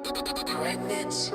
Pregnant.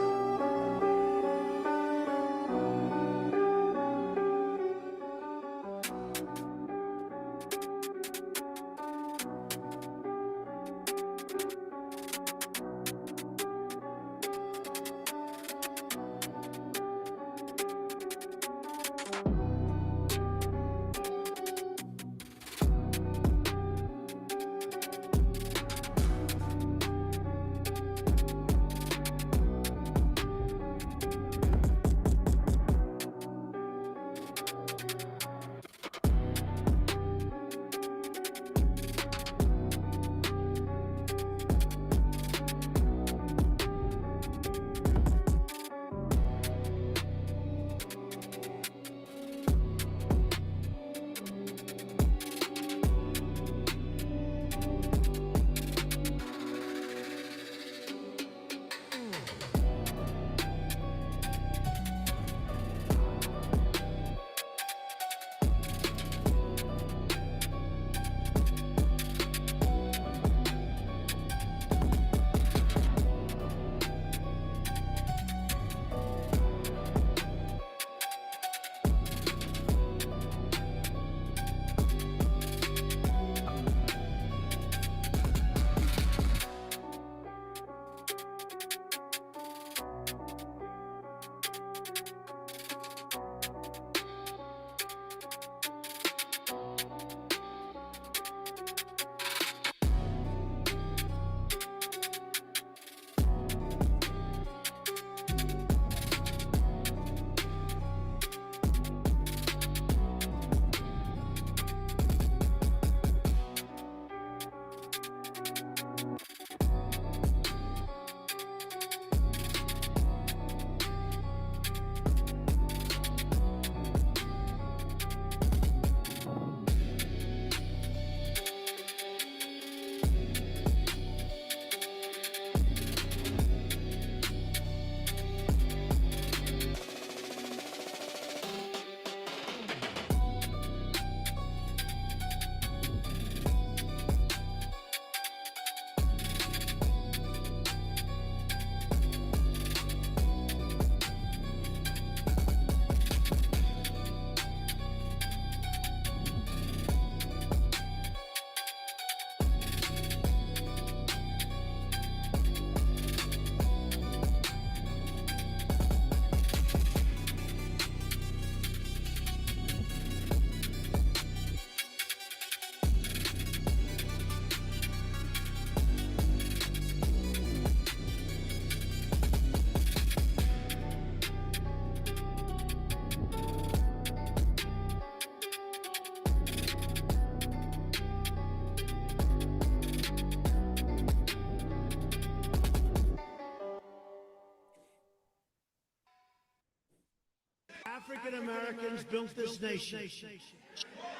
African Americans built this nation.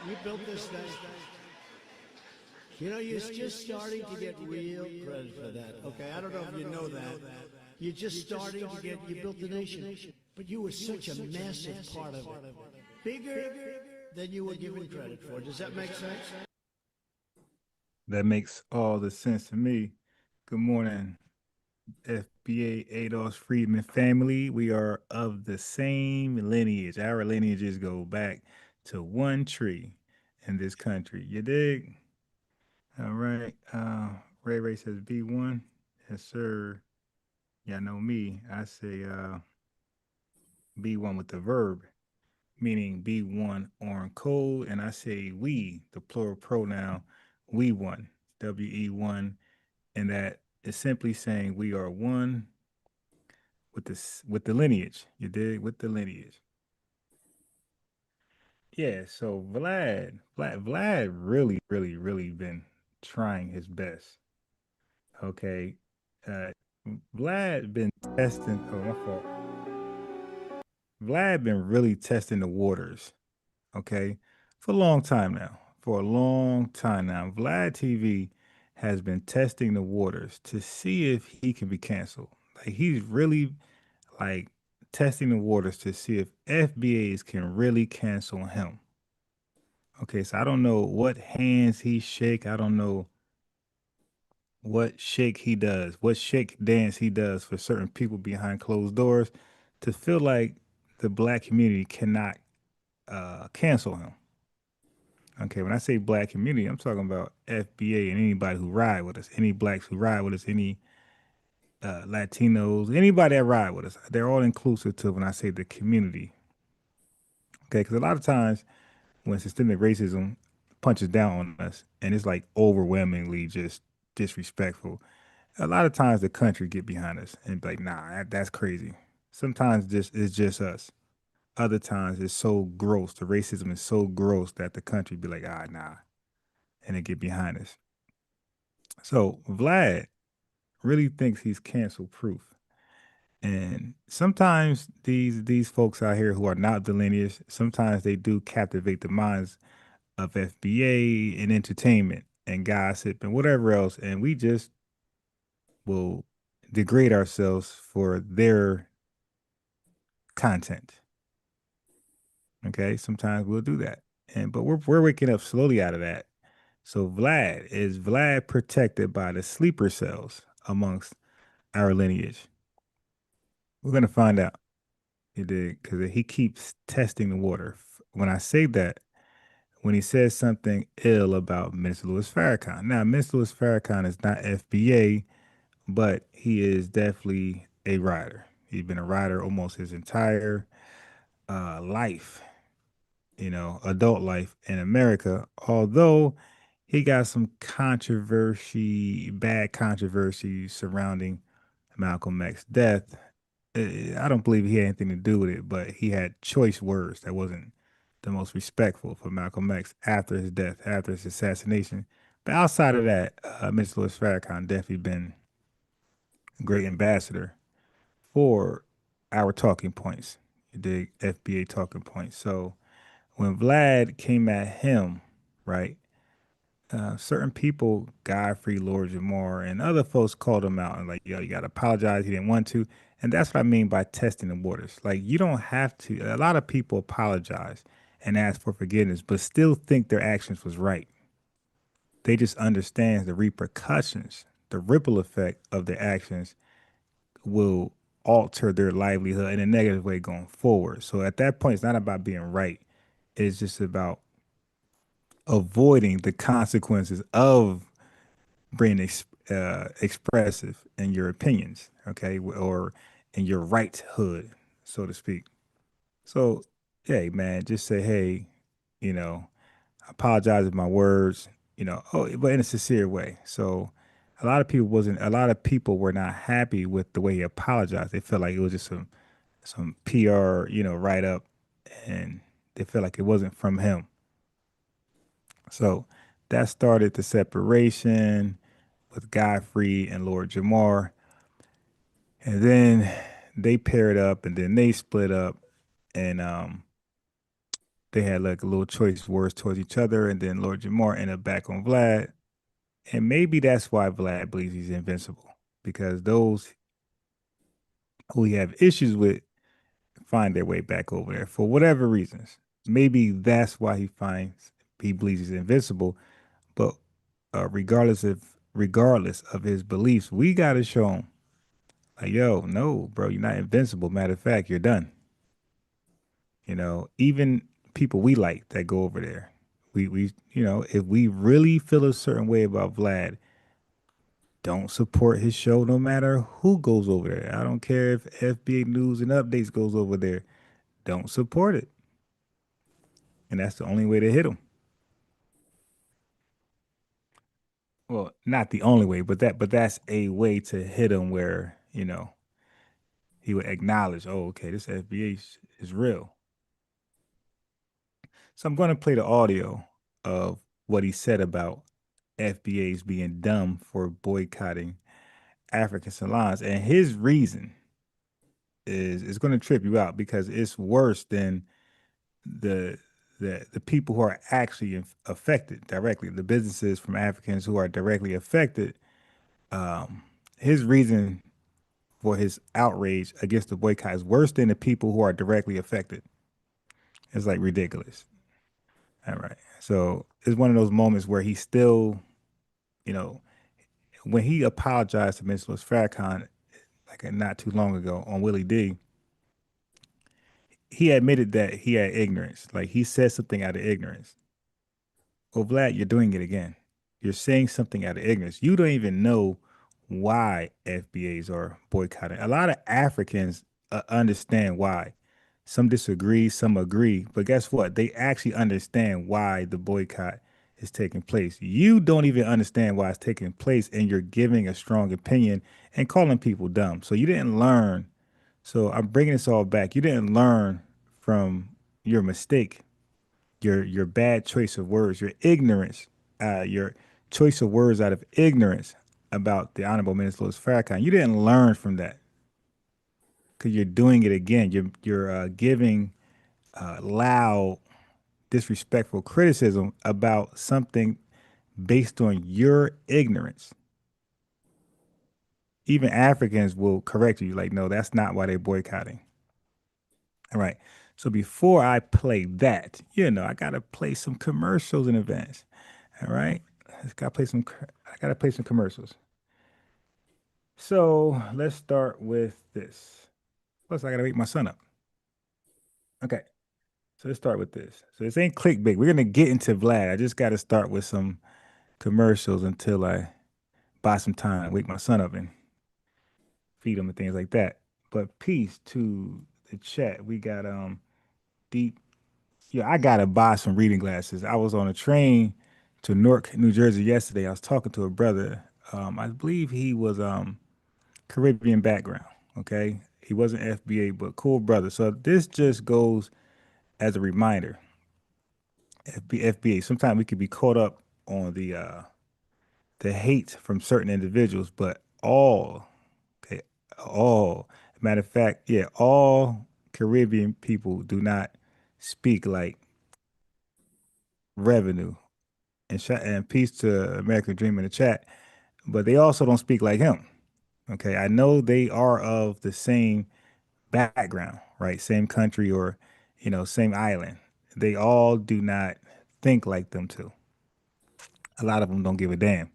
We built this nation. You know, you're just starting to get real credit for that. Okay, I don't know if you know that. You're just starting to get, you built the nation. But you were such a massive part of it. Bigger than you were given credit for. Does that make sense? That makes all the sense to me. Good morning, FBA ADOS Freedman family. We are of the same lineage. Our lineages go back to one tree in this country. You dig? All right. Ray says B1. Yes, sir. Y'all know me. I say B1 with the verb, meaning B1 on code. And I say we, the plural pronoun, we one, WE1. And that is simply saying we are one with this, with the lineage. You dig? With the lineage. Yeah, so Vlad really been trying his best. Okay. Uh Vlad been testing, oh my fault. Vlad been really testing the waters, okay, for a long time now. For a long time now. Vlad TV has been testing the waters to see if he can be canceled. Like he's really like testing the waters to see if FBAs can really cancel him. Okay, so I don't know what hands he shake. I don't know what shake he does, what shake dance he does for certain people behind closed doors to feel like the black community cannot cancel him. Okay, when I say black community, I'm talking about FBA and anybody who ride with us, any blacks who ride with us, any Latinos, anybody that ride with us. They're all inclusive to when I say the community. Okay, because a lot of times when systemic racism punches down on us and it's like overwhelmingly just disrespectful, a lot of times the country get behind us and be like, nah, that's crazy. Sometimes just it's just us. Other times it's so gross. The racism is so gross that the country be like, ah, nah, and they get behind us. So Vlad really thinks he's cancel proof. And sometimes these folks out here who are not the lineage, sometimes they do captivate the minds of FBA and entertainment and gossip and whatever else, and we just will degrade ourselves for their content. Okay, sometimes we'll do that, and but we're waking up slowly out of that. So Vlad protected by the sleeper cells amongst our lineage? We're gonna find out. He did because he keeps testing the water. When I say that, when he says something ill about Minister Louis Farrakhan. Now, Minister Louis Farrakhan is not FBA, but he is definitely a rider. He's been a rider almost his entire life, adult life in America. Although he got some controversy, bad controversy surrounding Malcolm X's death. I don't believe he had anything to do with it, but he had choice words that wasn't the most respectful for Malcolm X after his death, after his assassination. But outside of that, Mr. Louis Farrakhan definitely been a great ambassador for our talking points, the FBA talking points. So when Vlad came at him, right, certain people, Godfrey, Lord Jamar, and other folks called him out and like, yo, you got to apologize. He didn't want to. And that's what I mean by testing the waters. Like, you don't have to. A lot of people apologize and ask for forgiveness, but still think their actions was right. They just understand the repercussions, the ripple effect of their actions will alter their livelihood in a negative way going forward. So at that point, it's not about being right. It's just about avoiding the consequences of being expressive in your opinions, okay, or in your righthood, so to speak. So, hey, man, just say, hey, you know, I apologize with my words, but in a sincere way. So, a lot of people were not happy with the way he apologized. They felt like it was just some PR, write up, and they felt like it wasn't from him. So that started the separation with Godfrey and Lord Jamar. And then they paired up and then they split up and they had like a little choice words towards each other. And then Lord Jamar ended up back on Vlad. And maybe that's why Vlad believes he's invincible because those who he have issues with find their way back over there for whatever reasons. Maybe that's why he believes he's invincible. But regardless of his beliefs, we gotta show him like, yo, no, bro, you're not invincible. Matter of fact, you're done. Even people we like that go over there, if we really feel a certain way about Vlad, don't support his show no matter who goes over there. I don't care if FBA News and Updates goes over there. Don't support it. And that's the only way to hit him. Well, not the only way, but that's a way to hit him where, he would acknowledge, oh, okay, this FBA is real. So I'm going to play the audio of what he said about FBAs being dumb for boycotting African salons. And his reason is going to trip you out because it's worse than the the people who are actually affected directly, the businesses from Africans who are directly affected. His reason for his outrage against the boycott is worse than the people who are directly affected. It's like ridiculous. All right. So it's one of those moments where he still, you know, when he apologized to Mr. Farrakhan, like not too long ago on Willie D, he admitted that he had ignorance. Like he said something out of ignorance. Well, Vlad, you're doing it again. You're saying something out of ignorance. You don't even know why FBAs are boycotting. A lot of Africans understand why. Some disagree, some agree, but guess what? They actually understand why the boycott is taking place. You don't even understand why it's taking place, and you're giving a strong opinion and calling people dumb. So you didn't learn. So I'm bringing this all back. You didn't learn from your mistake, your bad choice of words, your ignorance, your choice of words out of ignorance about the Honorable Minister Louis Farrakhan. You didn't learn from that because you're doing it again. You're giving loud, disrespectful criticism about something based on your ignorance. Even Africans will correct you, like, no, that's not why they're boycotting. All right. So before I play that, I gotta play some commercials in advance. All right. I gotta play some commercials. So let's start with this. Plus, I gotta wake my son up. Okay. So let's start with this. So this ain't clickbait. We're gonna get into Vlad. I just gotta start with some commercials until I buy some time, wake my son up and feed him and things like that. But peace to the chat. We got deep. Yeah, I gotta buy some reading glasses. I was on a train to Newark, New Jersey yesterday. I was talking to a brother. I believe he was Caribbean background. Okay, he wasn't FBA, but cool brother. So this just goes as a reminder. FBA. Sometimes we could be caught up on the hate from certain individuals, but okay, all matter of fact, yeah, all Caribbean people do not speak like revenue and peace to American Dream in the chat, but they also don't speak like him. Okay, I know they are of the same background, right? Same country or same island. They all do not think like them too. A lot of them don't give a damn.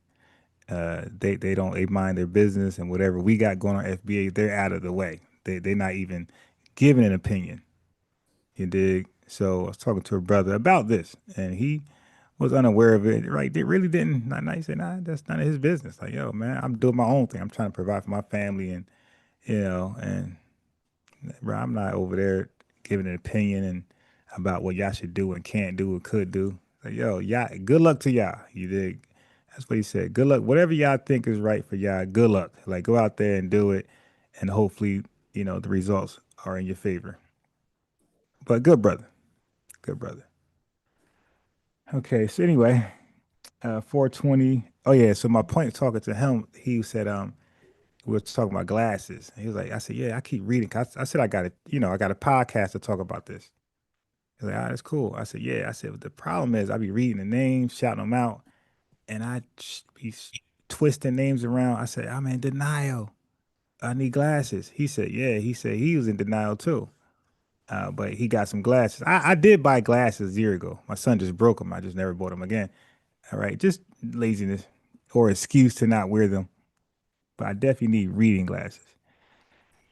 They don't they mind their business and whatever we got going on FBA, they're out of the way. They're not even giving an opinion. You dig? So I was talking to a brother about this, and he was unaware of it. Right? They really didn't. He said, "Nah, that's none of his business." Like, yo, man, I'm doing my own thing. I'm trying to provide for my family, and and bro, I'm not over there giving an opinion and about what y'all should do and can't do or could do. Like, yo, y'all, good luck to y'all. You dig? That's what he said. Good luck. Whatever y'all think is right for y'all, good luck. Like, go out there and do it, and hopefully, the results are in your favor. But good brother. Good brother. Okay, so anyway, 420. Oh yeah, so my point talking to him, he said, we were talking about glasses. He was like, I said, yeah, I keep reading. I said, I got I got a podcast to talk about this. He's like, ah, that's cool. I said, yeah. I said, the problem is I be reading the names, shouting them out, and I be twisting names around. I said, I'm in denial. I need glasses. He said, yeah. He said he was in denial too. But he got some glasses. I did buy glasses a year ago. My son just broke them. I just never bought them again. All right, just laziness or excuse to not wear them. But I definitely need reading glasses.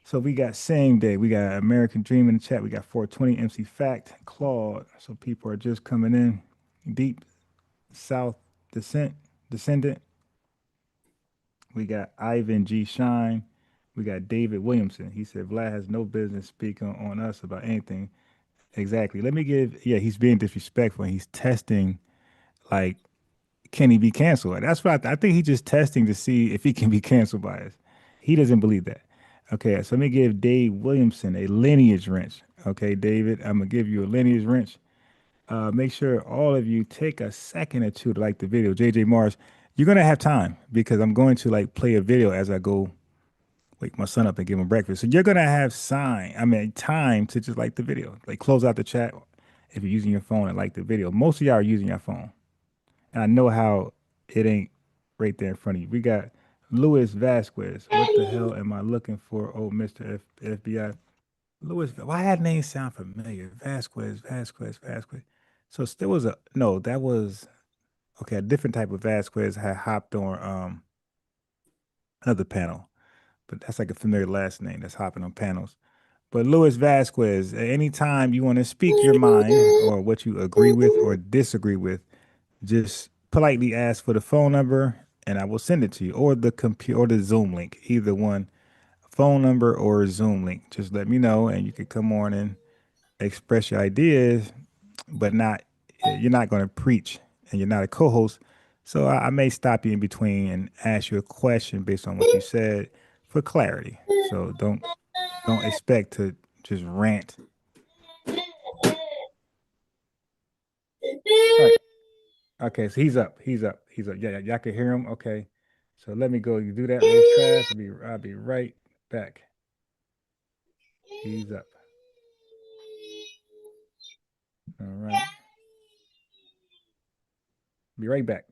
So we got same day. We got American Dream in the chat. We got 420 MC Fact, Claude. So people are just coming in. Deep South Descendant. We got Ivan G. Shine. We got David Williamson. He said Vlad has no business speaking on us about anything. Exactly. Let me yeah, he's being disrespectful. He's testing, like, can he be canceled? That's what I think he's just testing to see if he can be canceled by us. He doesn't believe that. Okay, so let me give Dave Williamson a lineage wrench. Okay, David, I'm gonna give you a lineage wrench. Make sure all of you take a second or two to like the video. JJ Mars, you're gonna have time because I'm going to like play a video as I go wake my son up and give him breakfast. So you're gonna have time to just like the video. Like close out the chat if you're using your phone and like the video. Most of y'all are using your phone. And I know how it ain't right there in front of you. We got Luis Vasquez. What the hell am I looking for? Oh, Mr. FBI. Luis, why that name sound familiar? Vasquez. So there was no, that was okay, a different type of Vasquez had hopped on another panel, but that's like a familiar last name that's hopping on panels. But Luis Vasquez, at any time you want to speak your mind or what you agree with or disagree with, just politely ask for the phone number and I will send it to you, or the computer or the Zoom link, either one, phone number or Zoom link. Just let me know and you can come on and express your ideas, but not you're not going to preach and you're not a co-host. So I may stop you in between and ask you a question based on what you said for clarity. So don't expect to just rant. All right. Okay, so he's up. He's up. He's up. Yeah, y'all can hear him. Okay. So let me go. You do that real fast. I'll be right back. He's up. All right. Be right back.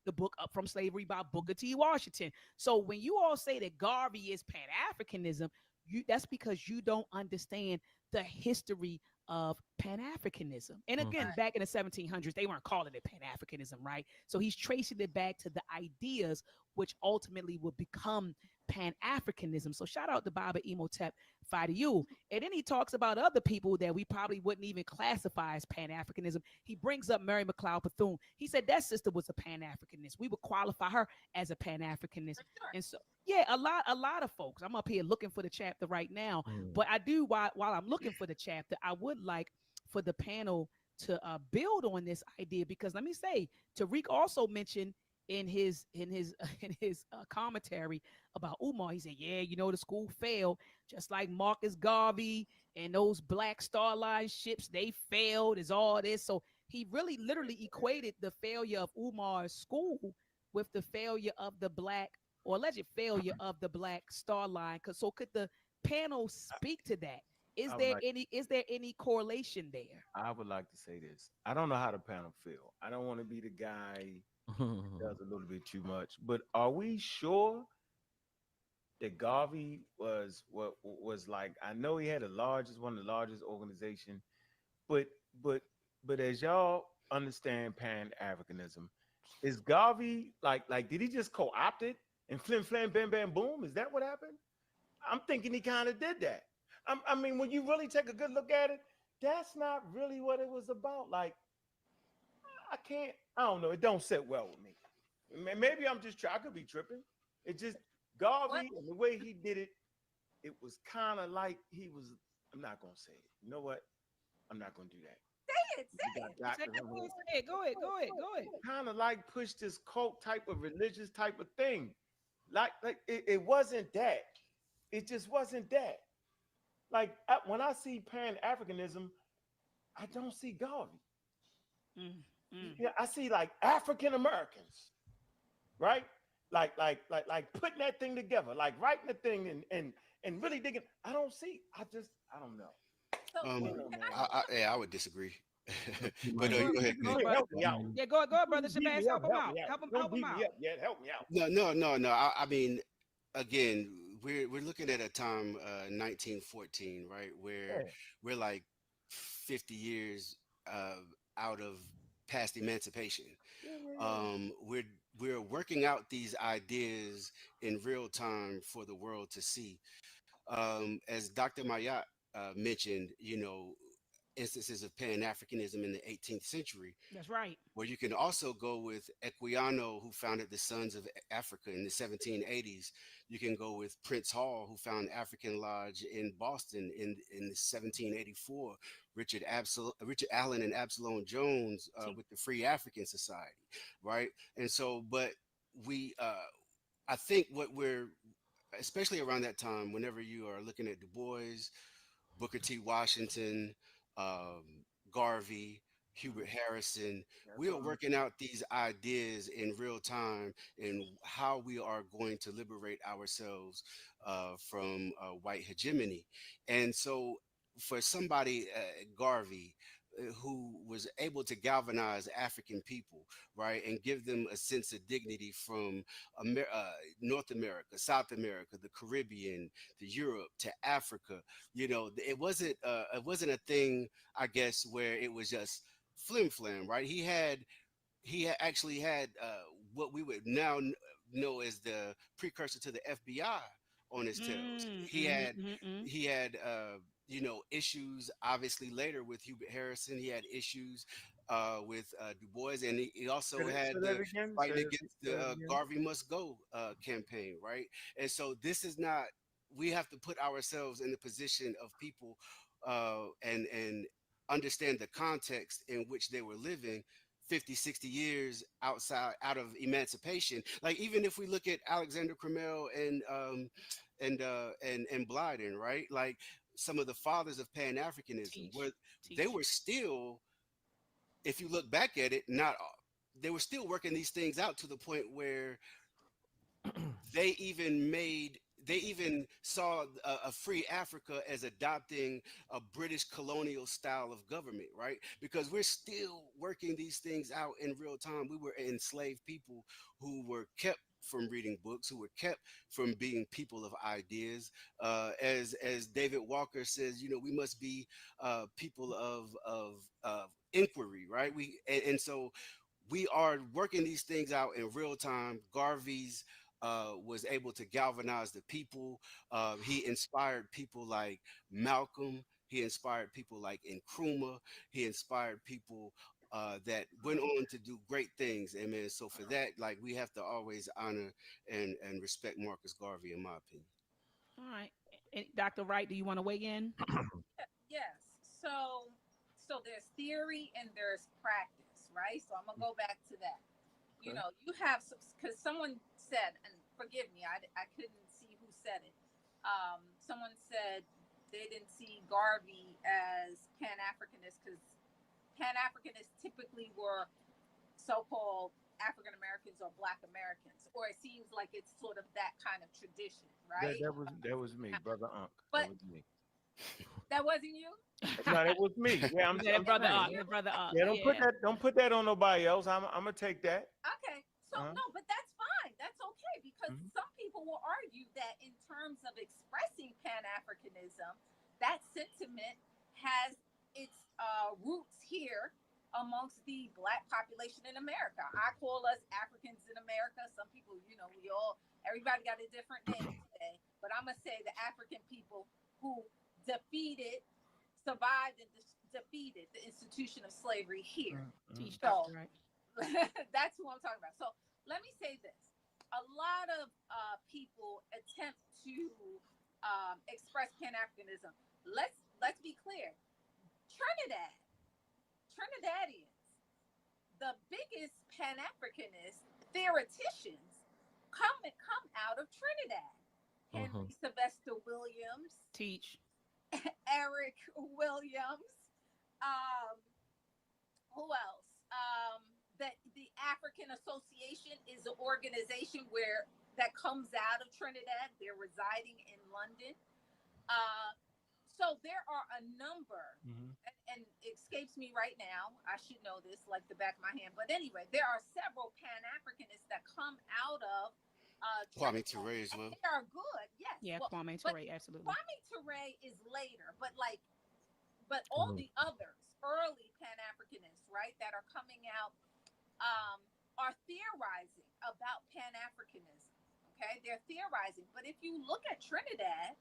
The book Up from Slavery by Booker T. Washington. So when you all say that Garvey is Pan-Africanism, that's because you don't understand the history of Pan-Africanism. And again, back in the 1700s, they weren't calling it Pan-Africanism, right? So he's tracing it back to the ideas which ultimately will become Pan-Africanism. So shout out to Baba Emotep Fadiu. And then he talks about other people that we probably wouldn't even classify as Pan-Africanism. He brings up Mary McLeod Bethune. He said that sister was a Pan-Africanist. We would qualify her as a Pan-Africanist. And so, yeah, a lot of folks. I'm up here looking for the chapter right now. But I do, while I'm looking for the chapter, I would like for the panel to build on this idea, because let me say, Tariq also mentioned in his commentary about Umar, he said, yeah, you know, the school failed, just like Marcus Garvey and those Black Star Line ships, they failed, is all this. So he really literally equated the failure of Umar's school with the failure of the Black, or alleged failure of the Black Star Line. So could the panel speak to that? Is there any correlation there? I would like to say this. I don't know how the panel feel. I don't want to be the guy who does a little bit too much, but are we sure that Garvey was what was like? I know he had one of the largest organization, but but but as y'all understand Pan-Africanism, is Garvey like did he just co-opt it and flim flam bam bam boom? Is that what happened? I'm thinking he kind of did that. I mean, when you really take a good look at it, that's not really what it was about. Like, I don't know. It don't sit well with me. Maybe I'm just I could be tripping. It just Garvey and the way he did it, it was kind of like he was. I'm not gonna say it. You know what? I'm not gonna do that. Say it. Go ahead. Kind of like push this cult type of religious type of thing. Like it wasn't that. It just wasn't that. Like when I see Pan-Africanism, I don't see Garvey. Yeah, I see like African Americans, right? Like putting that thing together, like writing the thing and really digging. I don't see. I don't know. I would disagree. But you go ahead. Help me out. Yeah, go ahead, brother Shabazz. Help him out. Help him out. Yeah, help me out. No. I mean, again, we're looking at a time, 1914, right, where we're like 50 years out of past emancipation. We're working out these ideas in real time for the world to see. As Dr. Mayat mentioned, instances of Pan-Africanism in the 18th century. That's right. Where you can also go with Equiano, who founded the Sons of Africa in the 1780s. You can go with Prince Hall, who founded African Lodge in Boston in 1784. Richard Allen and Absalom Jones with the Free African Society, right? And so, but I think what we're, especially around that time, whenever you are looking at Du Bois, Booker T. Washington, Garvey, Hubert Harrison, we are working out these ideas in real time and how we are going to liberate ourselves from white hegemony. And so for somebody, Garvey, who was able to galvanize African people, right, and give them a sense of dignity from North America, South America, the Caribbean, to Europe, to Africa. It wasn't a thing, I guess, where it was just flim flam, right? He actually had what we would now know as the precursor to the FBI on his tails. He had issues obviously later with Hubert Harrison. He had issues with Du Bois, and he also had Say that the again. fighting Say against that the again. Garvey Must Go campaign, right? And so this is not. We have to put ourselves in the position of people and understand the context in which they were living 50, 60 years out of emancipation. Like even if we look at Alexander Crummell and Blyden, right? Like some of the fathers of Pan-Africanism, Teach. where they Teach. were still, if you look back at it, not they were still working these things out to the point where they even saw a free Africa as adopting a British colonial style of government, right? Because we're still working these things out in real time. We were enslaved people who were kept from reading books, who were kept from being people of ideas. As David Walker says, we must be people of inquiry, right? And so we are working these things out in real time. Garvey's was able to galvanize the people. He inspired people like Malcolm. He inspired people like Nkrumah. He inspired people that went on to do great things. Amen. So for that, like we have to always honor and respect Marcus Garvey, in my opinion. All right. Dr. Wright, do you want to weigh in? Yes. So there's theory and there's practice, right? So I'm gonna go back to that. You know, you have, because someone said, and forgive me, I couldn't see who said it. Someone said they didn't see Garvey as Pan-Africanist because Pan-Africanists typically were so-called African Americans or Black Americans, or it seems like it's sort of that kind of tradition, right? That was me, brother Unc. But That was me. that wasn't you? No, that was me. Yeah, I'm brother saying, up. yeah. Brother up. Yeah, don't put that on nobody else. I'm gonna take that. Okay. So no, but that's fine. That's okay because some people will argue that in terms of expressing Pan-Africanism, that sentiment has its roots here amongst the Black population in America. I call us Africans in America. Some people, everybody got a different name today, but I'm gonna say the African people who survived and defeated the institution of slavery here. Teach, So Dr. Wright. that's who I'm talking about. So let me say this: a lot of people attempt to express Pan-Africanism. Let's be clear: Trinidadians, the biggest Pan-Africanist theoreticians, come out of Trinidad. Henry Sylvester Williams, Teach. Eric Williams. Who else? The African Association is an organization that comes out of Trinidad. They're residing in London. So there are a number, and it escapes me right now. I should know this like the back of my hand. But anyway, there are several Pan-Africanists that come out of Kwame Ture as well. They are good, yes. Yeah, Kwame Ture, absolutely. Kwame Ture is later, but all the others, early Pan-Africanists, right, that are coming out, are theorizing about Pan-Africanism. Okay, they're theorizing, but if you look at Trinidad,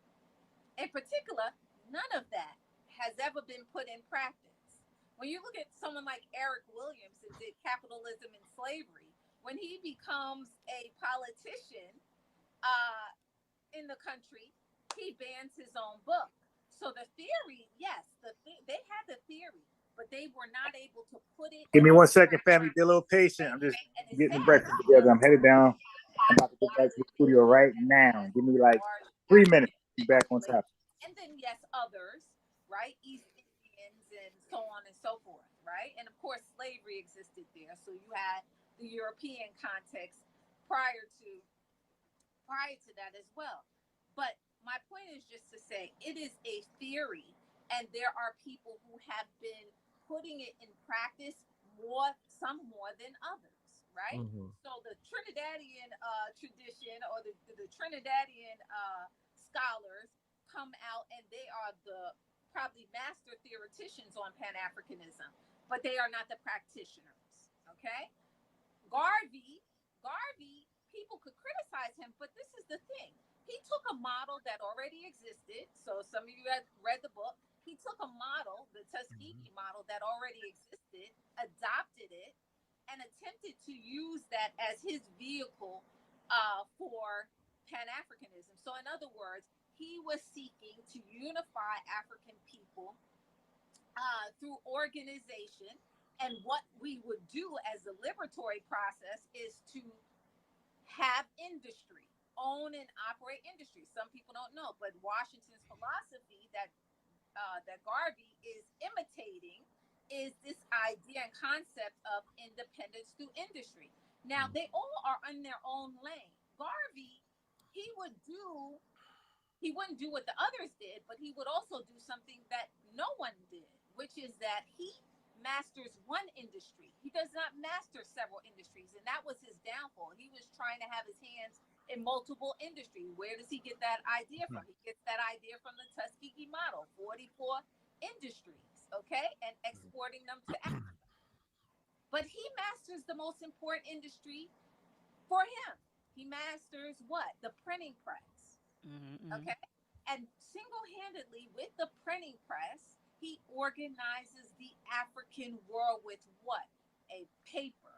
in particular, none of that has ever been put in practice. When you look at someone like Eric Williams and did Capitalism and Slavery, when he becomes a politician in the country, he bans his own book. So the theory, yes, they had the theory, but they were not able to put it. Give me 1 second, family. Be a little patient. I'm just getting the breakfast together. I'm headed down. I'm about to go back to the studio right now. Give me like 3 minutes. Be back on top. And then, yes, others, right? East Indians and so on and so forth, right? And of course, slavery existed there. So you had the European context prior to that as well. But my point is just to say it is a theory, and there are people who have been putting it in practice some more than others, right? So the Trinidadian tradition or the Trinidadian scholars come out, and they are the probably master theoreticians on Pan-Africanism, but they are not the practitioners. Okay, Garvey Garvey, people could criticize him, but this is the thing. He took a model that already existed. So some of you have read the book. He took a model, the Tuskegee model that already existed, adopted it, and attempted to use that as his vehicle for Pan-Africanism. So in other words, he was seeking to unify African people through organization. And what we would do as the liberatory process is to have industry, own and operate industry. Some people don't know, but Washington's philosophy that Garvey is imitating is this idea and concept of independence through industry. Now, they all are in their own lane. Garvey, he wouldn't do what the others did, but he would also do something that no one did, which is that he masters one industry. He does not master several industries, and that was his downfall. He was trying to have his hands in multiple industries. Where does he get that idea from? He gets that idea from the Tuskegee model, 44 industries, okay, and exporting them to Africa. But he masters the most important industry for him. He masters what? The printing press, okay? And single-handedly with the printing press, he organizes the African world with what? A paper,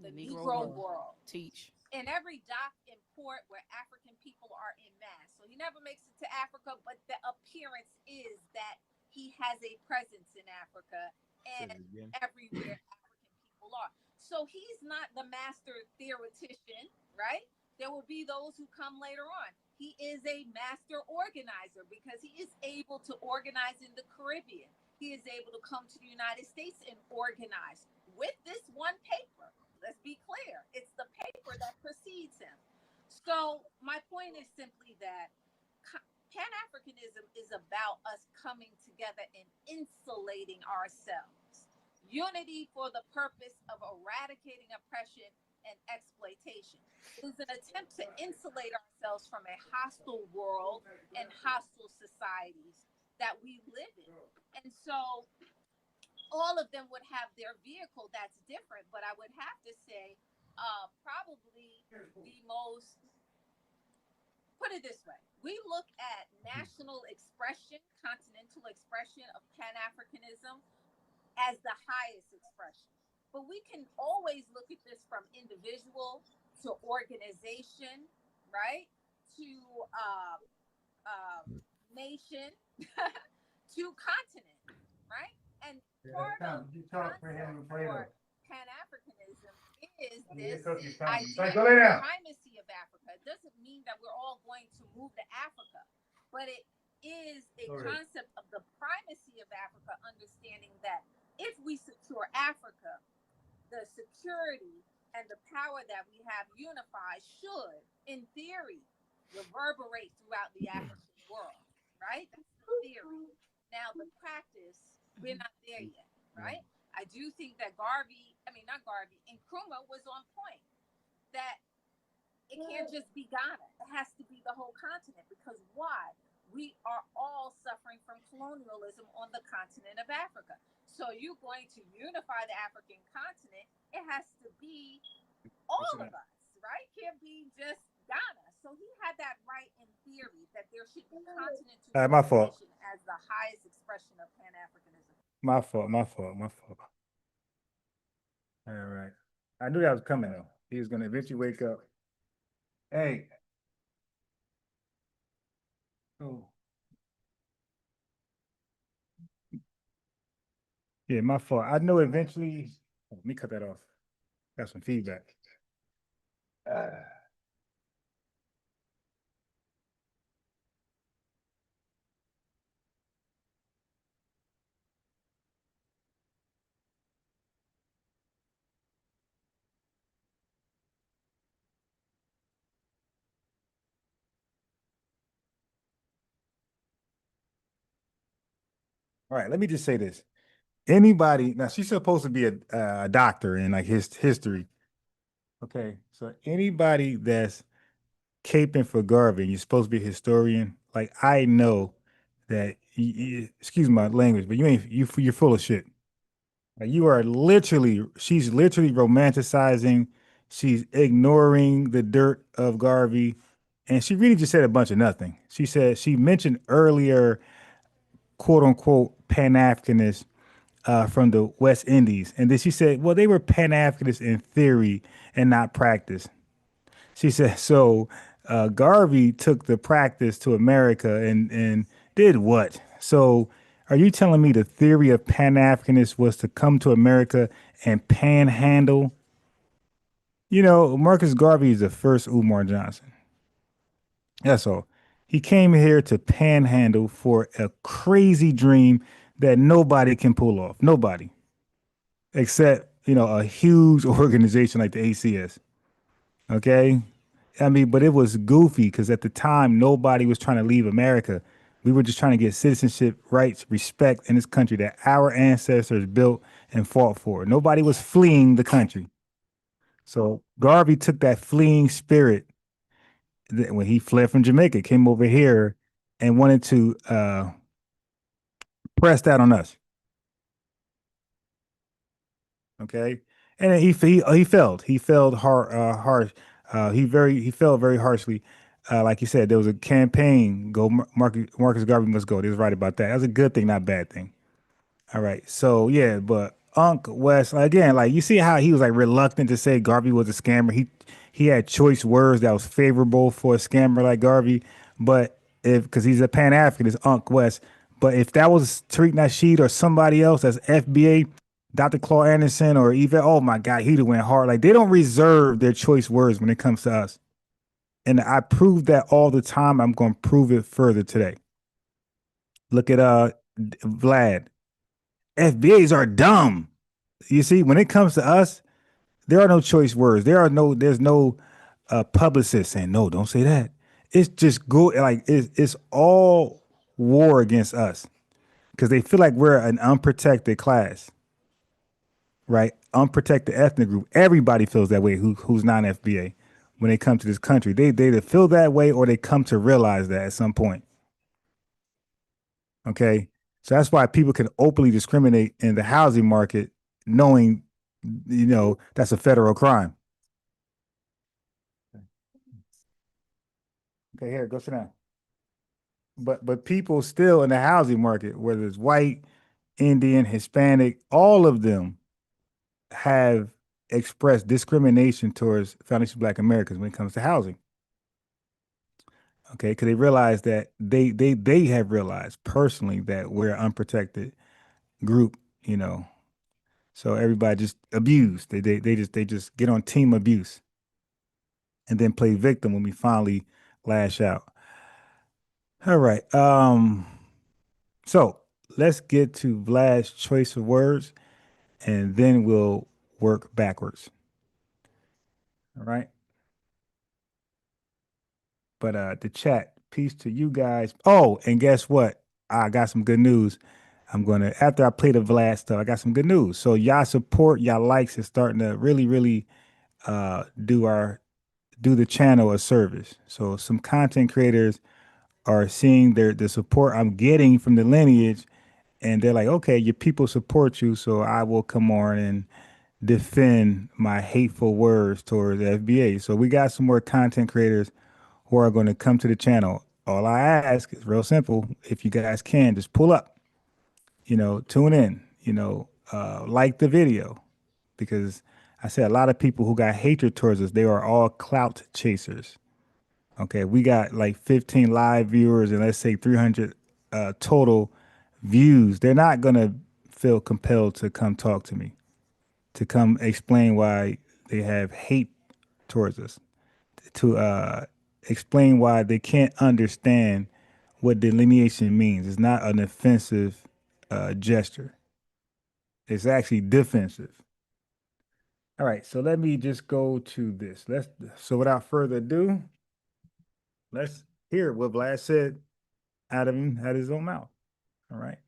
the Negro world. Teach. In every dock and port where African people are in mass. So he never makes it to Africa, but the appearance is that he has a presence in Africa and everywhere African people are. So he's not the master theoretician, right? There will be those who come later on. He is a master organizer because he is able to organize in the Caribbean. He is able to come to the United States and organize with this one paper. Let's be clear. It's the paper that precedes him. So my point is simply that Pan-Africanism is about us coming together and insulating ourselves. Unity for the purpose of eradicating oppression and exploitation. It is an attempt to insulate ourselves from a hostile world and hostile societies that we live in. And so all of them would have their vehicle that's different, but I would have to say probably the most, put it this way, we look at national expression, continental expression of Pan-Africanism as the highest expression. But we can always look at this from individual to organization, right? To nation, to continent, right? And part of the concept for Pan-Africanism is this idea of the primacy of Africa. It doesn't mean that we're all going to move to Africa, but it is a concept of the primacy of Africa, understanding that if we secure Africa, the security and the power that we have unified should, in theory, reverberate throughout the African world, right? That's the theory. Now, the practice, we're not there yet, right? I do think that Nkrumah was on point, that it can't just be Ghana. It has to be the whole continent, because why? We are all suffering from colonialism on the continent of Africa. So you're going to unify the African continent, it has to be all of us, right? Can't be just Ghana. So he had that right in theory, that there should be continental my fault. as the highest expression of Pan-Africanism. My fault. All right. I knew that was coming though. He was gonna eventually wake up. Hey. Oh. Yeah, my fault. I know eventually. Let me cut that off. Got some feedback. All right, let me just say this. Anybody, now she's supposed to be a doctor in like history. Okay, so anybody that's caping for Garvey, you're supposed to be a historian. Like I know that, excuse my language, but you're full of shit. Like, she's literally romanticizing She's ignoring the dirt of Garvey. And she really just said a bunch of nothing. She mentioned earlier, quote unquote, Pan-Africanists from the West Indies. And then she said, well, they were Pan-Africanists in theory and not practice. She said, so Garvey took the practice to America and did what? So are you telling me the theory of Pan-Africanists was to come to America and panhandle? You know, Marcus Garvey is the first Umar Johnson. That's all. He came here to panhandle for a crazy dream that nobody can pull off. Nobody. Except, you know, a huge organization like the ACS. Okay? I mean, but it was goofy because at the time, nobody was trying to leave America. We were just trying to get citizenship, rights, respect in this country that our ancestors built and fought for. Nobody was fleeing the country. So Garvey took that fleeing spirit when he fled from Jamaica, came over here and wanted to press that on us. Okay, and then he failed. He failed harsh. He fell very harshly. Like you said, there was a campaign. Marcus Garvey must go. They was right about that. That's a good thing, not a bad thing. All right. So yeah, but Unc West again, like you see how he was like reluctant to say Garvey was a scammer. He had choice words that was favorable for a scammer like Garvey, but if because he's a Pan Africanist, Unc West. But if that was Tariq Nasheed or somebody else that's FBA, Dr. Claude Anderson or even, oh my God, he'd have went hard. Like they don't reserve their choice words when it comes to us. And I prove that all the time. I'm going to prove it further today. Look at Vlad. FBAs are dumb. You see, when it comes to us, there are no choice words. There's no publicist saying, no, don't say that. It's just go like it's all war against us because they feel like we're an unprotected class, right? Unprotected ethnic group. Everybody feels that way who's non FBA when they come to this country. They either feel that way or they come to realize that at some point. Okay. So that's why people can openly discriminate in the housing market, knowing, you know, that's a federal crime. Okay, here, go sit down. But people still in the housing market, whether it's white, Indian, Hispanic, all of them have expressed discrimination towards foundational Black Americans when it comes to housing. Okay, because they realize that they have realized personally that we're an unprotected group, you know. So everybody just abused. They just get on team abuse and then play victim when we finally lash out. All right. So let's get to Vlad's choice of words and then we'll work backwards. All right. But the chat, peace to you guys. Oh, and guess what? I got some good news. After I play the Vlad stuff, I got some good news. So y'all support, y'all likes is starting to really, really do the channel a service. So some content creators are seeing the support I'm getting from the lineage, and they're like, okay, your people support you, so I will come on and defend my hateful words towards the FBA. So we got some more content creators who are going to come to the channel. All I ask is real simple. If you guys can, just pull up, you know, tune in, you know, like the video, because I said a lot of people who got hatred towards us, they are all clout chasers. Okay, we got like 15 live viewers and let's say 300 total views. They're not gonna feel compelled to come talk to me, to come explain why they have hate towards us, to explain why they can't understand what delineation means. It's not an offensive gesture. It's actually defensive. All right, so let me just go to this. So without further ado, let's hear what Vlad said out of him, out his own mouth. All right.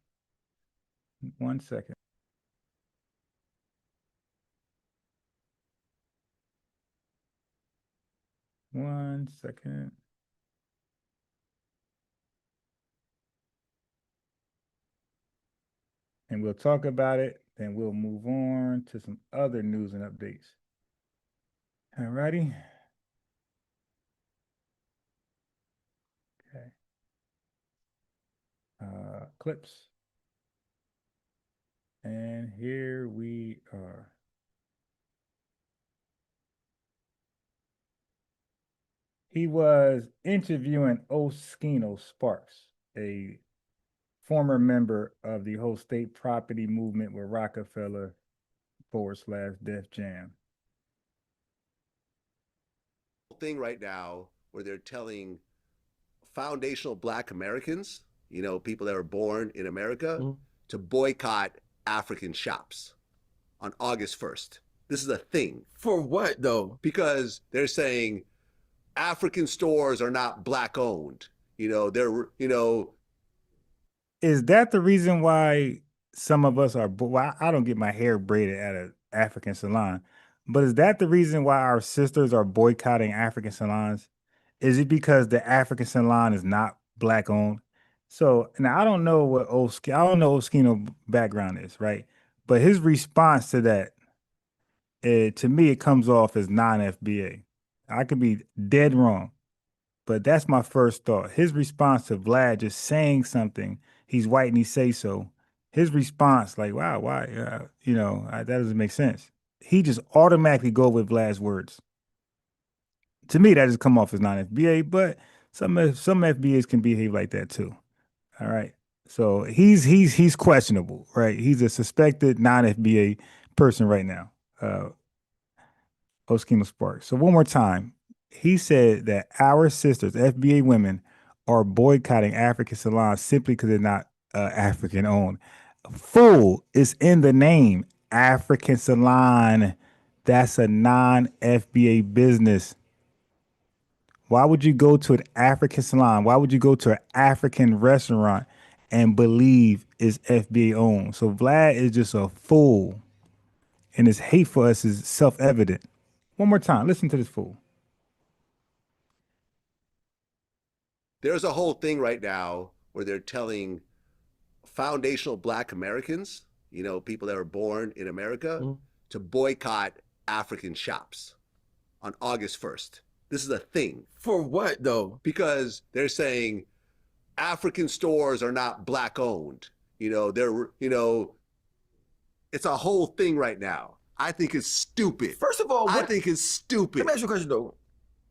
1 second. One second. And we'll talk about it, then we'll move on to some other news and updates. All righty. Okay. Clips. And here we are. He was interviewing Oskino Sparks, a former member of the whole state property movement with Rockefeller / Def Jam. Thing right now where they're telling foundational Black Americans, you know, people that were born in America, to boycott African shops on August 1st. This is a thing. For what though? Because they're saying African stores are not Black owned. You know, they're, you know. Is that the reason why some of us are, well, I don't get my hair braided at an African salon, but is that the reason why our sisters are boycotting African salons? Is it because the African salon is not Black owned? So now I don't know what I don't know Oskino background is, right? But his response to that, to me, it comes off as non-FBA. I could be dead wrong, but that's my first thought. His response to Vlad just saying something, he's white and he say so. His response, like, wow, why? You know, that doesn't make sense. He just automatically go with Vlad's words. To me, that just come off as non-FBA, but some FBAs can behave like that too. All right. So he's questionable, right? He's a suspected non-FBA person right now. Oskino Sparks. So one more time, he said that our sisters, FBA women, are boycotting African salons simply because they're not African owned. Fool is in the name. African salon. That's a non-FBA business. Why would you go to an African salon? Why would you go to an African restaurant and believe it's FBA owned? So Vlad is just a fool. And his hate for us is self-evident. One more time, listen to this fool. There's a whole thing right now where they're telling foundational Black Americans, you know, people that were born in America, to boycott African shops on August 1st. This is a thing. For what though? Because they're saying African stores are not Black owned. You know, they're, you know, it's a whole thing right now. I think it's stupid. First of all, I think it's stupid. Let me ask you a question though.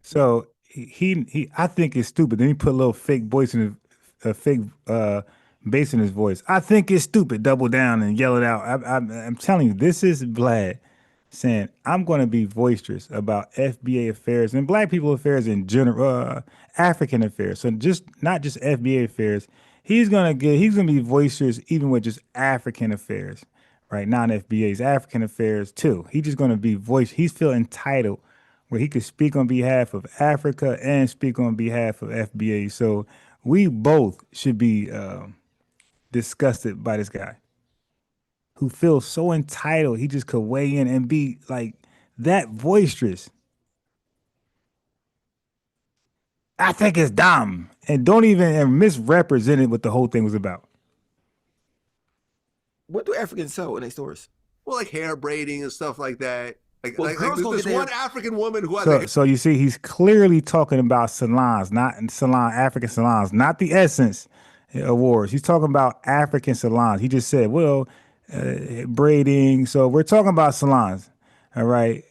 So he I think it's stupid. Then he put a little fake voice in his, a fake bass in his voice. I think it's stupid. Double down and yell it out. I'm telling you, this is Vlad saying I'm going to be boisterous about FBA affairs and Black people affairs in general, African affairs. So just not just FBA affairs. He's gonna be boisterous even with just African affairs, right? Non-FBAs, African affairs too. He's just gonna be He's feel entitled where he could speak on behalf of Africa and speak on behalf of FBA. So we both should be disgusted by this guy who feels so entitled. He just could weigh in and be like that boisterous. I think it's dumb and don't even misrepresent what the whole thing was about. What do Africans sell in their stores? Well, like hair braiding and stuff like that. Like, Well, like girls gonna there's get one their- African woman who has So you see, he's clearly talking about salons, not African salons, not the Essence Awards. He's talking about African salons. He just said, well, braiding. So we're talking about salons. All right.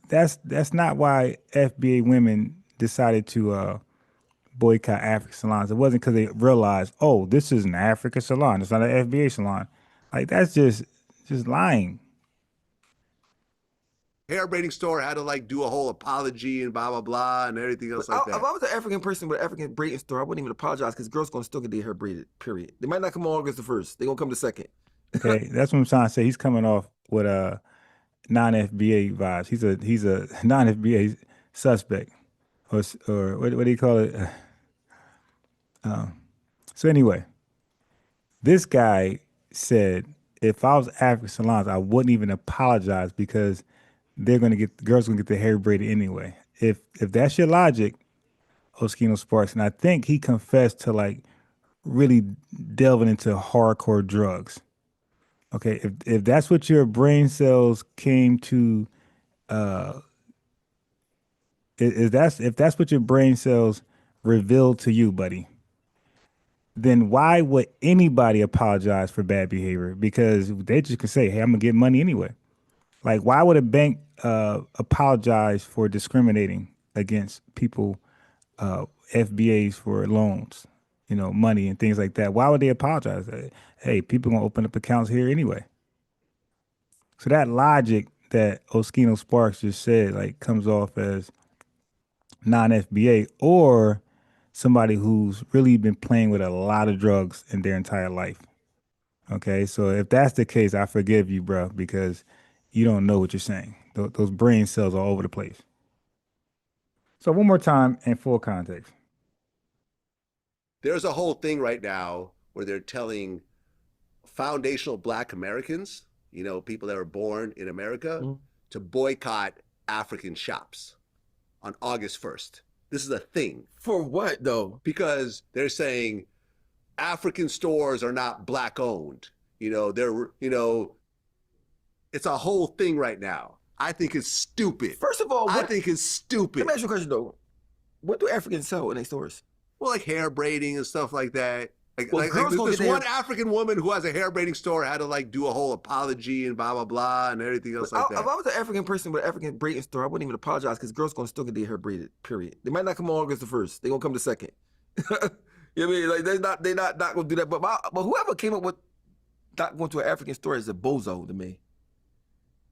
That's not why FBA women decided to boycott African salons. It wasn't because they realized, oh, this is an African salon. It's not an FBA salon. Like that's just lying. hair braiding store had to like do a whole apology and blah blah blah and everything else like If I that. was an African person with an African braiding store, I wouldn't even apologize because girls gonna still get their hair braided. Period. They might not come on August the 1st. They gonna come the 2nd. Okay, that's what I'm trying to say. He's coming off with non-FBA vibes. He's a non-FBA suspect, or what do you call it? So anyway, this guy said if I was African salons, I wouldn't even apologize because girls gonna get their hair braided anyway. If that's your logic, Oskino Sparks, and I think he confessed to like really delving into hardcore drugs. Okay, if that's what your brain cells came to if that's what your brain cells reveal to you, buddy, then why would anybody apologize for bad behavior? Because they just could say, "Hey, I'm gonna get money anyway." Like, why would a bank apologize for discriminating against people, FBAs for loans, money and things like that? Why would they apologize? Hey, people gonna open up accounts here anyway. So that logic that Oskino Sparks just said, like, comes off as non-FBA or somebody who's really been playing with a lot of drugs in their entire life. Okay, so if that's the case, I forgive you, bro, because you don't know what you're saying. Those brain cells are all over the place. So one more time in full context. There's a whole thing right now where they're telling foundational Black Americans, people that were born in America, to boycott African shops on August 1st. This is a thing. For what, though? Because they're saying African stores are not Black owned. It's a whole thing right now. I think it's stupid. First of all, I think it's stupid. Let me ask you a question, though. What do Africans sell in their stores? Well, like hair braiding and stuff like that. Like girls this one African woman who has a hair braiding store had to do a whole apology and blah, blah, blah, and everything else like that. If I was an African person with an African braiding store, I wouldn't even apologize because girls gonna still get their hair braided, period. They might not come on August the 1st. They're gonna come the 2nd. You know what I mean? Like they're not gonna do that. But whoever came up with not going to an African store is a bozo to me.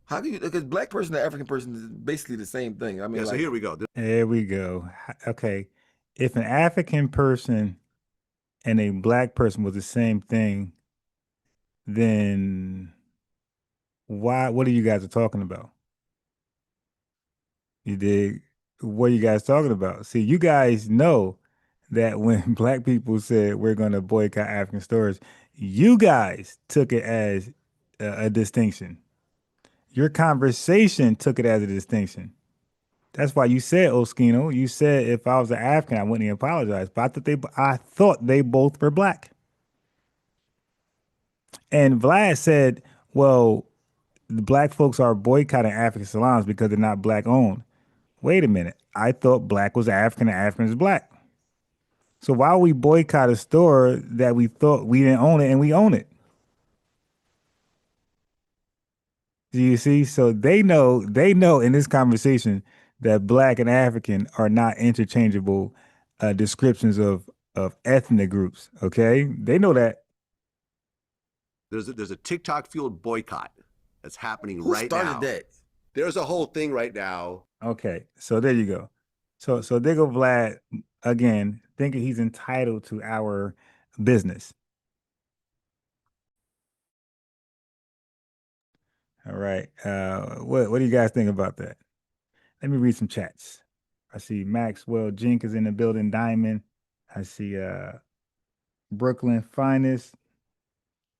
How do you, because Black person and African person is basically the same thing. I mean, so here we go. There we go. Okay. If an African person and a Black person was the same thing, then what are you guys talking about? You dig? What are you guys talking about? See, you guys know that when Black people said we're going to boycott African stores, you guys took it as a distinction. Your conversation took it as a distinction. That's why you said, Oskino, you said if I was an African, I wouldn't even apologize. But I thought they both were Black. And Vlad said, well, the Black folks are boycotting African salons because they're not Black owned. Wait a minute. I thought Black was African and African is Black. So why would we boycott a store that we thought we didn't own it and we own it? Do you see? So they know in this conversation that Black and African are not interchangeable descriptions of ethnic groups. Okay, they know that. There's a TikTok fueled boycott that's happening Who right now. started that? There's a whole thing right now. Okay, so there you go. So there go Vlad again, thinking he's entitled to our business. All right. What do you guys think about that? Let me read some chats. I see Maxwell Jenkins in the building, Diamond. I see Brooklyn Finest.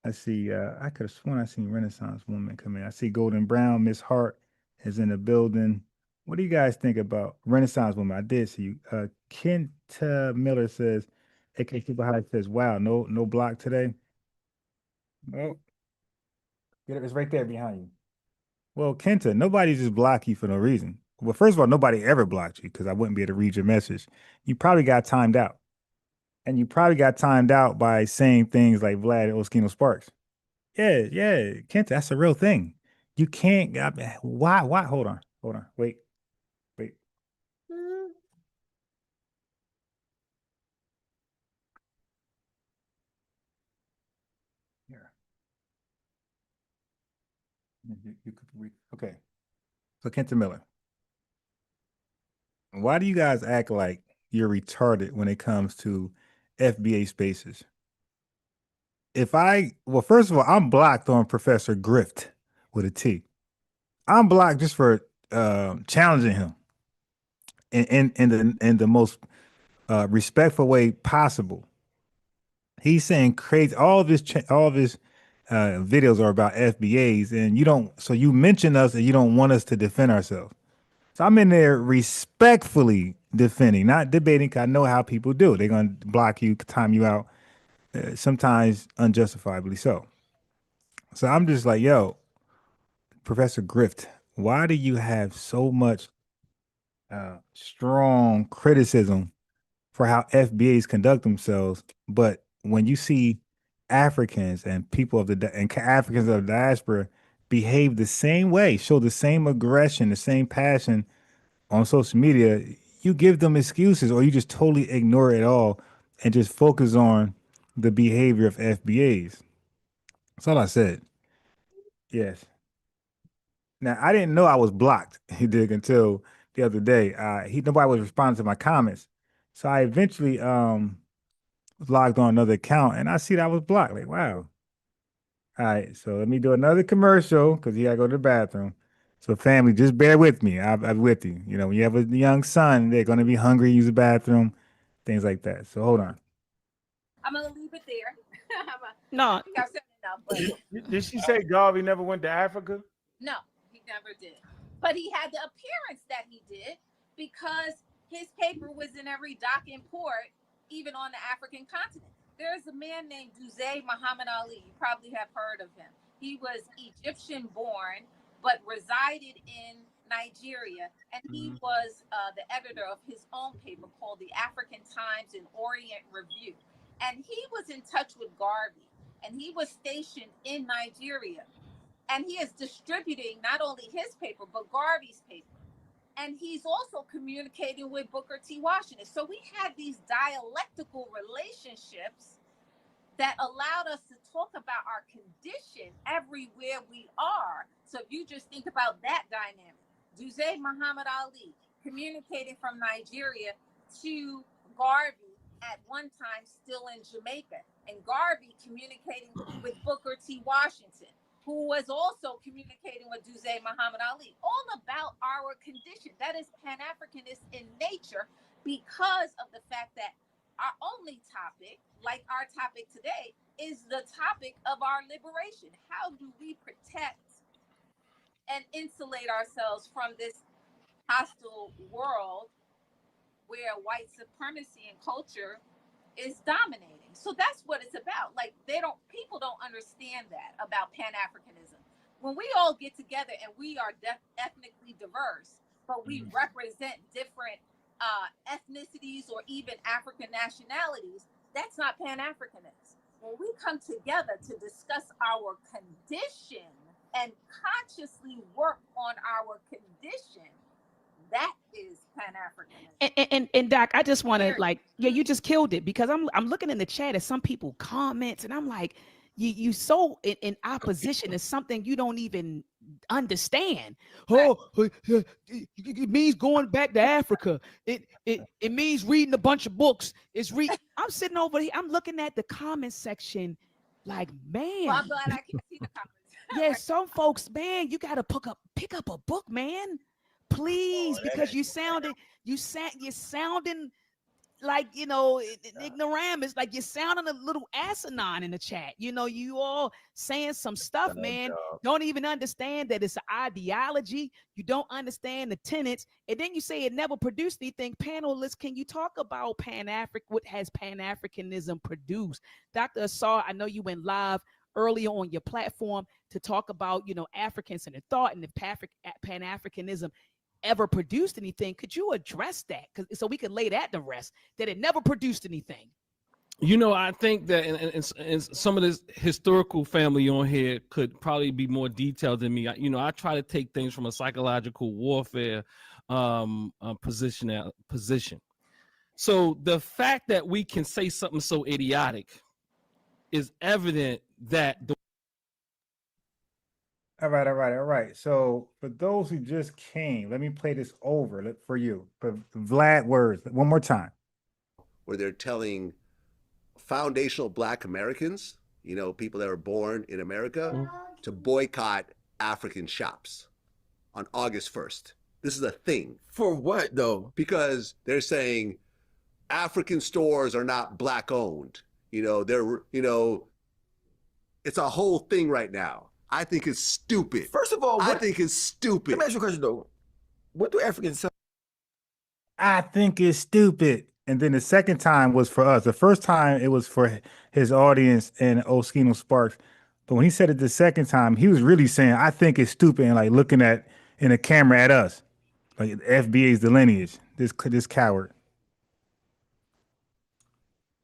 I see I could have sworn I seen Renaissance Woman come in. I see Golden Brown, Miss Hart is in the building. What do you guys think about Renaissance Woman? I did see you. Kent Miller says, AK Super High says, wow, no block today. Oh, it's right there behind you. Well, Kenta, nobody just block you for no reason. Well, first of all, nobody ever blocked you because I wouldn't be able to read your message. You probably got timed out. And you probably got timed out by saying things like Vlad Oskino Sparks. Yeah, Kenta, that's a real thing. You can't, why, hold on, wait. Here. You could read, okay. So Kenta Miller, why do you guys act like you're retarded when it comes to FBA spaces? Well, first of all, I'm blocked on Professor Grift with a T. I'm blocked just for challenging him in the most respectful way possible. He's saying crazy. All of his videos are about FBAs, and you mention us and you don't want us to defend ourselves. So I'm in there respectfully defending, not debating, because I know how people do. They're going to block you, time you out, sometimes unjustifiably so. So I'm just like, yo, Professor Grift, why do you have so much strong criticism for how FBAs conduct themselves. But when you see Africans and people of Africans of the diaspora behave the same way, show the same aggression, the same passion on social media, you give them excuses or you just totally ignore it all and just focus on the behavior of FBAs. That's all I said. Yes. Now I didn't know I was blocked, he did until the other day. Nobody was responding to my comments. So I eventually was logged on another account and I see that I was blocked. Like, wow. All right, so let me do another commercial because he gotta go to the bathroom. So family, just bear with me. I'm with you. You know, when you have a young son, they're gonna be hungry, use the bathroom, things like that. So hold on. I'm gonna leave it there. No. I think I've said enough, but Did she say Garvey never went to Africa? no, he never did. But he had the appearance that he did because his paper was in every dock and port, even on the African continent. There's a man named Duzay Muhammad Ali. You probably have heard of him. He was Egyptian born, but resided in Nigeria. And he was the editor of his own paper called the African Times and Orient Review. And he was in touch with Garvey. And he was stationed in Nigeria. And he is distributing not only his paper, but Garvey's paper. And he's also communicating with Booker T. Washington. So we had these dialectical relationships that allowed us to talk about our condition everywhere we are. So if you just think about that dynamic, Duzay Muhammad Ali communicating from Nigeria to Garvey at one time still in Jamaica, and Garvey communicating with Booker T. Washington, who was also communicating with Duzay Muhammad Ali, all about our condition. That is Pan-Africanist in nature because of the fact that our only topic, like our topic today, is the topic of our liberation. How do we protect and insulate ourselves from this hostile world where white supremacy and culture is dominating? So that's what it's about. Like people don't understand that about Pan-Africanism. When we all get together and we are ethnically diverse, but we represent different ethnicities or even African nationalities, that's not Pan-Africanism. When we come together to discuss our condition and consciously work on our condition, that is Pan-Africanism. And Doc, I just want to you just killed it because I'm looking in the chat at some people comments and I'm like, you so in opposition to something you don't even understand. Right. Oh, it means going back to Africa. It means reading a bunch of books. I'm sitting over here. I'm looking at the comment section, like, man. Well, I'm glad I can see the comments. Yeah, some folks, man, you gotta pick up a book, man. Please, because you're sounding like, ignoramus, like you're sounding a little asinine in the chat. You all saying some stuff, man. Don't even understand that it's an ideology. You don't understand the tenets. And then you say it never produced anything. Panelists, can you talk about what has Pan-Africanism produced? Dr. Asar, I know you went live earlier on your platform to talk about, Africans and their thought and if Pan-Africanism ever produced anything. Could you address that? So we can lay that to rest, that it never produced anything. I think that and some of this historical family on here could probably be more detailed than me. I try to take things from a psychological warfare position. So the fact that we can say something so idiotic is evident that All right. So for those who just came, let me play this over for you. For Vlad words, one more time. Where they're telling foundational Black Americans, people that were born in America, to boycott African shops on August 1st. This is a thing. For what, though? Because they're saying African stores are not Black owned. It's a whole thing right now. I think it's stupid. First of all, I think it's stupid. Let me ask you a question, though. What do Africans say? I think it's stupid. And then the second time was for us. The first time it was for his audience and Oskino Sparks. But when he said it the second time, he was really saying, I think it's stupid, and like looking in the camera at us. Like FBA's the lineage. This coward.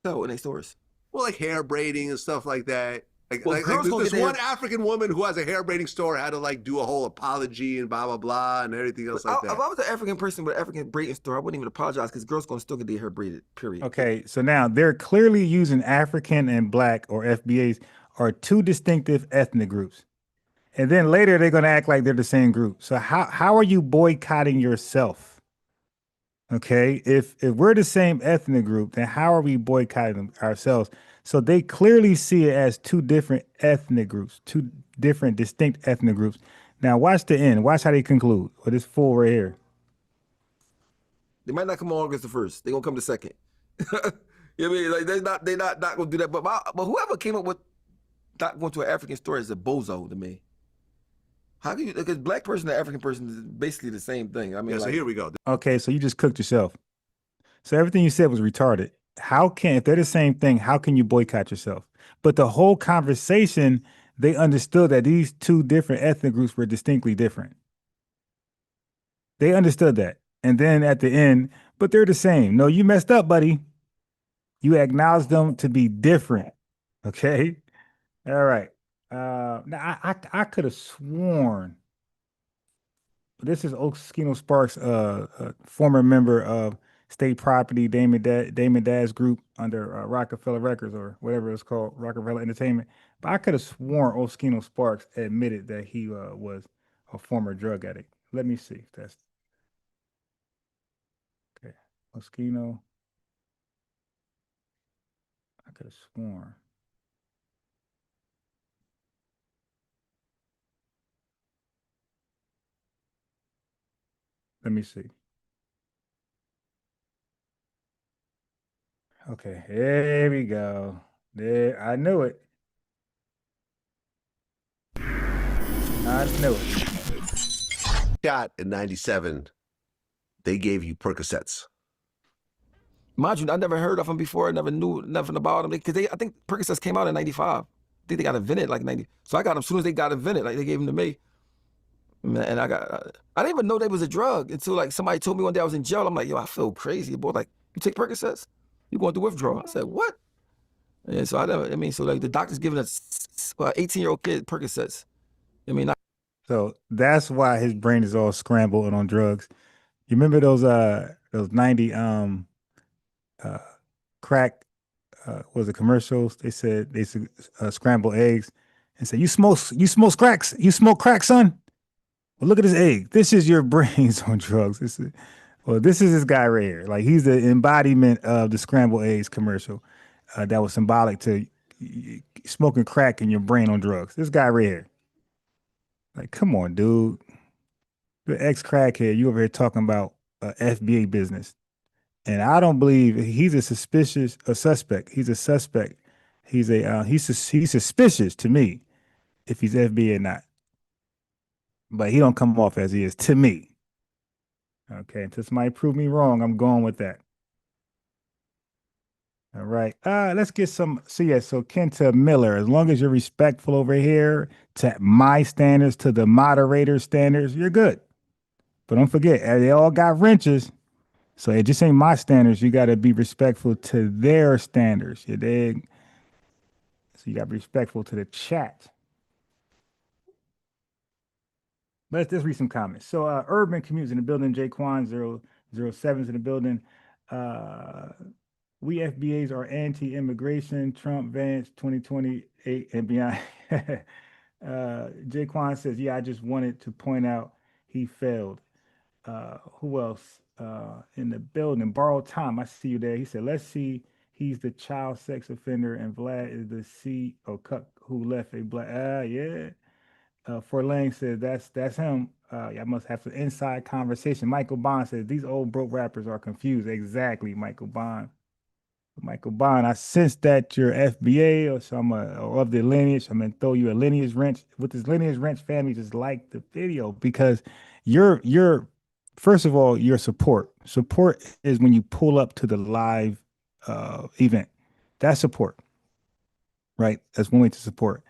So in their stores. Well, like hair braiding and stuff like that. Well, Like girls gonna this get one their- African woman who has a hair braiding store had to like do a whole apology and blah blah blah and everything else like that. If I was an African person with an African braiding store, I wouldn't even apologize because girls gonna still get their hair braided. Period. Okay, so now they're clearly using African and Black, or FBAs, are two distinctive ethnic groups. And then later they're going to act like they're the same group. So how are you boycotting yourself? Okay, if we're the same ethnic group, then how are we boycotting ourselves? So they clearly see it as two different ethnic groups, two different distinct ethnic groups. Now watch the end. Watch how they conclude with this fool right here. They might not come on August the 1st. They're gonna come the 2nd. You know what I mean? Like they're not gonna do that. But whoever came up with not going to an African store is a bozo to me. How can you, because Black person and African person is basically the same thing. I mean, Yeah, so here we go. Okay, so you just cooked yourself. So everything you said was retarded. If they're the same thing, how can you boycott yourself? But the whole conversation, they understood that these two different ethnic groups were distinctly different. They understood that. And then at the end, but they're the same. No, you messed up, buddy. You acknowledged them to be different. Okay. All right. Now I could have sworn this is Oskino Sparks, former member of State Property, Damon Dad's group under Rockefeller Records or whatever it's called, Rockefeller Entertainment. But I could have sworn Oskino Sparks admitted that he was a former drug addict. Let me see if that's okay. Oskino. I could have sworn. Let me see. Okay, there we go. There, I knew it. I knew it. Shot in 97, they gave you Percocets. mind you, I never heard of them before. I never knew nothing about them because I think Percocets came out in '95. I think they got invented like '90. So I got them as soon as they got invented. Like they gave them to me. And I didn't even know they was a drug until like somebody told me one day I was in jail. I'm like, yo, I feel crazy. Boy, like, you take Percocets? You going through withdrawal? I said, what? And so so like the doctor's giving us 18-year-old kid Percocets. So that's why his brain is all scrambled and on drugs. You remember those 90 crack was it commercials? They said they scramble eggs and said, you smoke crack, son? Well, look at this egg. This is your brains on drugs. This is this guy right here. Like he's the embodiment of the scrambled eggs commercial that was symbolic to smoking crack in your brain on drugs. This guy right here. Like, come on, dude. The ex-crackhead, you over here talking about FBA business. And I don't believe he's a suspect. He's a suspect. He's suspicious to me if he's FBA or not. But he don't come off as he is to me. Okay, until somebody prove me wrong, I'm going with that. All right. Let's get some. So Kenta Miller, as long as you're respectful over here to my standards, to the moderator standards, you're good. But don't forget, they all got wrenches. So it just ain't my standards. You got to be respectful to their standards. You dig? So you got to be respectful to the chat. Let's just read some comments. So Urban Commutes in the building. Jaquan 007's in the building. We FBAs are anti-immigration. Trump, Vance, 2028 and beyond. Jaquan says, yeah, I just wanted to point out he failed. Who else in the building? Borrowed Time, I see you there. He said, let's see. He's the child sex offender and Vlad is the cuck who left a black. Yeah. Forlang says that's him. I must have some inside conversation. Michael Bond says these old broke rappers are confused. Exactly, Michael Bond. I sense that you're FBA or of the lineage. I'm gonna throw you a lineage wrench. With this lineage wrench family, just like the video because you're first of all your support. Support is when you pull up to the live event. That's support, right? That's one way to support.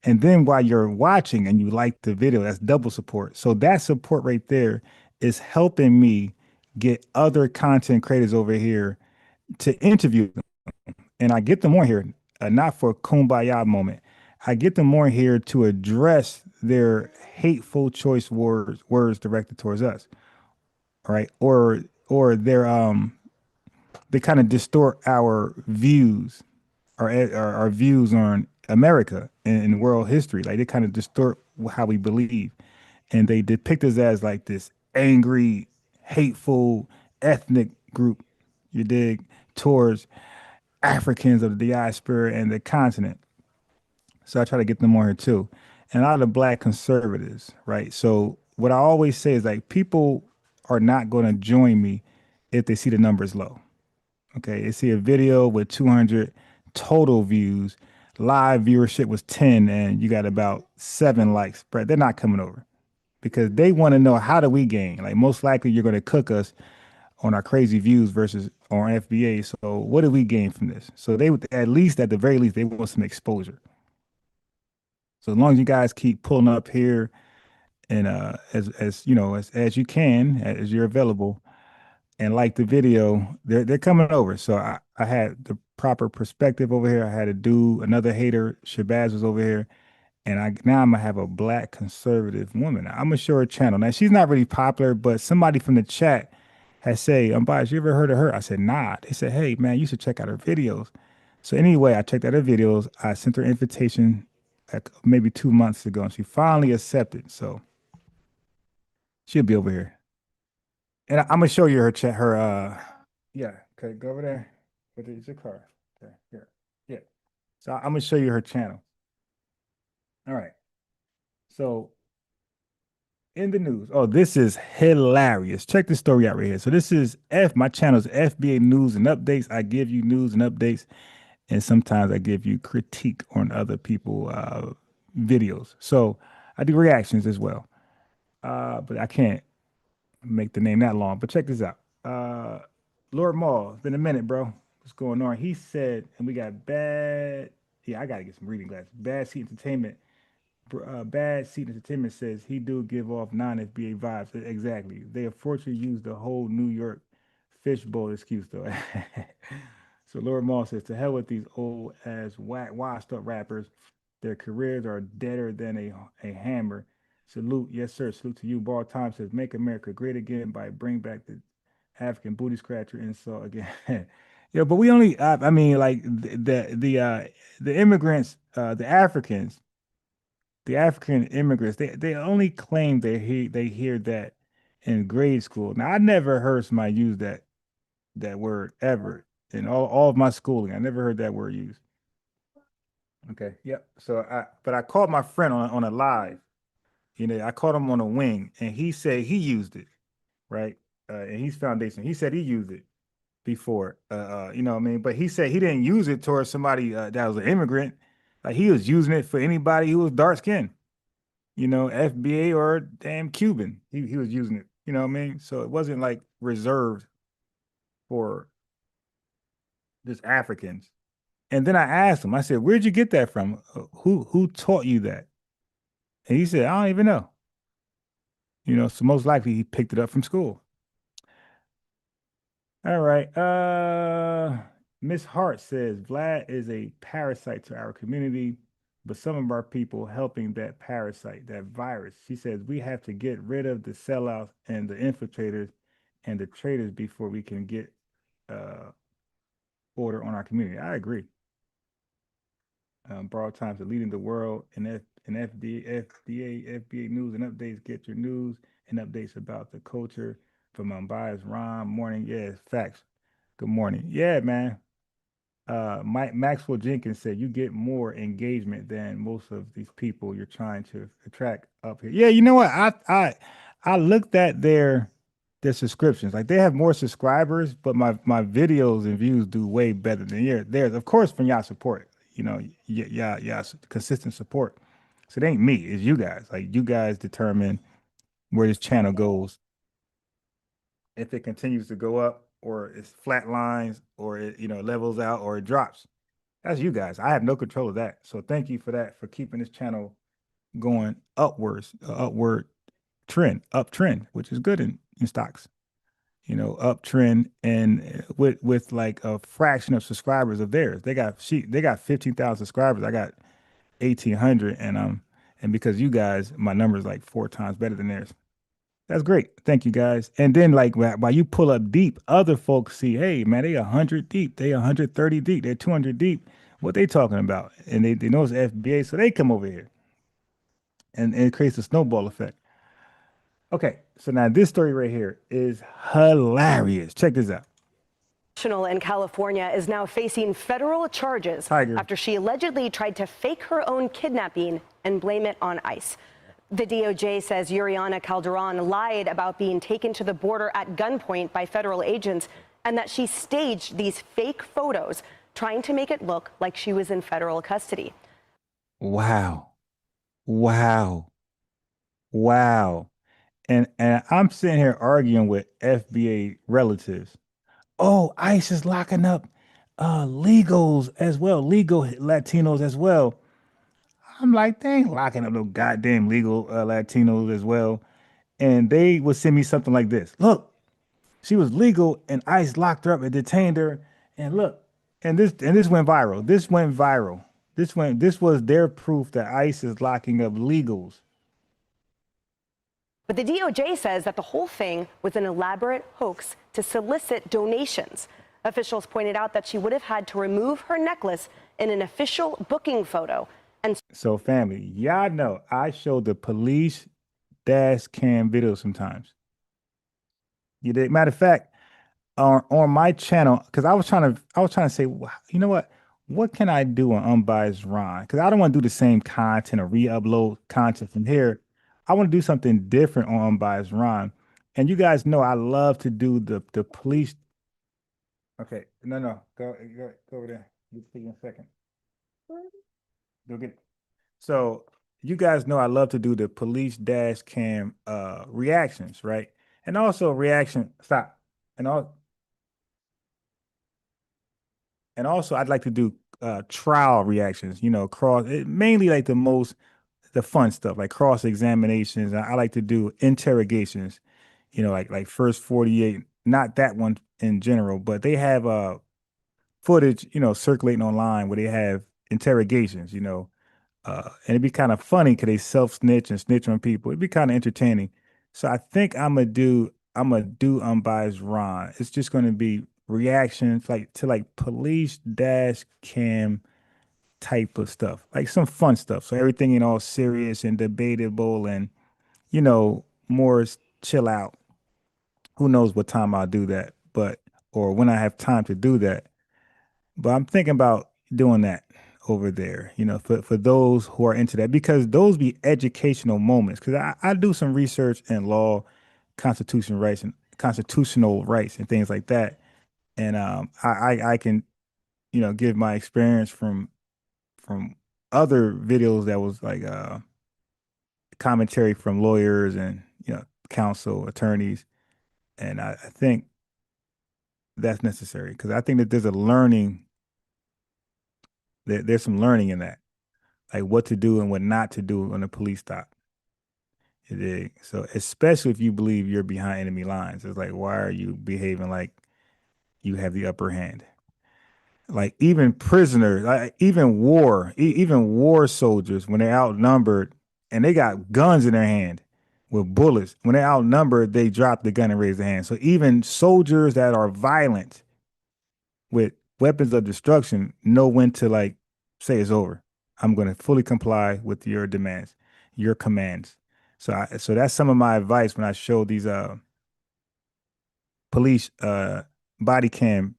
And then while you're watching and you like the video, that's double support. So that support right there is helping me get other content creators over here to interview them. And I get them on here, not for a kumbaya moment. I get them on here to address their hateful choice words directed towards us. All right. Or they kind of distort our views or our views on America and world history. Like they kind of distort how we believe. And they depict us as like this angry, hateful, ethnic group, you dig, towards Africans of the diaspora and the continent. So I try to get them on here too. And a lot of the black conservatives, right? So what I always say is like people are not going to join me if they see the numbers low. Okay, they see a video with 200 total views, live viewership was 10, and you got about 7 likes. But they're not coming over because they want to know, how do we gain? Like most likely you're going to cook us on our crazy views versus on FBA. So what do we gain from this? So they would, at least at the very least, they want some exposure. So as long as you guys keep pulling up here and as you know, as you can, as you're available, and like the video, they're coming over. So I had the proper perspective over here. I had to do another hater. Shabazz was over here. And now I'm gonna have a black conservative woman. I'm gonna show her channel. Now she's not really popular, but somebody from the chat has said, "Biased, you ever heard of her?" I said, "Nah." They said, "Hey man, you should check out her videos." So anyway, I checked out her videos. I sent her an invitation like maybe 2 months ago, and she finally accepted. So she'll be over here. And I'm gonna show you her chat. Yeah. Okay, go over there. It's your car. Okay, here. Yeah. So I'm gonna show you her channel. All right. So in the news, oh, this is hilarious. Check this story out right here. So this is my channel is FBA News and Updates. I give you news and updates, and sometimes I give you critique on other people videos. So I do reactions as well. But I can't make the name that long. But check this out. Lord Maul, it's been a minute, bro. What's going on? He said, and we got bad. Yeah, I gotta get some reading glasses. Bad Seat Entertainment. Bad Seat Entertainment says he do give off non-FBA vibes. Exactly. They unfortunately used the whole New York fishbowl excuse though. So Lord Maul says, to hell with these old ass washed up rappers. Their careers are deader than a hammer. Salute, yes sir. Salute to you. Ball Time says, make America great again by bring back the African booty scratcher insult again. Yeah, but we only. I mean, like the immigrants, the Africans, the African immigrants. They only claim they hear that in grade school. Now I never heard somebody use that word ever in all of my schooling. I never heard that word used. Okay. Yep. So I called my friend on a live. You know, I caught him on a wing, and he said he used it, right? And he's foundation. He said he used it before, you know what I mean? But he said he didn't use it towards somebody that was an immigrant. Like he was using it for anybody who was dark skinned, you know, FBA or damn Cuban. He was using it, you know what I mean? So it wasn't like reserved for just Africans. And then I asked him, I said, where'd you get that from? Who taught you that? And he said, I don't even know. You know, so most likely he picked it up from school. All right. Miss Hart says Vlad is a parasite to our community, but some of our people helping that parasite, that virus. She says we have to get rid of the sellouts and the infiltrators and the traitors before we can get order on our community. I agree. Borrowed Times are leading the world in FBA News and Updates. Get your news and updates about the culture from unbiased Ron. Morning. Yes, facts. Good morning. Yeah, man. Mike Maxwell Jenkins said you get more engagement than most of these people you're trying to attract up here. Yeah, you know what? I looked at their subscriptions. Like they have more subscribers, but my videos and views do way better than theirs. Of course, from y'all support. You know, yeah, consistent support. So it ain't me, it's you guys. Like you guys determine where this channel goes. If it continues to go up, or it's flat lines, or it levels out, or it drops. That's you guys. I have no control of that. So thank you for that, for keeping this channel going upwards, upward trend, uptrend, which is good. And shooting stocks, you know, uptrend, and with like a fraction of subscribers of theirs. They got 15,000 subscribers. I got 1,800, and because you guys, my number is like 4 times better than theirs. That's great. Thank you guys. And then like while you pull up deep, other folks see, hey man, they 100 deep, they 130 deep, they're 200 deep. What they talking about? And they know it's FBA, so they come over here, and it creates a snowball effect. Okay, so now this story right here is hilarious. Check this out. In California is now facing federal charges after she allegedly tried to fake her own kidnapping and blame it on ICE. The DOJ says Yuriana Calderon lied about being taken to the border at gunpoint by federal agents and that she staged these fake photos, trying to make it look like she was in federal custody. Wow. Wow. Wow. And I'm sitting here arguing with FBA relatives. Oh, ICE is locking up legals as well, legal Latinos as well. I'm like, they ain't locking up no goddamn legal Latinos as well. And they would send me something like this. Look, she was legal and ICE locked her up and detained her. And look, and this went viral. This went viral. This was their proof that ICE is locking up legals. But the DOJ says that the whole thing was an elaborate hoax to solicit donations. Officials pointed out that she would have had to remove her necklace in an official booking photo. And so family, y'all know I show the police dash cam videos sometimes. You did. Matter of fact, on my channel, because I was trying to say, you know what can I do on Unbiased Ron? Because I don't want to do the same content or re-upload content from here. I want to do something different on Unbiased Ron. And you guys know I love to do the police. Okay, no, go over there. You see in a second. Go get it. So you guys know I love to do the police dash cam reactions, right? And also and also I'd like to do trial reactions, you know, mainly like the fun stuff, like cross examinations. I like to do interrogations, you know, like first 48, not that one in general, but they have footage, you know, circulating online where they have interrogations, you know, and it'd be kind of funny because they self-snitch and snitch on people. It'd be kind of entertaining. So I think I'm gonna do Unbiased Ron. It's just gonna be reactions to police dash cam type of stuff, like some fun stuff. So everything ain't all serious and debatable and, you know, more chill out. Who knows what time I'll do that, or when I have time to do that. But I'm thinking about doing that over there, you know, for those who are into that, because those be educational moments. Because I do some research in law, constitutional rights and things like that. And I can, you know, give my experience from other videos that was like commentary from lawyers and, you know, counsel, attorneys. And I think that's necessary because I think that there's some learning in that, like what to do and what not to do on a police stop. So especially if you believe you're behind enemy lines, it's like, why are you behaving like you have the upper hand? Like even prisoners, even war soldiers, when they're outnumbered and they got guns in their hand with bullets, when they're outnumbered, they drop the gun and raise their hand. So even soldiers that are violent with weapons of destruction know when to like say it's over. I'm going to fully comply with your demands, your commands. So that's some of my advice when I show these police body cam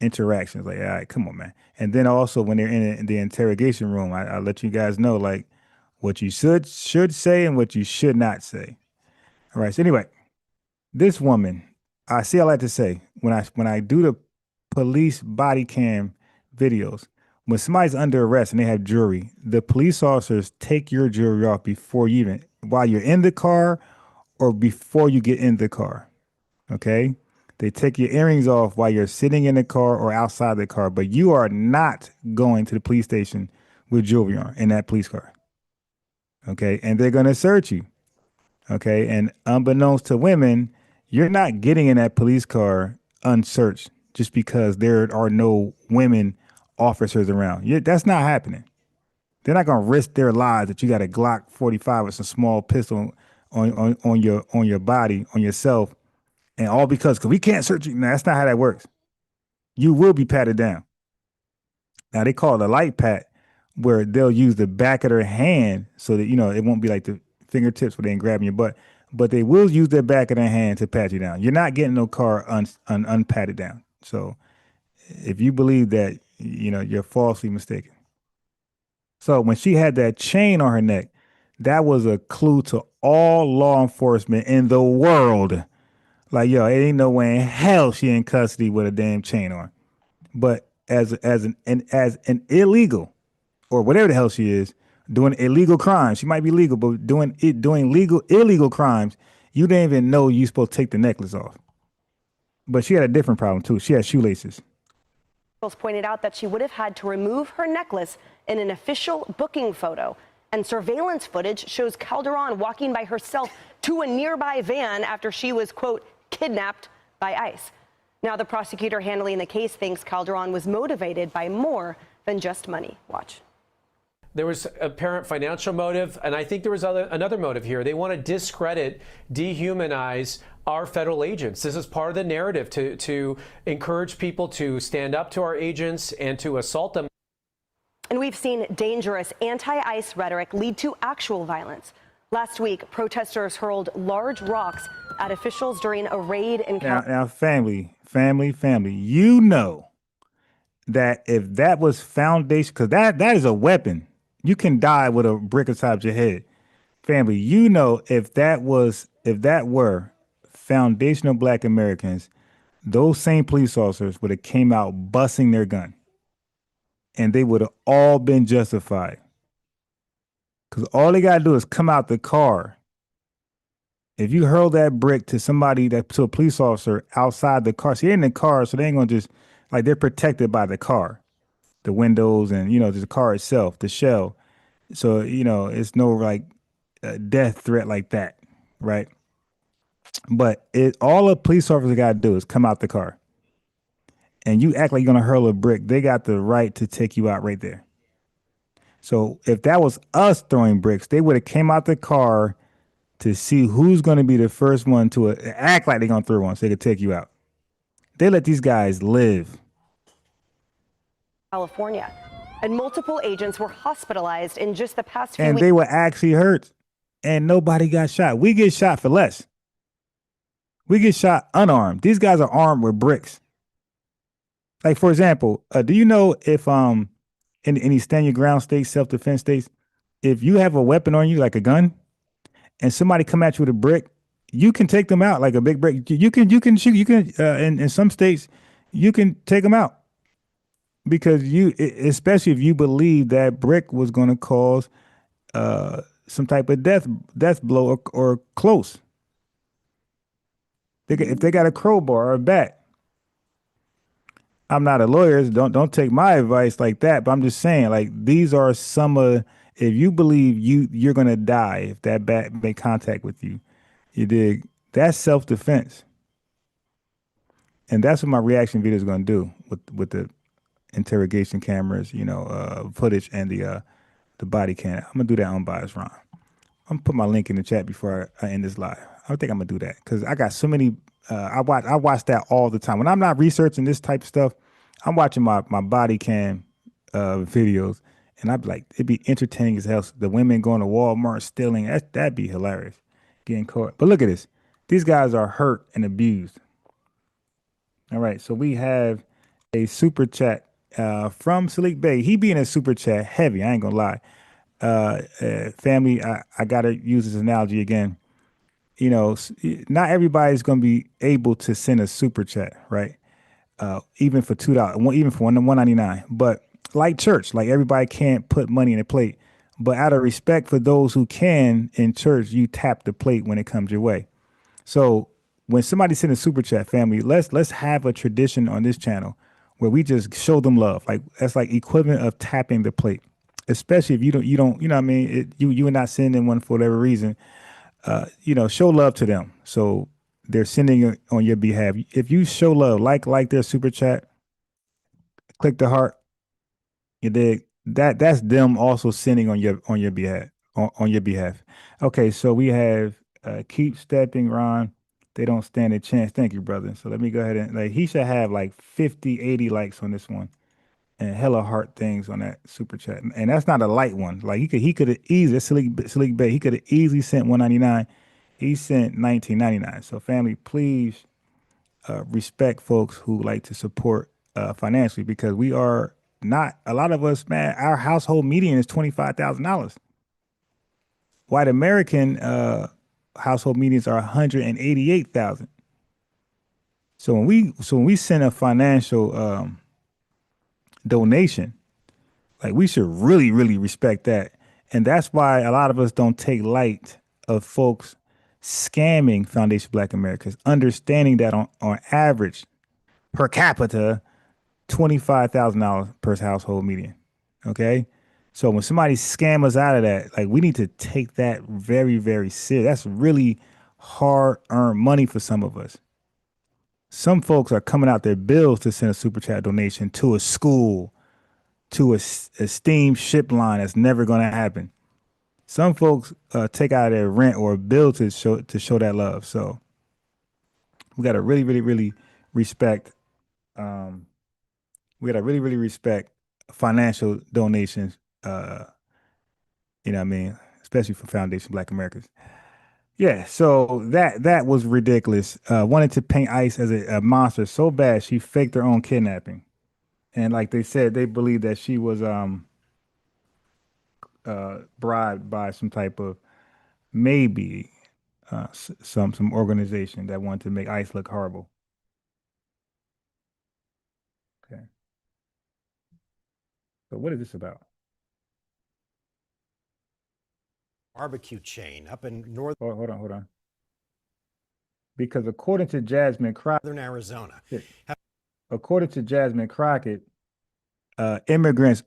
interactions. Like, all right, come on, man. And then also when they're in the interrogation room, I let you guys know like what you should say and what you should not say. All right. So anyway, this woman, I see all I have to say when I do the police body cam videos. When somebody's under arrest and they have jewelry, the police officers take your jewelry off while you're in the car or before you get in the car. Okay? They take your earrings off while you're sitting in the car or outside the car, but you are not going to the police station with jewelry on in that police car. Okay? And they're going to search you. Okay? And unbeknownst to women, You're not getting in that police car unsearched just because there are no women officers around. That's not happening. They're not gonna risk their lives that you got a Glock 45 or some small pistol on your body, on yourself, and all because we can't search you. No, that's not how that works. You will be patted down. Now they call it a light pat, where they'll use the back of their hand so that it won't be like the fingertips where they ain't grabbing your butt, but they will use their back of their hand to pat you down. You're not getting no car unpatted down. So if you believe that, you're falsely mistaken. So when she had that chain on her neck, that was a clue to all law enforcement in the world. Like, yo, it ain't no way in hell she in custody with a damn chain on. But as an illegal, or whatever the hell she is, doing illegal crimes, she might be legal, but doing illegal crimes, you didn't even know you supposed to take the necklace off. But she had a different problem too. She had shoelaces. Pointed out that she would have had to remove her necklace in an official booking photo. And surveillance footage shows Calderon walking by herself to a nearby van after she was, quote, kidnapped by ICE. Now the prosecutor handling the case thinks Calderon was motivated by more than just money. Watch. There was apparent financial motive, and I think there was another motive here. They want to discredit, dehumanize our federal agents. This is part of the narrative to encourage people to stand up to our agents and to assault them. And we've seen dangerous anti-ICE rhetoric lead to actual violence. Last week, protesters hurled large rocks at officials during a raid in Now, family, you know that if that was foundation, because that is a weapon. You can die with a brick inside your head. Family, you know if that were foundational Black Americans, those same police officers would have came out busting their gun. And they would have all been justified. Because all they got to do is come out the car. If you hurl that brick to to a police officer outside the car, so they're in the car, so they ain't going to just, like, they're protected by the car, the windows and, the car itself, the shell. So, it's no, like, death threat like that, right? But all a police officer got to do is come out the car. And you act like you're going to hurl a brick, they got the right to take you out right there. So if that was us throwing bricks, they would have came out the car to see who's going to be the first one to act like they're going to throw one so they could take you out. They let these guys live. California. And multiple agents were hospitalized in just the past few weeks. And they were actually hurt. And nobody got shot. We get shot for less. We get shot unarmed. These guys are armed with bricks. Like, for example, do you know if in any stand your ground states, self-defense states, if you have a weapon on you, like a gun, and somebody come at you with a brick, you can take them out like a big brick. You can shoot. You can in some states, you can take them out because especially if you believe that brick was going to cause some type of death blow or close. If they got a crowbar or a bat. I'm not a lawyer. Don't take my advice like that. But I'm just saying, like, these are some of, if you believe you're going to die if that bat make contact with you, you dig? That's self-defense. And that's what my reaction video is going to do with the interrogation cameras, footage and the body cam. I'm going to do that on Bias Ron. I'm going to put my link in the chat before I end this live. I think I'm going to do that because I got so many. I watch that all the time. When I'm not researching this type of stuff, I'm watching my body cam videos, and I'd be like, it'd be entertaining as hell. The women going to Walmart stealing, that'd be hilarious, getting caught. But look at this. These guys are hurt and abused. All right, so we have a super chat from Salik Bey. He being a super chat heavy, I ain't gonna lie. Family, I gotta use this analogy again. Not everybody's going to be able to send a super chat, right? Even for $2, even for $1.99. But like church, like everybody can't put money in a plate. But out of respect for those who can in church, you tap the plate when it comes your way. So when somebody sends a super chat, family, let's have a tradition on this channel where we just show them love. Like that's like equivalent of tapping the plate, especially if you don't, what I mean? You are not sending one for whatever reason. Show love to them. So they're sending on your behalf. If you show love, like their super chat, click the heart. You dig? That's them also sending on your behalf on your behalf. Okay, so we have keep stepping, Ron. They don't stand a chance. Thank you, brother. So let me go ahead and like he should have like 50, 80 likes on this one. And hella heart things on that super chat. And that's not a light one. Like he could have easily Salik Bay, he could have easily sent 199. He sent 1999. So family, please respect folks who like to support financially, because we are not, a lot of us, man, our household median is $25,000. White American household medians are 188,000. So when we send a financial donation, like we should really, really respect that. And that's why a lot of us don't take light of folks scamming Foundation Black Americans, understanding that on average, per capita, $25,000 per household median. Okay. So when somebody scams us out of that, like we need to take that very, very serious. That's really hard earned money for some of us. Some folks are coming out their bills to send a super chat donation to a school, to a steam ship line that's never going to happen. Some folks take out their rent or a bill to show that love. So we got to really, really, really respect. We got to really, really respect financial donations. You know what I mean? Especially for Foundation Black Americans. Yeah, so that was ridiculous. Wanted to paint ICE as a monster so bad she faked her own kidnapping. And like they said, they believe that she was bribed by some type of maybe some organization that wanted to make ICE look horrible. Okay. So what is this about? Barbecue chain up in northern. Hold on. Because according to Jasmine Crockett, Arizona. According to Jasmine Crockett, immigrants,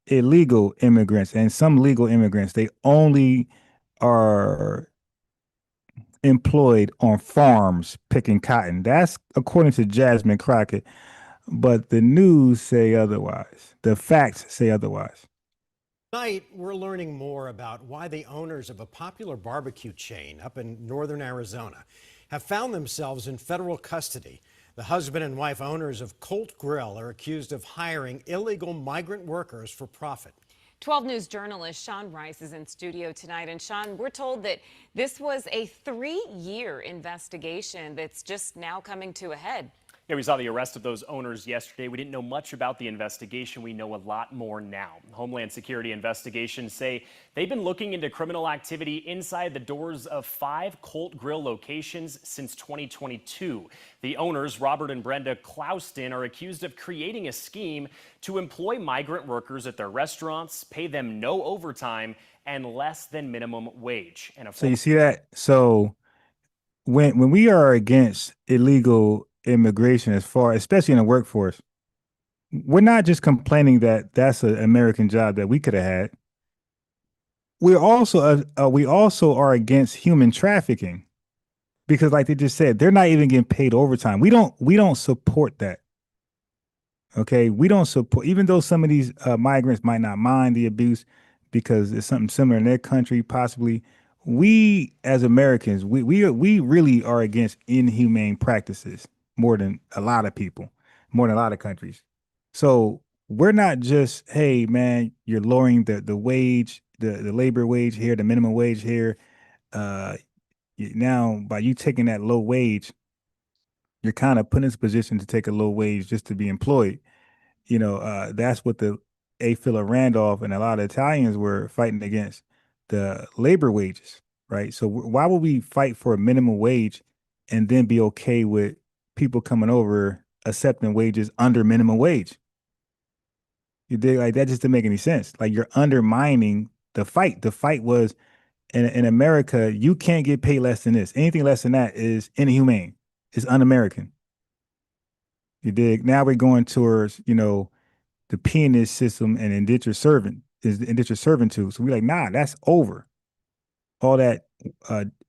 illegal immigrants and some legal immigrants, they only are employed on farms picking cotton. That's according to Jasmine Crockett, but the news say otherwise. The facts say otherwise. Tonight, we're learning more about why the owners of a popular barbecue chain up in northern Arizona have found themselves in federal custody. The husband and wife owners of Colt Grill are accused of hiring illegal migrant workers for profit. 12 News journalist Sean Rice is in studio tonight. And Sean, we're told that this was a 3-year investigation that's just now coming to a head. Yeah, we saw the arrest of those owners yesterday. We didn't know much about the investigation. We know a lot more now. Homeland Security investigations say they've been looking into criminal activity inside the doors of 5 Colt Grill locations since 2022. The owners, Robert and Brenda Clouston, are accused of creating a scheme to employ migrant workers at their restaurants, pay them no overtime, and less than minimum wage. And so you see that? So when we are against illegal immigration, especially in the workforce, we're not just complaining that that's an American job that we could have had. We also are against human trafficking, because like they just said, they're not even getting paid overtime. We don't support that. Okay, we don't support, even though some of these migrants might not mind the abuse because it's something similar in their country, possibly. We as Americans, we really are against inhumane practices. More than a lot of people, more than a lot of countries. So we're not just, hey, man, you're lowering the wage, the labor wage here, the minimum wage here. Now, by you taking that low wage, you're kind of put in this position to take a low wage just to be employed. You know, that's what the Philip Randolph and a lot of Italians were fighting against, the labor wages, right? So why would we fight for a minimum wage and then be okay with people coming over accepting wages under minimum wage? You dig? Like, that just didn't make any sense. Like, you're undermining the fight. The fight was in America, you can't get paid less than this. Anything less than that is inhumane. It's un-American. You dig? Now we're going towards, you know, the peonage system and indentured servitude. So we're like, nah, that's over. All that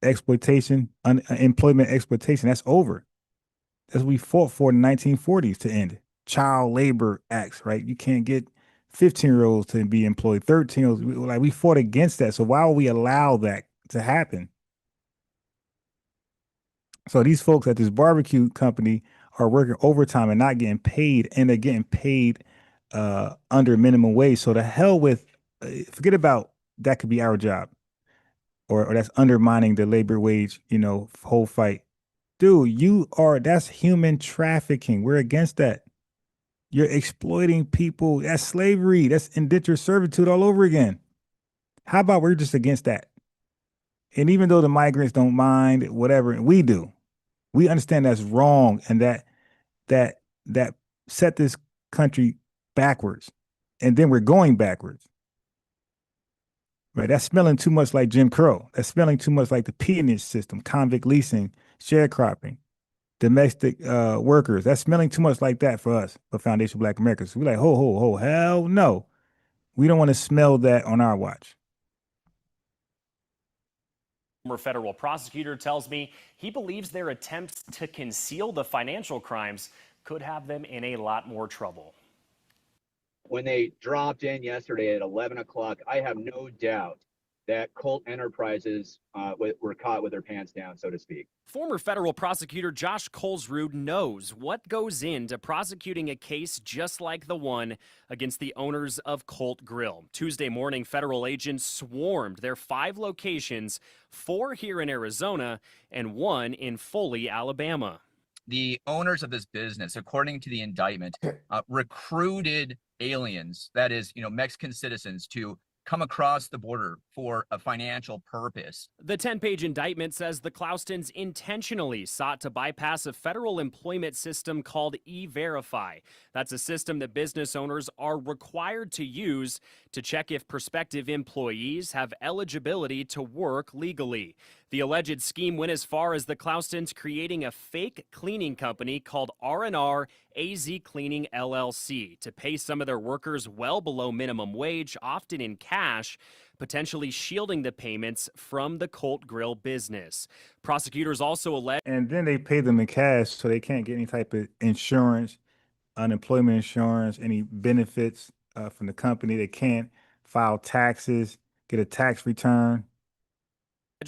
exploitation, employment exploitation. That's over. That's what we fought for in the 1940s to end. Child labor acts, right? You can't get 15-year-olds to be employed, 13-year-olds. Like, we fought against that. So why would we allow that to happen? So these folks at this barbecue company are working overtime and not getting paid, and they're getting paid under minimum wage. So the hell with, forget about that could be our job, or that's undermining the labor wage, whole fight. Dude, that's human trafficking. We're against that. You're exploiting people. That's slavery. That's indentured servitude all over again. How about we're just against that? And even though the migrants don't mind, whatever, we do. We understand that's wrong, and that set this country backwards. And then we're going backwards. Right? That's smelling too much like Jim Crow. That's smelling too much like the peonage system, convict leasing, sharecropping, domestic workers. That's smelling too much like that for us, for Foundation Black Americans. We're like, ho, hell no. We don't want to smell that on our watch. Former federal prosecutor tells me he believes their attempts to conceal the financial crimes could have them in a lot more trouble. When they dropped in yesterday at 11 o'clock, I have no doubt that Colt Enterprises were caught with their pants down, so to speak. Former federal prosecutor Josh Colesrud knows what goes into prosecuting a case just like the one against the owners of Colt Grill. Tuesday morning, federal agents swarmed their 5 locations, 4 here in Arizona and 1 in Foley, Alabama. The owners of this business, according to the indictment, recruited aliens, that is, Mexican citizens, to come across the border for a financial purpose. The 10-page indictment says the Cloustons intentionally sought to bypass a federal employment system called E-Verify. That's a system that business owners are required to use to check if prospective employees have eligibility to work legally. The alleged scheme went as far as the Cloustons creating a fake cleaning company called R&R AZ Cleaning LLC to pay some of their workers well below minimum wage, often in cash, potentially shielding the payments from the Colt Grill business. Prosecutors also allege. And then they pay them in cash, so they can't get any type of insurance, unemployment insurance, any benefits from the company. They can't file taxes, get a tax return.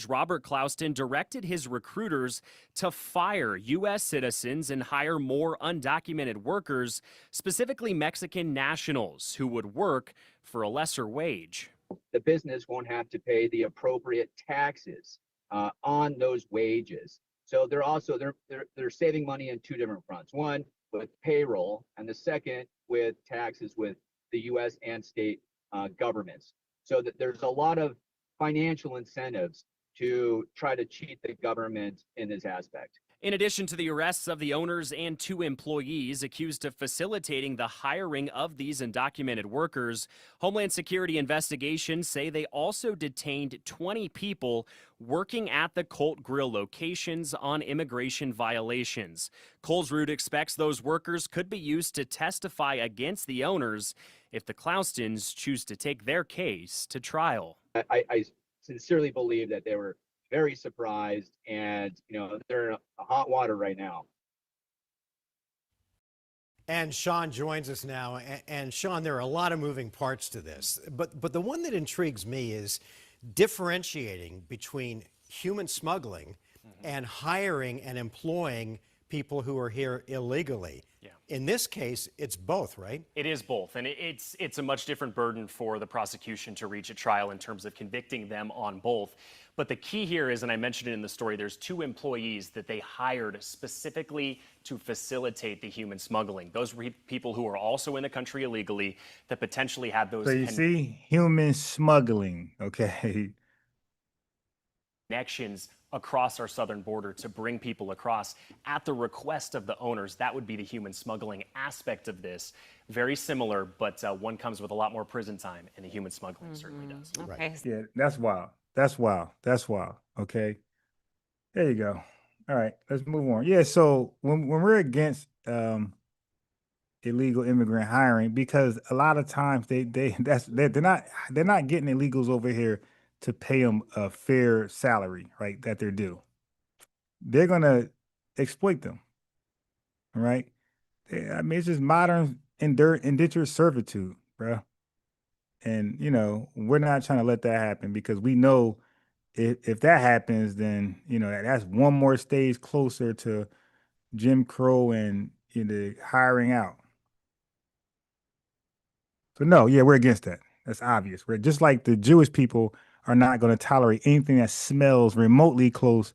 Robert Clouston directed his recruiters to fire U.S. citizens and hire more undocumented workers, specifically Mexican nationals, who would work for a lesser wage. The business won't have to pay the appropriate taxes on those wages. So they're saving money in 2 different fronts. One with payroll, and the second with taxes with the U.S. and state governments. So that there's a lot of financial incentives to try to cheat the government in this aspect. In addition to the arrests of the owners and 2 employees accused of facilitating the hiring of these undocumented workers, Homeland Security investigations say they also detained 20 people working at the Colt Grill locations on immigration violations. Colesrud expects those workers could be used to testify against the owners if the Cloustons choose to take their case to trial. I sincerely believe that they were very surprised, and they're in a hot water right now. And Sean joins us now. And Sean, there are a lot of moving parts to this, but the one that intrigues me is differentiating between human smuggling and hiring and employing people who are here illegally. Yeah. In this case, it's both, right? It is both, and it's a much different burden for the prosecution to reach a trial in terms of convicting them on both. But the key here is, and I mentioned it in the story, there's 2 employees that they hired specifically to facilitate the human smuggling. Those were people who are also in the country illegally that potentially had those. So you see, human smuggling, okay? Connections across our southern border to bring people across at the request of the owners. That would be the human smuggling aspect of this. Very similar, but one comes with a lot more prison time, and the human smuggling certainly does. Okay. Yeah, that's wild. That's wild. That's wild. Okay. There you go. All right, let's move on. Yeah, so when we're against illegal immigrant hiring, because a lot of times they're not getting illegals over here to pay them a fair salary, right, that they're due. They're gonna exploit them, right? I mean, it's just modern indentured servitude, bro. And you know, we're not trying to let that happen because we know if that happens, then you know that's one more stage closer to Jim Crow and hiring out. So no, yeah, we're against that. That's obvious. We're just like the Jewish people are not going to tolerate anything that smells remotely close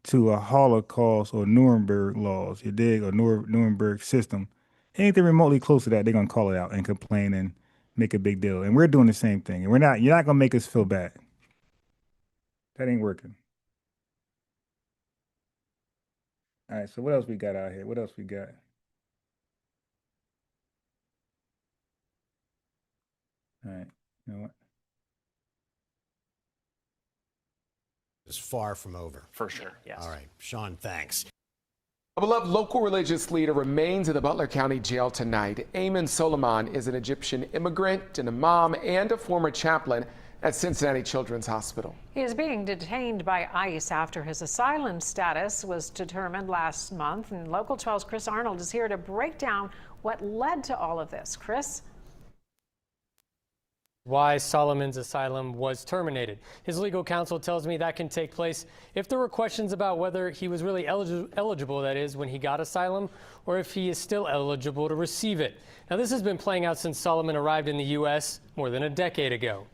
to a Holocaust or Nuremberg laws, you dig, or Nuremberg system. Anything remotely close to that, they're going to call it out and complain and make a big deal. And we're doing the same thing. And you're not going to make us feel bad. That ain't working. All right, so what else we got out here? What else we got? All right, you know what? Is far from over. For sure, yes. All right, Sean, thanks. A beloved local religious leader remains in the Butler County Jail tonight. Ayman Soleiman is an Egyptian immigrant, an imam, and a former chaplain at Cincinnati Children's Hospital. He is being detained by ICE after his asylum status was determined last month. And Local 12's Chris Arnold is here to break down what led to all of this. Chris? Why Solomon's asylum was terminated. His legal counsel tells me that can take place if there were questions about whether he was really eligible, that is, when he got asylum, or if he is still eligible to receive it. Now, this has been playing out since Solomon arrived in the U.S. more than a decade ago.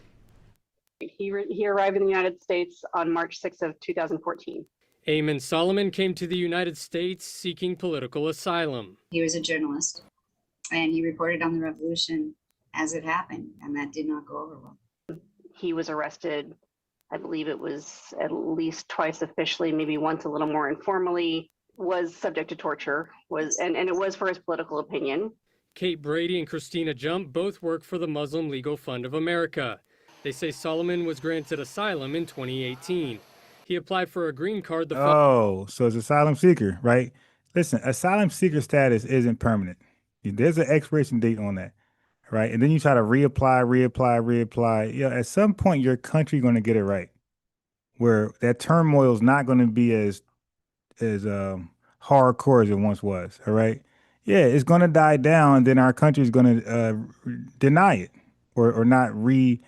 He arrived in the United States on March 6th of 2014. Ayman Solomon came to the United States seeking political asylum. He was a journalist, and he reported on the revolution as it happened, and that did not go over well. He was arrested, I believe it was at least twice officially, maybe once a little more informally, was subject to torture, and it was for his political opinion. Kate Brady and Christina Jump both work for the Muslim Legal Fund of America. They say Solomon was granted asylum in 2018. He applied for a green card. So it's asylum seeker, right? Listen, asylum seeker status isn't permanent. There's an expiration date on that, right? And then you try to reapply. Yeah, at some point your country going to get it right, where that turmoil is not going to be as hardcore as it once was. All right, yeah, it's going to die down, and then our country is going to deny it or not renew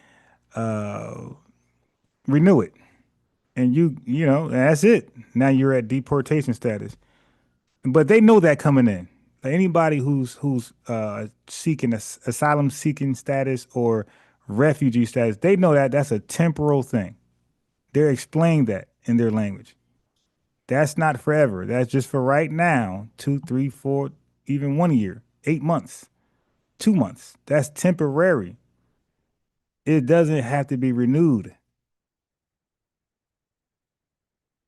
it. And you know, that's it. Now you're at deportation status. But they know that coming in. Anybody who's seeking asylum seeking status or refugee status, they know that that's a temporal thing. They're explaining that in their language. That's not forever. That's just for right now, 2, 3, 4, even 1 year, 8 months, 2 months. That's temporary. It doesn't have to be renewed.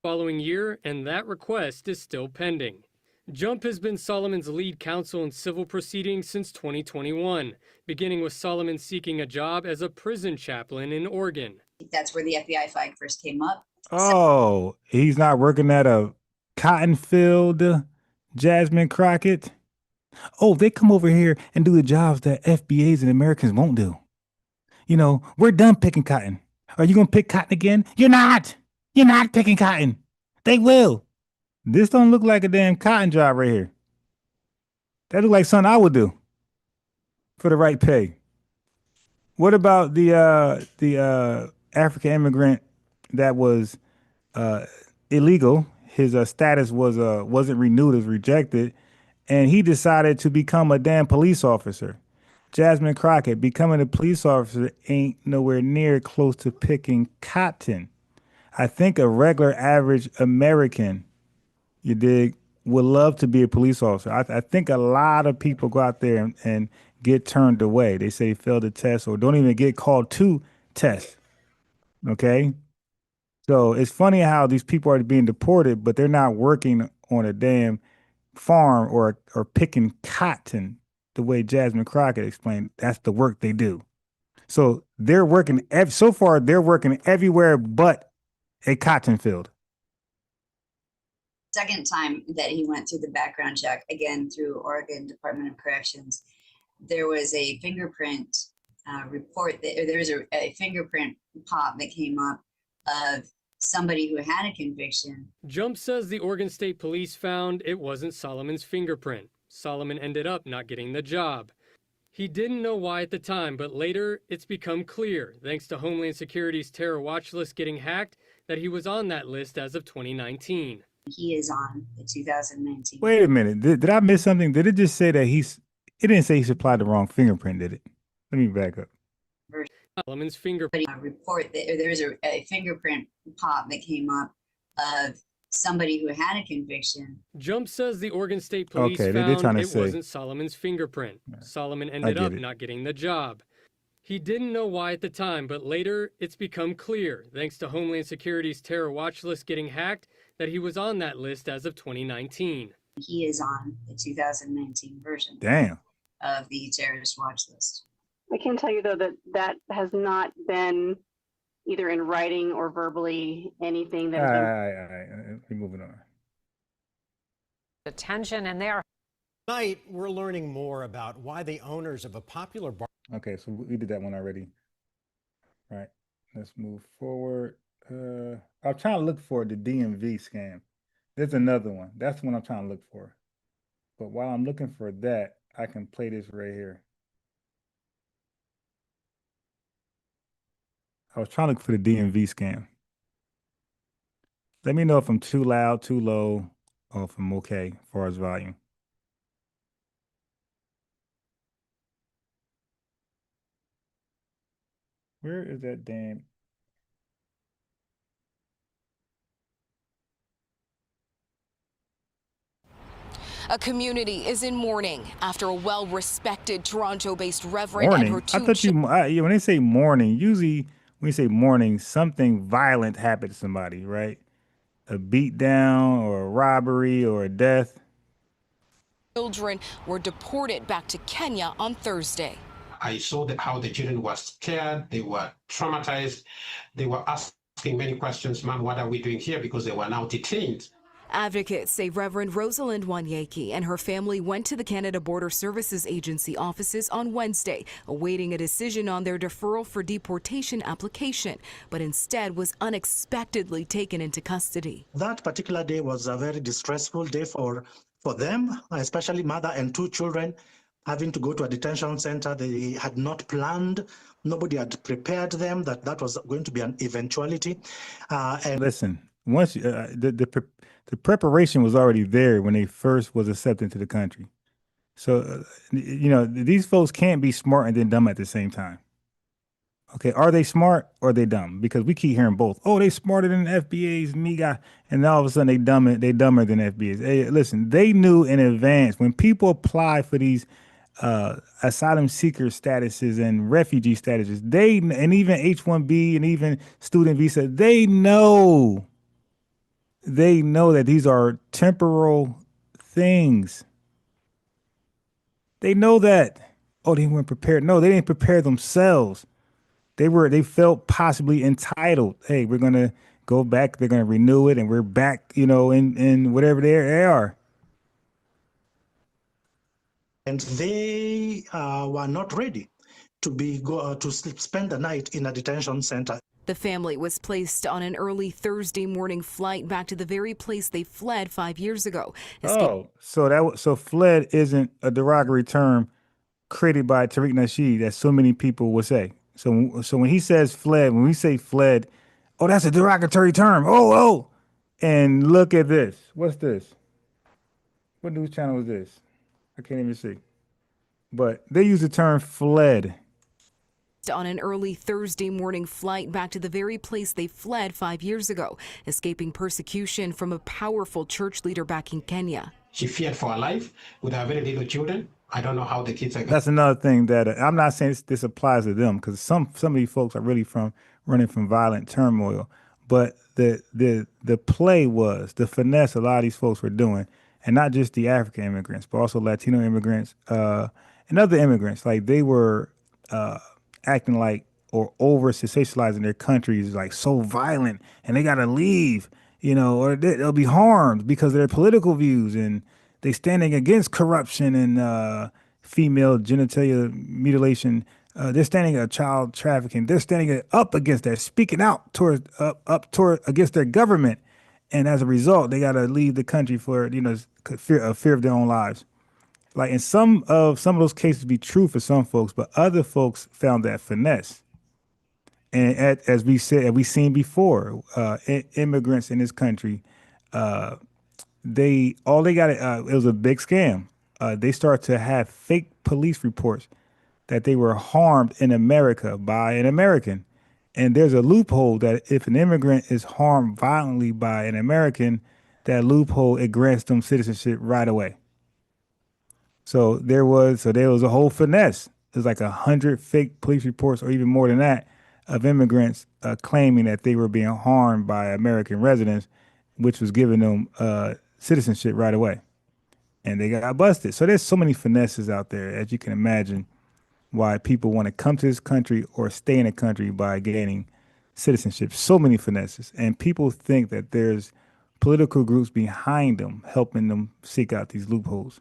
Following year, and that request is still pending. Jump has been Solomon's lead counsel in civil proceedings since 2021, beginning with Solomon seeking a job as a prison chaplain in Oregon. That's where the FBI fight first came up. Oh, he's not working at a cotton field, Jasmine Crockett. Oh, they come over here and do the jobs that FBAs and Americans won't do. You know, we're done picking cotton. Are you going to pick cotton again? You're not. You're not picking cotton. They will. This don't look like a damn cotton job right here. That look like something I would do for the right pay. What about the African immigrant that was illegal? His status wasn't renewed, it was rejected, and he decided to become a damn police officer. Jasmine Crockett, becoming a police officer ain't nowhere near close to picking cotton. I think a regular average American, you dig, would love to be a police officer. I think a lot of people go out there and get turned away. They say they failed the test or don't even get called to test. Okay? So it's funny how these people are being deported, but they're not working on a damn farm or picking cotton the way Jasmine Crockett explained. That's the work they do. So they're working, so far they're working everywhere but a cotton field. Second time that he went through the background check, again through Oregon Department of Corrections, there was a fingerprint report that there's a fingerprint pop that came up of somebody who had a conviction. Jump says the Oregon State Police found it wasn't Solomon's fingerprint. Solomon ended up not getting the job. He didn't know why at the time, but later it's become clear, thanks to Homeland Security's terror watch list getting hacked, that he was on that list as of 2019. He is on the 2019. Wait a minute. Did I miss something? Did it just say that it didn't say he supplied the wrong fingerprint, did it? Let me back up. Solomon's fingerprint. Report that there's a fingerprint pop that came up of somebody who had a conviction. Jump says the Oregon State Police Okay, found trying to it say. wasn't Solomon's fingerprint. Solomon ended up not getting the job. He didn't know why at the time, but later it's become clear, thanks to Homeland Security's terror watch list getting hacked, that he was on that list as of 2019. He is on the 2019 version Damn. of the terrorist watch list. I can tell you though that that has not been either in writing or verbally anything that All has been. right. We're moving on. Attention, and they are. Tonight, we're learning more about why the owners of a popular bar. Okay, so we did that one already. Right. Let's move forward. I'm trying to look for the DMV scam. There's another one. That's the one I'm trying to look for. But while I'm looking for that, I can play this right here. I was trying to look for the DMV scam. Let me know if I'm too loud, too low, or if I'm okay as far as volume. Where is that damn? A community is in mourning after a well-respected Toronto-based reverend and Mourning? her I two thought when they say mourning, usually when you say mourning, something violent happened to somebody, right? A beat down or a robbery or a death. children were deported back to Kenya on Thursday. I saw how the children were scared, they were traumatized, they were asking many questions, Mom, what are we doing here? Because they were now detained. Advocates say Reverend Rosalind Wanyeki and her family went to the Canada Border Services Agency offices on Wednesday, awaiting a decision on their deferral for deportation application, but instead was unexpectedly taken into custody. That particular day was a very distressful day for them, especially mother and two children having to go to a detention center. They had not planned. Nobody had prepared them that was going to be an eventuality. And listen, once the preparation was already there when they first was accepted to the country. So, these folks can't be smart and then dumb at the same time. Okay, are they smart or are they dumb? Because we keep hearing both. Oh, they smarter than FBAs, MIGA, and all of a sudden they dumber than FBAs. Hey, listen, they knew in advance when people apply for these asylum seeker statuses and refugee statuses, and even H-1B and even student visa, they know that these are temporal things. They know that. Oh, they weren't prepared. No, they didn't prepare themselves. They felt possibly entitled. Hey, we're gonna go back. They're gonna renew it, and we're back. In whatever they are. And they were not ready to spend the night in a detention center. The family was placed on an early Thursday morning flight back to the very place they fled 5 years ago. Oh, so fled isn't a derogatory term created by Tariq Nasheed that so many people would say. So when he says fled, when we say fled, oh, that's a derogatory term. Oh, and look at this. What's this? What news channel is this? I can't even see. But they use the term fled. On an early Thursday morning flight back to the very place they fled 5 years ago, escaping persecution from a powerful church leader back in Kenya. She feared for her life with her very little children. I don't know how the kids are going. That's another thing that I'm not saying this applies to them, because some of these folks are really running from violent turmoil. But the play was the finesse a lot of these folks were doing, and not just the African immigrants, but also Latino immigrants and other immigrants. Like they were acting like or over sensationalizing their countries like so violent, and they got to leave, or they'll be harmed because of their political views, and they standing against corruption and female genitalia mutilation They're standing against child trafficking. They're standing up against that, speaking out toward against their government, and as a result, they got to leave the country for fear of their own lives. Like in some of those cases, be true for some folks, but other folks found that finesse. And as we said, we've seen before, immigrants in this country, they got it was a big scam. They start to have fake police reports that they were harmed in America by an American. And there's a loophole that if an immigrant is harmed violently by an American, that loophole, it grants them citizenship right away. So there was a whole finesse. There's like 100 fake police reports or even more than that of immigrants claiming that they were being harmed by American residents, which was giving them citizenship right away. And they got busted. So there's so many finesses out there, as you can imagine, why people want to come to this country or stay in the country by gaining citizenship. So many finesses. And people think that there's political groups behind them, helping them seek out these loopholes.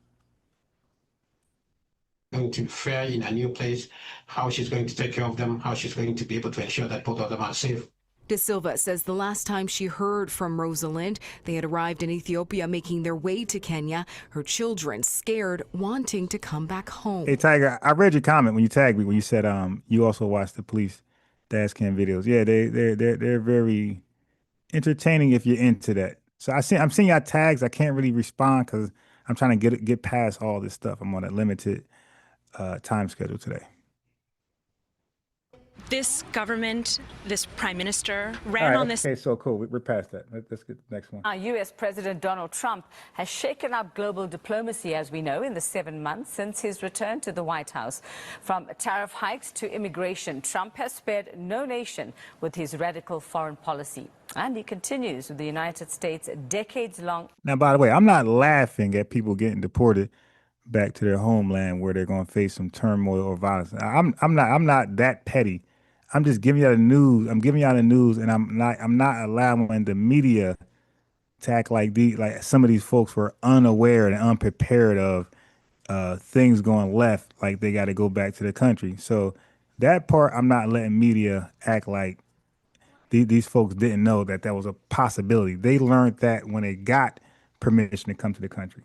Going to fare in a new place, how she's going to take care of them, how she's going to be able to ensure that both of them are safe. De Silva says the last time she heard from Rosalind, they had arrived in Ethiopia making their way to Kenya, her children scared, wanting to come back home. Hey, Tiger, I read your comment when you tagged me, when you said you also watch the police dash cam videos. Yeah, they're very entertaining if you're into that. So I'm seeing y'all tags. I can't really respond because I'm trying to get past all this stuff. I'm on a limited time schedule today. This government, this prime minister ran on this. Okay, so cool. We're past that. Let's get the next one. U.S. President Donald Trump has shaken up global diplomacy, as we know, in the 7 months since his return to the White House. From tariff hikes to immigration, Trump has spared no nation with his radical foreign policy. And he continues with the United States' decades-long. Now, by the way, I'm not laughing at people getting deported back to their homeland where they're going to face some turmoil or violence. I'm not that petty. I'm just giving y'all the news. I'm giving y'all the news, and I'm not allowing the media to act like some of these folks were unaware and unprepared of things going left, like they got to go back to the country. So that part, I'm not letting media act like these folks didn't know that was a possibility. They learned that when they got permission to come to the country.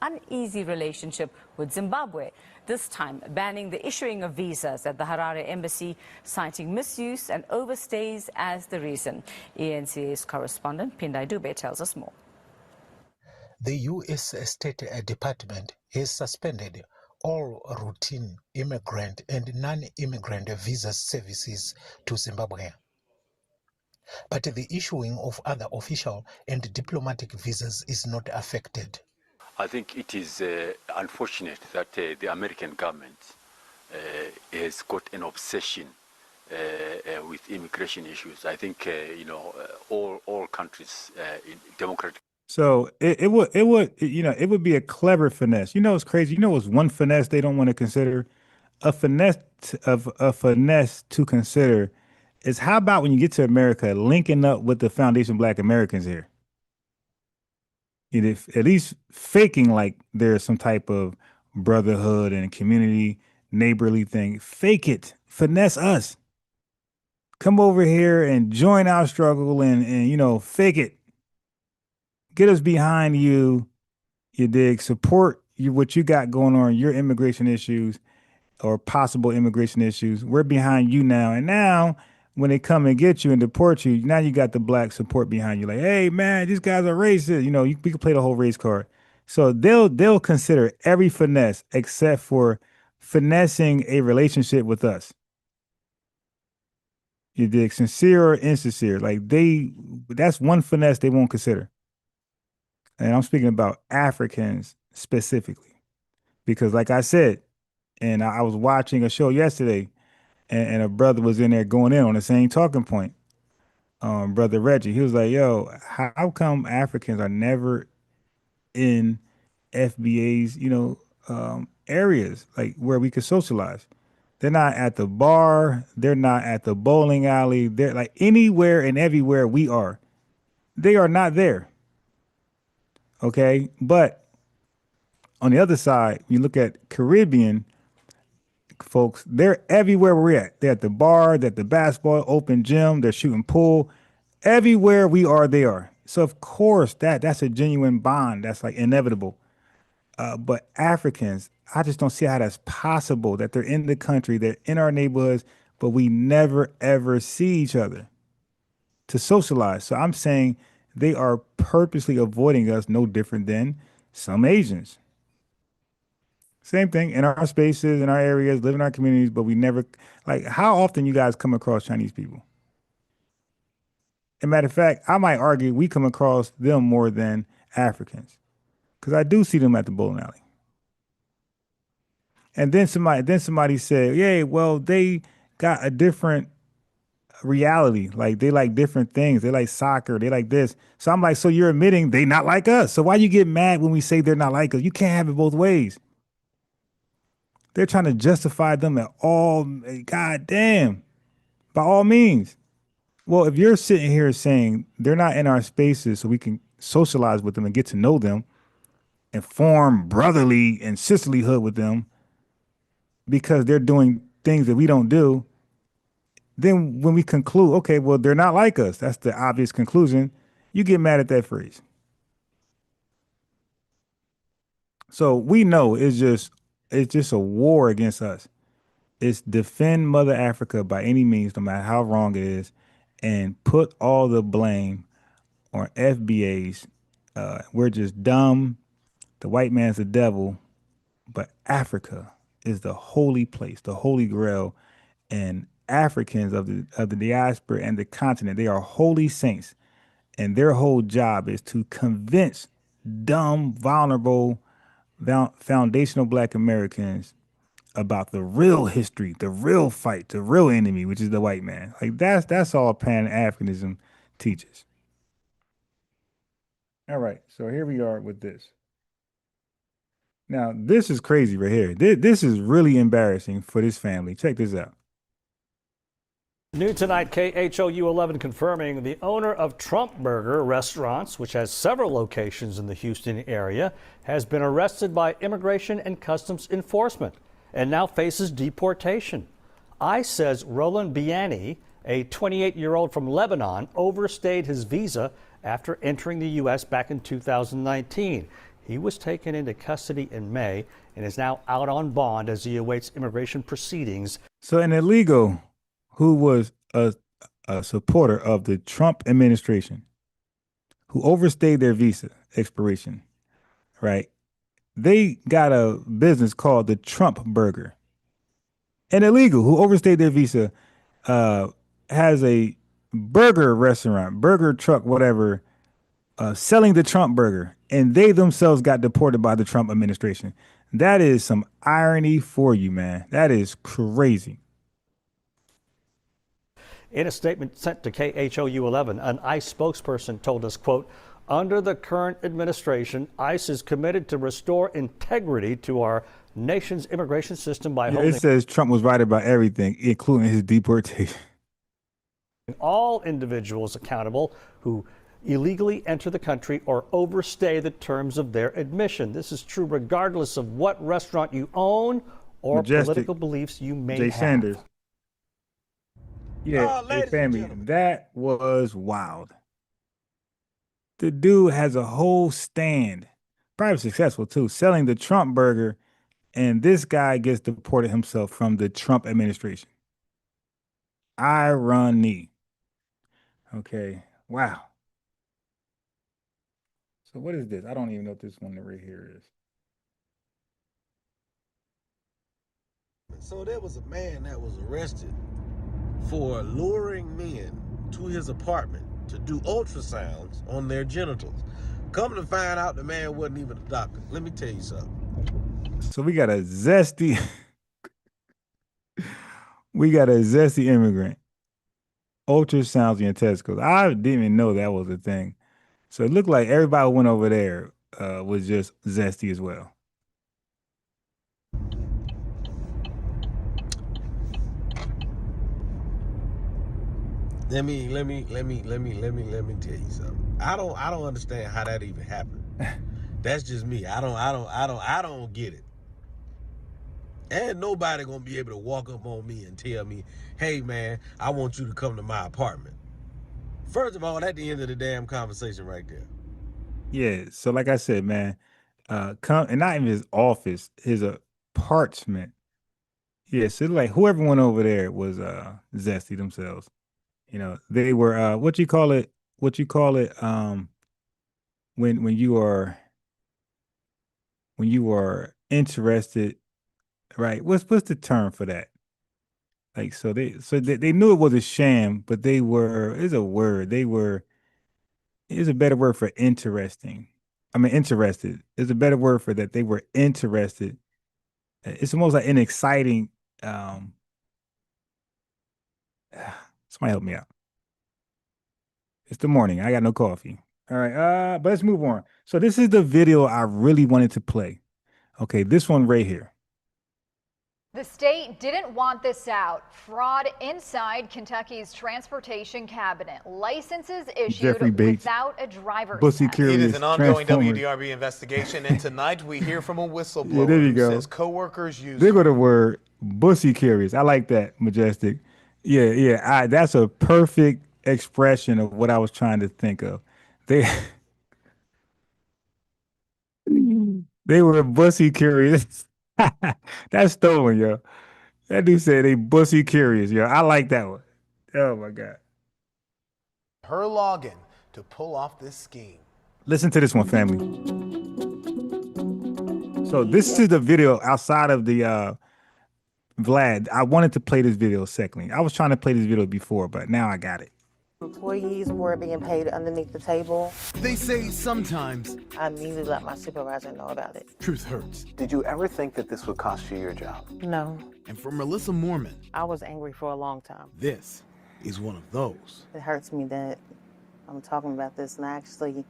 Uneasy relationship with Zimbabwe, this time banning the issuing of visas at the Harare embassy, citing misuse and overstays as the reason. ENCA's correspondent Pindai Dube tells us more. The U.S. State Department has suspended all routine immigrant and non-immigrant visa services to Zimbabwe. But the issuing of other official and diplomatic visas is not affected. I think it is unfortunate that the American government has got an obsession with immigration issues. I think all countries in democratic. So it would be a clever finesse. It's crazy. It's one finesse they don't want to consider. A finesse to consider is, how about when you get to America, linking up with the Foundation Black Americans here? At least faking like there's some type of brotherhood and community neighborly thing. Fake it. Finesse us. Come over here and join our struggle and fake it. Get us behind you. You dig? Support what you got going on, your immigration issues or possible immigration issues. We're behind you now. And now when they come and get you and deport you, now you got the black support behind you. Like, hey man, these guys are racist. We can play the whole race card. So they'll consider every finesse except for finessing a relationship with us. You dig? Sincere or insincere. Like that's one finesse they won't consider. And I'm speaking about Africans specifically. Because like I said, and I was watching a show yesterday, and a brother was in there going in on the same talking point. Brother Reggie, he was like, yo, how come Africans are never in FBAs, areas like where we could socialize? They're not at the bar. They're not at the bowling alley. They're like anywhere and everywhere we are. They are not there. Okay. But on the other side, you look at Caribbean folks. They're everywhere we're at. They're at the bar, they're at the basketball, open gym, they're shooting pool. Everywhere we are, they are. So of course that's a genuine bond. That's like inevitable. But Africans, I just don't see how that's possible that they're in the country, they're in our neighborhoods, but we never ever see each other to socialize. So I'm saying they are purposely avoiding us, no different than some Asians. Same thing in our spaces, in our areas, live in our communities, but we never, like, how often you guys come across Chinese people? As a matter of fact, I might argue we come across them more than Africans, because I do see them at the bowling alley. And then somebody said, yeah, well, they got a different reality. Like, they like different things. They like soccer. They like this. So I'm like, so you're admitting they not like us. So why you get mad when we say they're not like us? You can't have it both ways. They're trying to justify them at all. God damn. By all means. Well, if you're sitting here saying they're not in our spaces so we can socialize with them and get to know them and form brotherly and sisterlyhood with them because they're doing things that we don't do, then when we conclude, okay, well, they're not like us, that's the obvious conclusion, you get mad at that phrase. So we know it's just a war against us. It's defend Mother Africa by any means, no matter how wrong it is, and put all the blame on FBAs. We're just dumb. The white man's the devil. But Africa is the holy place, the holy grail, and Africans of the diaspora and the continent, they are holy saints, and their whole job is to convince dumb, vulnerable, foundational Black Americans about the real history, the real fight, the real enemy, which is the white man. Like that's all Pan-Africanism teaches. All right, so here we are with this. Now, this is crazy right here. This is really embarrassing for this family. Check this out. New tonight, KHOU 11 confirming the owner of Trump Burger Restaurants, which has several locations in the Houston area, has been arrested by Immigration and Customs Enforcement and now faces deportation. ICE says Roland Biani, a 28-year-old from Lebanon, overstayed his visa after entering the U.S. back in 2019. He was taken into custody in May and is now out on bond as he awaits immigration proceedings. So an illegal who was a supporter of the Trump administration, who overstayed their visa expiration, right? They got a business called the Trump Burger. An illegal who overstayed their visa has a burger restaurant, burger truck, whatever, selling the Trump Burger, and they themselves got deported by the Trump administration. That is some irony for you, man. That is crazy. In a statement sent to KHOU 11, an ICE spokesperson told us, quote, under the current administration, ICE is committed to restore integrity to our nation's immigration system by holding. It says Trump was right about everything, including his deportation. All individuals accountable who illegally enter the country or overstay the terms of their admission. This is true regardless of what restaurant you own or political beliefs you may have. Sanders. Yeah, hey, family, that was wild. The dude has a whole stand, probably successful too, selling the Trump Burger, and this guy gets deported himself from the Trump administration. Irony. Okay, wow. So what is this? I don't even know what this one right here is. So there was a man that was arrested for luring men to his apartment to do ultrasounds on their genitals. Come to find out, the man wasn't even a doctor. Let me tell you something. So we got a zesty immigrant. Ultrasounds your testicles. I didn't even know that was a thing. So it looked like everybody who went over there was just zesty as well. Let me tell you something. I don't understand how that even happened. That's just me. I don't get it. And nobody gonna be able to walk up on me and tell me, hey man, I want you to come to my apartment. First of all, at the end of the damn conversation right there. Yeah. So like I said, man, come and not even his office, his apartment. Yeah. So like whoever went over there was zesty themselves. You know, they were what you call it? When you are interested, right? What's the term for that? Like they knew it was a sham, but they were is a word. They were is a better word for interesting. I mean interested. Is a better word for that. They were interested. It's almost like an exciting somebody help me out. It's the morning. I got no coffee. All right. But let's move on. So this is the video I really wanted to play. Okay, this one right here. The state didn't want this out. Fraud inside Kentucky's transportation cabinet. Licenses issued without a driver's test. It is an ongoing WDRB investigation, and tonight we hear from a whistleblower there you who go. says co-workers use. There go the word bussy curious. I like that, Majestic. Yeah. That's a perfect expression of what I was trying to think of. They were bussy curious. That's stolen, yo. That dude said they bussy curious, yo. I like that one. Oh my God. Her login to pull off this scheme. Listen to this one, family. So this is the video outside of the Vlad. I wanted to play this video secondly. I was trying to play this video before, but now I got it. Employees were being paid underneath the table. They say sometimes I immediately let my supervisor know about it. truth hurts. Did you ever think that this would cost you your job? No, And for Melissa Moorman, I was angry for a long time. this is one of those. It hurts me that I'm talking about this and I actually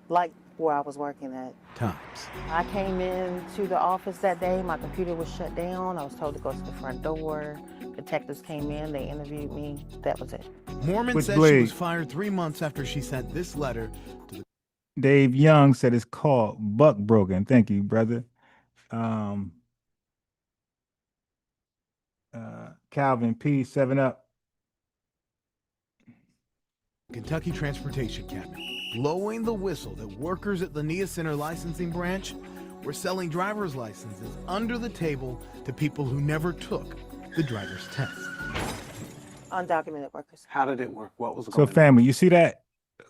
like where I was working at. Times. I came into the office that day, my computer was shut down. I was told to go to the front door. Detectives came in, they interviewed me. That was it. Moorman Which said blade? she was fired 3 months after she sent this letter to the Dave Young said it's called Buck Broken. Thank you, brother. Calvin P. 7 Up. Kentucky Transportation Cabinet, blowing the whistle that workers at the NIA Center licensing branch were selling driver's licenses under the table to people who never took the driver's test. Undocumented workers. How did it work? What was So going on? family, you see that?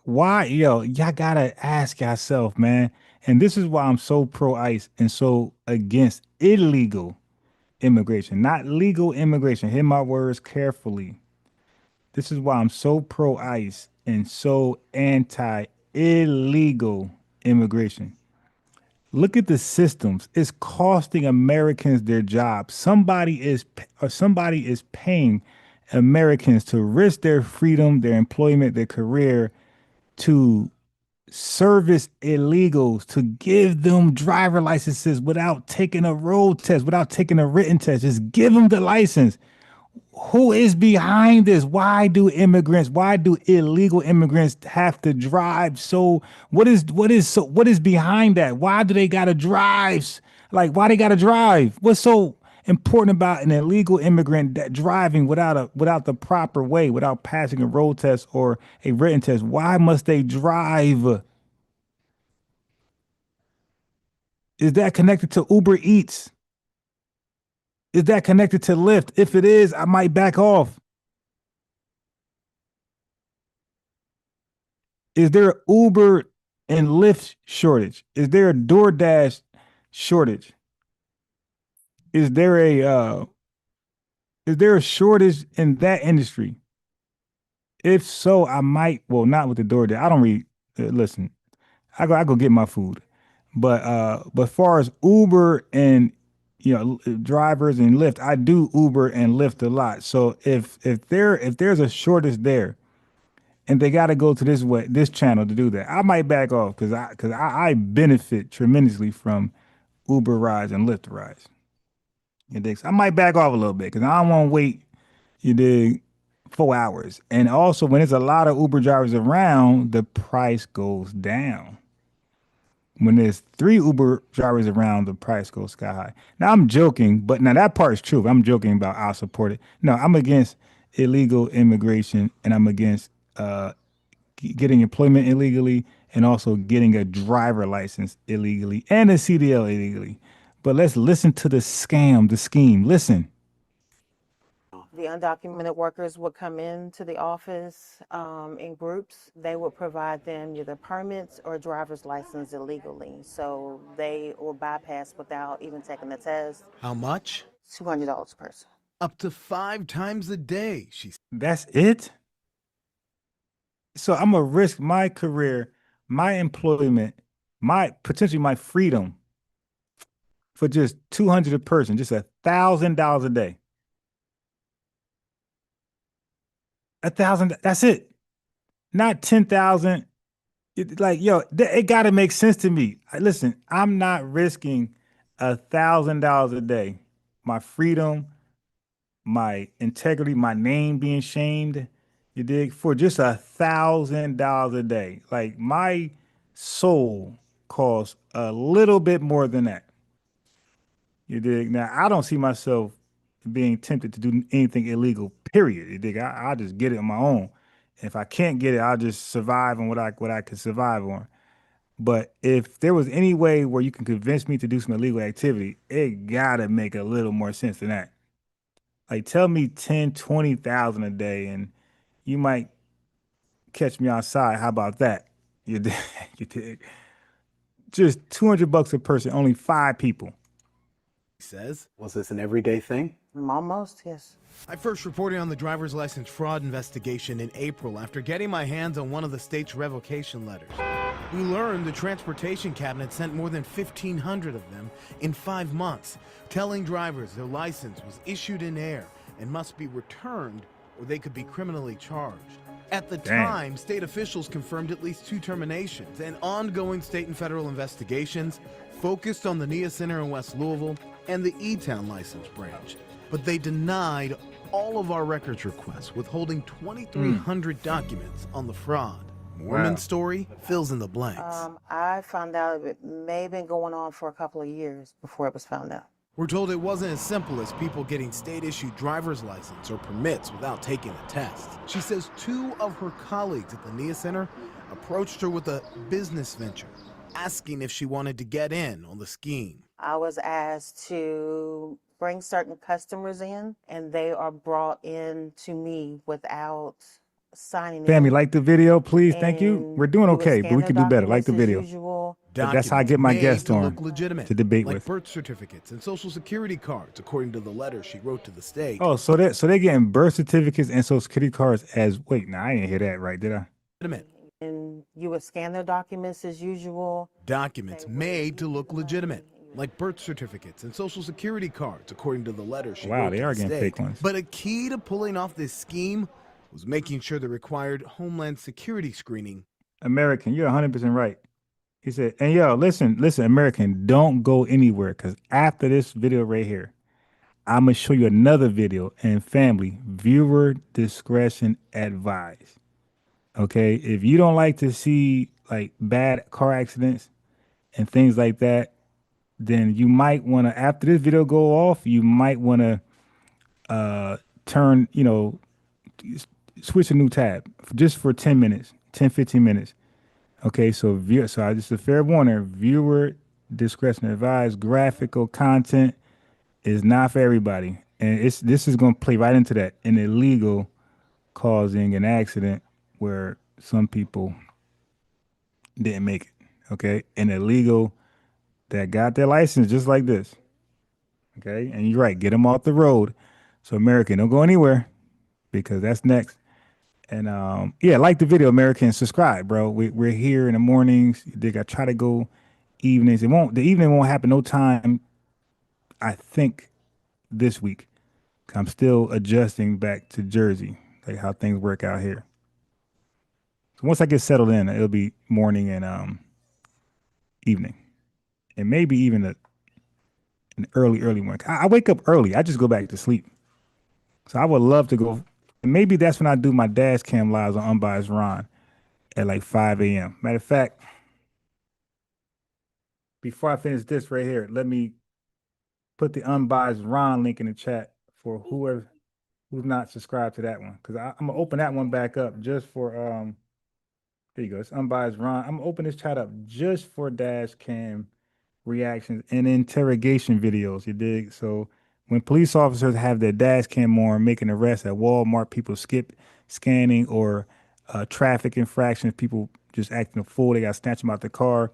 Why, y'all gotta ask yourself, man. And this is why I'm so pro-ICE and so against illegal immigration, not legal immigration. Hear my words carefully. This is why I'm so pro-ICE and so anti-illegal immigration. Look at the systems. It's costing Americans their jobs. Somebody is paying Americans to risk their freedom, their employment, their career to service illegals, to give them driver licenses without taking a road test, without taking a written test. Just give them the license. Who is behind this? Why do illegal immigrants have to drive? So what is behind that? Why do they gotta drive? Like, why they gotta drive? What's so important about an illegal immigrant that driving without the proper way, without passing a road test or a written test? Why must they drive? Is that connected to Uber Eats? Is that connected to Lyft? If it is, I might back off. Is there an Uber and Lyft shortage? Is there a DoorDash shortage? Is there a shortage in that industry? If so, I might. Well, not with the DoorDash. I don't really listen. I go get my food, but as far as Uber and drivers and Lyft, I do Uber and Lyft a lot. So if there's a shortage there, and they got to go to this channel to do that, I might back off because I benefit tremendously from Uber rides and Lyft rides. You dig? So I might back off a little bit because I don't want to wait. You dig? 4 hours, and also when there's a lot of Uber drivers around, the price goes down. When there's 3 Uber drivers around, the price goes sky high. Now I'm joking, but now that part's true. I'm joking about I'll support it. No, I'm against illegal immigration, and I'm against getting employment illegally, and also getting a driver license illegally and a CDL illegally. But let's listen to the scheme. Listen. The undocumented workers would come into the office in groups. They would provide them either permits or driver's license illegally. So they were bypassed without even taking the test. How much? $200 a person. Up to 5 times a day, she said. That's it? So I'm gonna risk my career, my employment, potentially my freedom for just $200 a person, just $1,000 a day. 1,000, that's it. Not 10,000. Like, yo, it gotta make sense to me. Listen, I'm not risking $1,000 a day. My freedom, my integrity, my name being shamed, you dig, for just $1,000 a day. Like, my soul costs a little bit more than that. You dig? Now, I don't see myself being tempted to do anything illegal, period. You dig? I'll just get it on my own. If I can't get it, I'll just survive on what I could survive on. But if there was any way where you can convince me to do some illegal activity, it gotta make a little more sense than that. Like, tell me 10, 20,000 a day, and you might catch me outside. How about that? You dig? You dig? Just $200 a person, only 5 people. He says, was this an everyday thing? Almost, yes. I first reported on the driver's license fraud investigation in April after getting my hands on one of the state's revocation letters. We learned the transportation cabinet sent more than 1,500 of them in 5 months, telling drivers their license was issued in air and must be returned or they could be criminally charged. At the time, state officials confirmed at least 2 terminations, and ongoing state and federal investigations focused on the NIA Center in West Louisville and the E-Town license branch. But they denied all of our records requests, withholding 2,300 documents on the fraud. Woman's story fills in the blanks. I found out it may have been going on for a couple of years before it was found out. We're told it wasn't as simple as people getting state-issued driver's license or permits without taking the test. She says 2 of her colleagues at the NIA Center approached her with a business venture, asking if she wanted to get in on the scheme. I was asked to bring certain customers in, and they are brought in to me without signing Family, in. like the video, please. Thank you. We're doing okay, but we can do better. Like the video. But that's how I get my guests on to debate like with. Birth certificates and social security cards, according to the letter she wrote to the state. Oh, so they're getting birth certificates and social security cards as I didn't hear that right, did I? And you would scan their documents as usual. Documents made to look legitimate, like birth certificates and social security cards, according to the letter she wrote They to are the getting state. fake ones. But a key to pulling off this scheme was making sure the required Homeland Security screening. American, you're 100% right. He said, and yo, listen, American, don't go anywhere, because after this video right here, I'm going to show you another video, and family, viewer discretion advised. Okay? If you don't like to see like bad car accidents and things like that, then you might want to, after this video go off, you might want to turn, switch a new tab just for 10 minutes, 10, 15 minutes. Okay, so just a fair warning, viewer discretion advised. Graphical content is not for everybody. And this is going to play right into that, an illegal causing an accident where some people didn't make it. Okay, an illegal that got their license just like this. Okay, and you're right, get them off the road. So American, don't go anywhere, because that's next. And like the video, American, subscribe, bro. We're here in the mornings. I try to go evenings. The evening won't happen no time, I think, this week. I'm still adjusting back to Jersey, like how things work out here. So once I get settled in, it'll be morning and evening, and maybe even an early one. I wake up early. I just go back to sleep. So I would love to go. And maybe that's when I do my dash cam lives on Unbiased Ron at like 5 a.m. Matter of fact, before I finish this right here, let me put the unbiased Ron link in the chat for whoever who's not subscribed to that one, because I'm gonna open that one back up just for there you go. It's unbiased Ron. I'm gonna open this chat up just for dash cam reactions and interrogation videos. You dig? So when police officers have their dash cam on, making arrests at Walmart, people skip scanning, or traffic infractions, people just acting a fool. They got to snatch them out the car,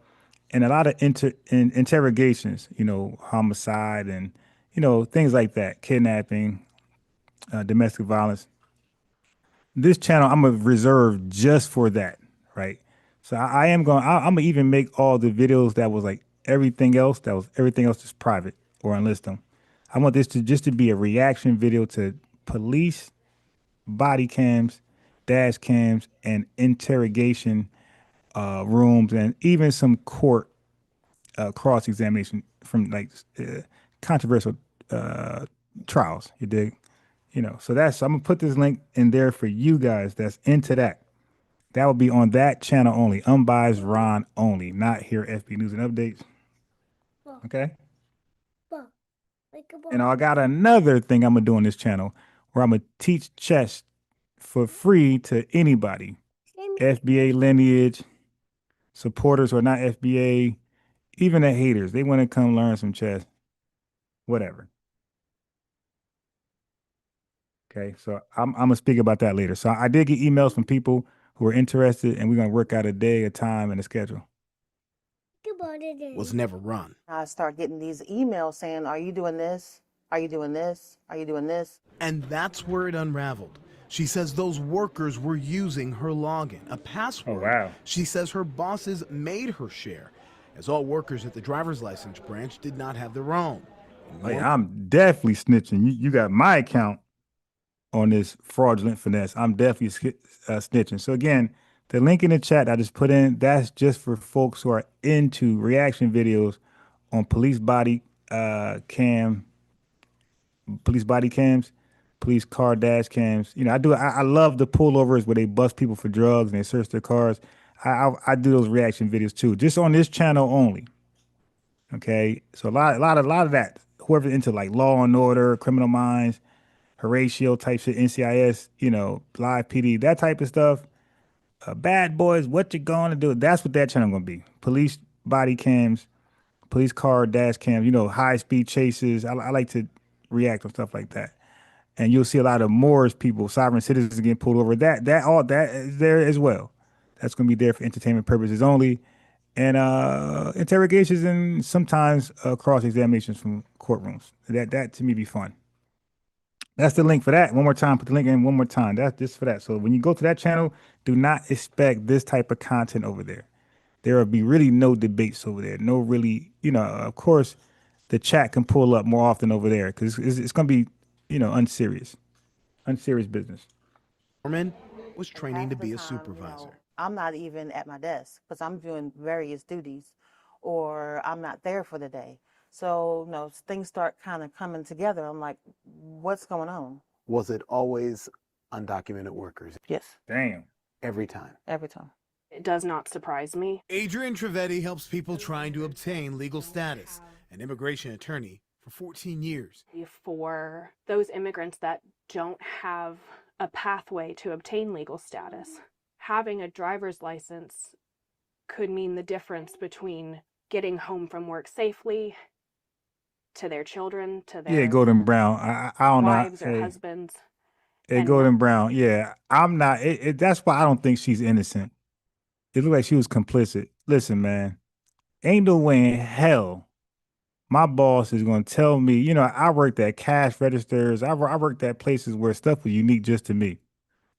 and a lot of interrogations. You know, homicide and things like that, kidnapping, domestic violence. This channel I'm gonna reserve just for that, right? So I'm gonna even make all the videos that was like everything else is private, or unlist them. I want this to just to be a reaction video to police body cams, dash cams, and interrogation rooms, and even some court cross examination from like controversial trials. You dig? So I'm gonna put this link in there for you guys that's into that. That will be on that channel only, unbiased Ron only, not here FBA News and Updates. Okay. And I got another thing I'm gonna do on this channel where I'm gonna teach chess for free to anybody, FBA lineage, supporters or not FBA, even the haters. They want to come learn some chess, whatever. Okay, so I'm gonna speak about that later. So I did get emails from people who are interested, and we're gonna work out a day, a time, and a schedule. Was never run. I start getting these emails saying, "Are you doing this? Are you doing this? Are you doing this?" And that's where it unraveled. She says those workers were using her login, a password. Oh, wow. She says her bosses made her share, as all workers at the driver's license branch did not have their own. Hey, I'm definitely snitching. You got my account on this fraudulent finesse. I'm definitely snitching. So again, the link in the chat I just put in, that's just for folks who are into reaction videos on police body cams, police car dash cams. I love the pullovers where they bust people for drugs and they search their cars. I do those reaction videos too, just on this channel only. Okay, so a lot of that. Whoever's into like Law and Order, Criminal Minds, Horatio type shit, NCIS, Live PD, that type of stuff. Bad Boys, what you gonna do? That's what that channel gonna be. Police body cams, police car dash cams, high speed chases. I like to react on stuff like that. And you'll see a lot of Moors people, sovereign citizens getting pulled over. All that is there as well. That's gonna be there for entertainment purposes only. And interrogations and sometimes cross examinations from courtrooms. That to me be fun. That's the link for that. One more time, put the link in one more time. That's just for that. So when you go to that channel, do not expect this type of content over there. There will be really no debates over there. No really, of course, the chat can pull up more often over there because it's going to be, unserious business. Foreman was training to be a supervisor. I'm not even at my desk because I'm doing various duties, or I'm not there for the day. So, things start kind of coming together. I'm like, what's going on? Was it always undocumented workers? Yes. Damn. Every time? Every time. It does not surprise me. Adrian Trivedi helps people trying to obtain legal status, an immigration attorney for 14 years. For those immigrants that don't have a pathway to obtain legal status, having a driver's license could mean the difference between getting home from work safely, to their children, to their Golden Brown. I don't wives know. or husbands. Golden Brown. Yeah, I'm not. That's why I don't think she's innocent. It looked like she was complicit. Listen, man, ain't no way in hell my boss is going to tell me. I worked at cash registers. I worked at places where stuff was unique just to me,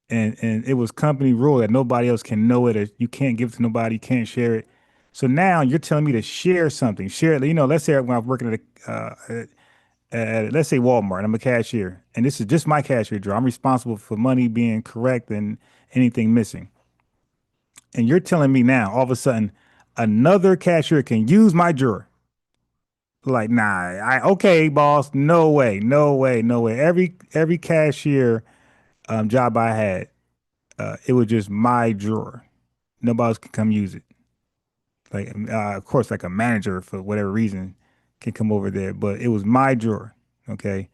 and it was company rule that nobody else can know it. Or you can't give it to nobody. You can't share it. So now you're telling me to share something. Share it. Let's say when I was working at let's say Walmart, I'm a cashier, and this is just my cashier drawer. I'm responsible for money being correct and anything missing. And you're telling me now, all of a sudden, another cashier can use my drawer. Like, nah, okay, boss, no way. Every cashier job I had, it was just my drawer. Nobody else could come use it. Like, of course, like a manager for whatever reason can come over there, but it was my drawer. Okay.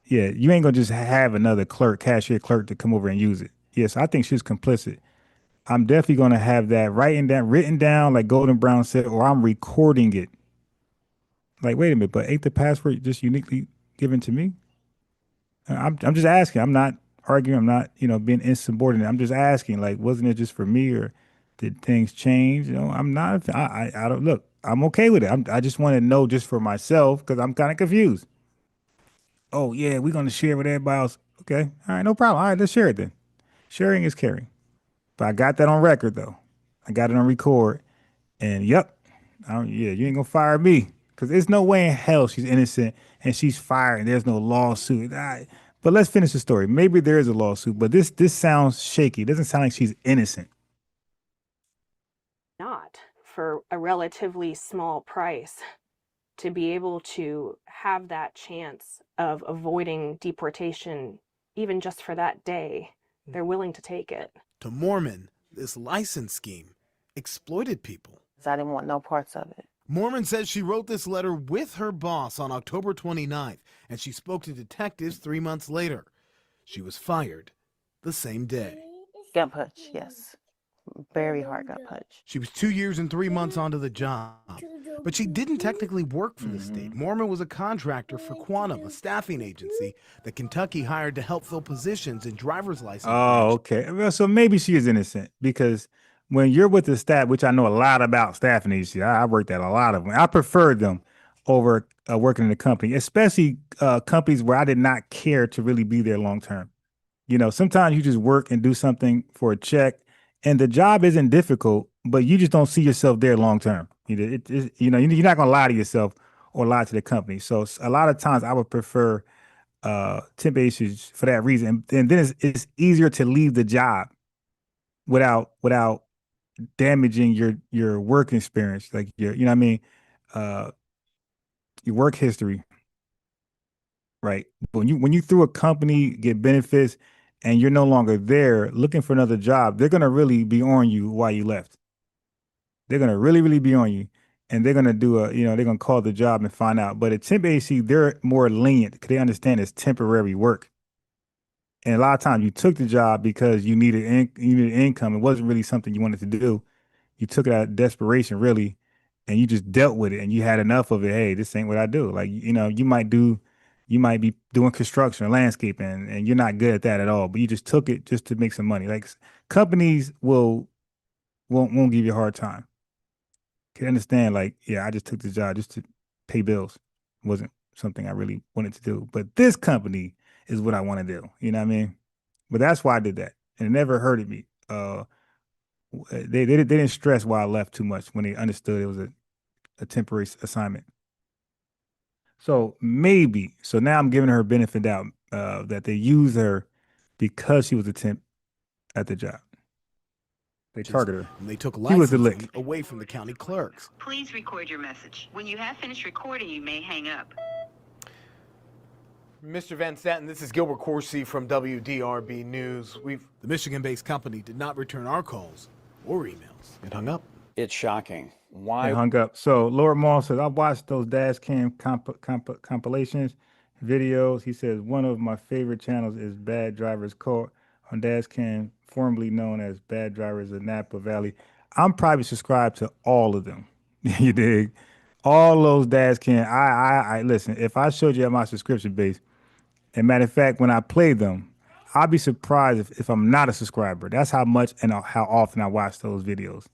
Yeah. You ain't gonna just have another clerk, cashier clerk to come over and use it. Yes. I think she's complicit. I'm definitely gonna have that written down, like Golden Brown said, or I'm recording it. Like, wait a minute, but ain't the password just uniquely given to me? I'm just asking. I'm not arguing. I'm not, being insubordinate. I'm just asking, like, wasn't it just for me, or did things change? I'm not, I don't, look, I'm okay with it. I just want to know just for myself, because I'm kind of confused. Oh yeah, we're going to share with everybody else. Okay. All right. No problem. All right. Let's share it then. Sharing is caring. But I got that on record though. I got it on record, and yep. Yeah, you ain't gonna fire me, because there's no way in hell she's innocent and she's fired and there's no lawsuit. But let's finish the story. Maybe there is a lawsuit, but this sounds shaky. It doesn't sound like she's innocent. Not for a relatively small price to be able to have that chance of avoiding deportation, even just for that day. They're willing to take it. To Mormon, this license scheme exploited people. I didn't want no parts of it. Mormon says she wrote this letter with her boss on October 29th, and she spoke to detectives 3 months later. She was fired the same day. Gut punch, yes. Very hard gut punch. She was 2 years and 3 months onto the job, but she didn't technically work for the state. Mormon was a contractor for Quantum, a staffing agency that Kentucky hired to help fill positions in driver's license. Oh, okay. Well, so maybe she is innocent, because when you're with the staff, which I know a lot about staffing agencies, I worked at a lot of them. I preferred them over working in the company, especially companies where I did not care to really be there long term. Sometimes you just work and do something for a check, and the job isn't difficult, but you just don't see yourself there long term. You're not going to lie to yourself or lie to the company. So a lot of times I would prefer temp agencies for that reason, and then it's easier to leave the job without damaging your work experience, like your work history, right? When you through a company get benefits and you're no longer there looking for another job, they're gonna really be on you while you left. They're gonna really be on you, and they're gonna do they're gonna call the job and find out. But at temp agency, they're more lenient because they understand it's temporary work. And a lot of times you took the job because you needed income. It wasn't really something you wanted to do. You took it out of desperation, really, and you just dealt with it, and you had enough of it. Hey, this ain't what I do. Like, you might be doing construction or landscaping, and you're not good at that at all, but you just took it just to make some money. Like, companies won't give you a hard time. Can understand, like, yeah, I just took the job just to pay bills. It wasn't something I really wanted to do. But this company is what I want to do. You know what I mean? But that's why I did that. And it never hurted me. They didn't stress why I left too much when they understood it was a temporary assignment. So maybe, now I'm giving her benefit out that they used her because she was a temp at the job. They targeted her. And they took She was the licensing lick. away from the county clerks. Please record your message. When you have finished recording, you may hang up. Mr. Van Staten, this is Gilbert Coursey from WDRB News. The Michigan-based company did not return our calls or emails. It hung up. It's shocking. They Why? hung up. So Lord Maul says, I watched those dash cam compilations, videos. He says, one of my favorite channels is Bad Drivers Caught on dash cam, formerly known as Bad Drivers of Napa Valley. I'm probably subscribed to all of them. You dig? All those dash cam. I listen, if I showed you my subscription base, and matter of fact, when I play them, I'll be surprised if I'm not a subscriber. That's how much and how often I watch those videos.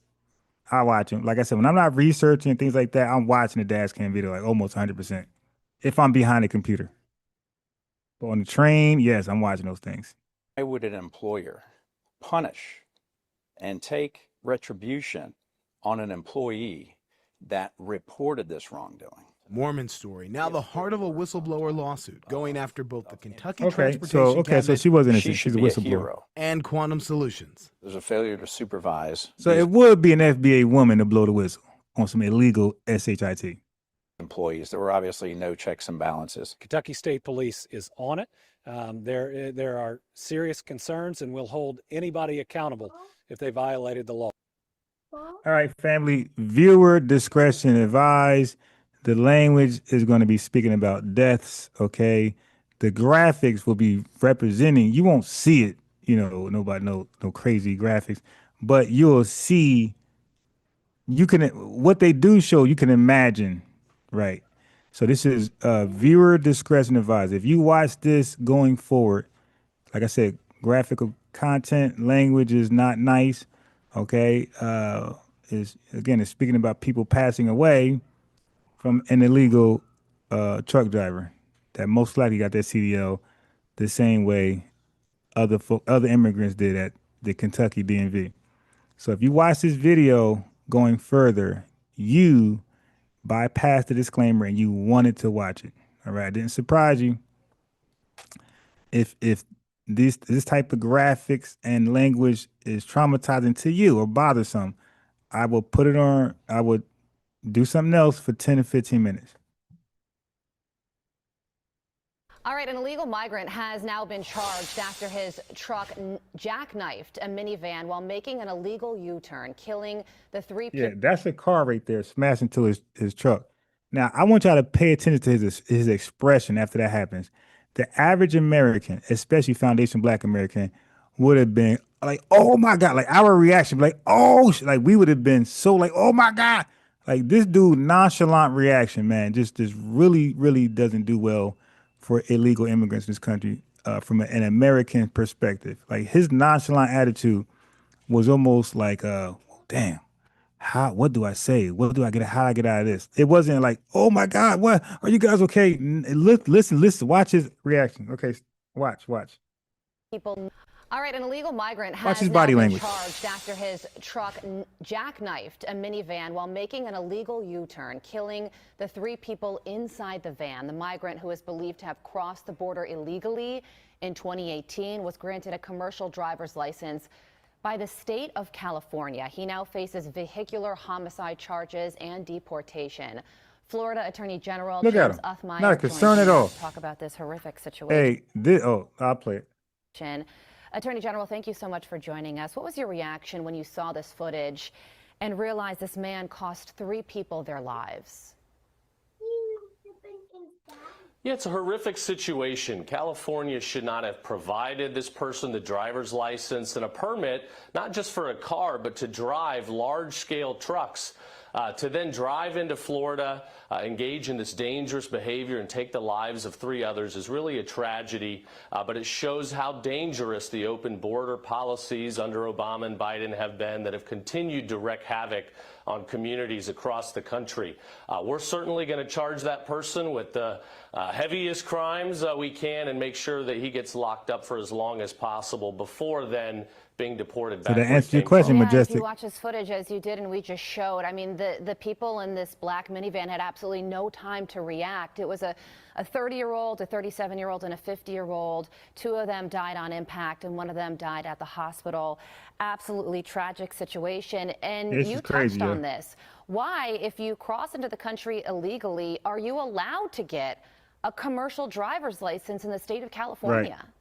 I watch them. Like I said, when I'm not researching things like that, I'm watching the dash cam video like almost 100%. If I'm behind the computer. But on the train, yes, I'm watching those things. Why would an employer punish and take retribution on an employee that reported this wrongdoing? Mormon story. Now the heart of a whistleblower lawsuit going after both the Kentucky So Transportation Cabinet she wasn't innocent. She She's should a be a whistleblower. hero. and Quantum Solutions. There's a failure to supervise So it would be an FBA woman to blow the whistle on some illegal SHIT. employees. There were obviously no checks and balances. Kentucky State Police is on it. There are serious concerns, and we'll hold anybody accountable if they violated the law. All right, family. Viewer discretion advised. The language is going to be speaking about deaths. Okay. The graphics will be representing. You won't see it. You know, nobody no crazy graphics, but you'll see. You can what they do show. You can imagine, right? So this is viewer discretion advised. If you watch this going forward, like I said, graphical content, language is not nice. Okay, is again, it's speaking about people passing away from an illegal truck driver that most likely got their CDL the same way other immigrants did at the Kentucky DMV. So if you watch this video going further, you bypass the disclaimer and you wanted to watch it. All right, didn't surprise you. If this type of graphics and language is traumatizing to you or bothersome, I will put it on. I would do something else for 10 to 15 minutes. All right, an illegal migrant has now been charged after his truck jackknifed a minivan while making an illegal U-turn, killing the three people. Yeah, that's a car right there smashed into his truck. Now, I want y'all to pay attention to his expression after that happens. The average American, especially Foundation Black American, would have been like, oh my God, like our reaction, like, oh, like we would have been so like, oh my God. Like this dude, nonchalant reaction, man, just really, really doesn't do well for illegal immigrants in this country from an American perspective. Like his nonchalant attitude was almost like, damn, what do I say? How do I get out of this? It wasn't like, oh my God, what? Are you guys okay? Listen, watch his reaction. Okay, watch. People. All right, an illegal migrant Watch has his now body been language. charged after his truck jackknifed a minivan while making an illegal U-turn, killing the three people inside the van. The migrant, who is believed to have crossed the border illegally in 2018, was granted a commercial driver's license by the state of California. He now faces vehicular homicide charges and deportation. Florida Attorney General Look at James him. Uthmeier Not a concern at all. talk about this horrific situation. Hey, I'll play it. Attorney General, thank you so much for joining us. What was your reaction when you saw this footage and realized this man cost three people their lives? Yeah, it's a horrific situation. California should not have provided this person the driver's license and a permit, not just for a car, but to drive large-scale trucks. To then drive into Florida, engage in this dangerous behavior and take the lives of three others is really a tragedy, but it shows how dangerous the open border policies under Obama and Biden have been that have continued to wreak havoc on communities across the country. We're certainly going to charge that person with the heaviest crimes we can and make sure that he gets locked up for as long as possible before then being deported back. So to answer your question, Majestic. If you watch this footage as you did and we just showed, I mean, the people in this black minivan had absolutely no time to react. It was a 30-year-old, a 37-year-old, and a 50-year-old. Two of them died on impact, and one of them died at the hospital. Absolutely tragic situation. And you touched on this. Why, if you cross into the country illegally, are you allowed to get a commercial driver's license in the state of California? Right.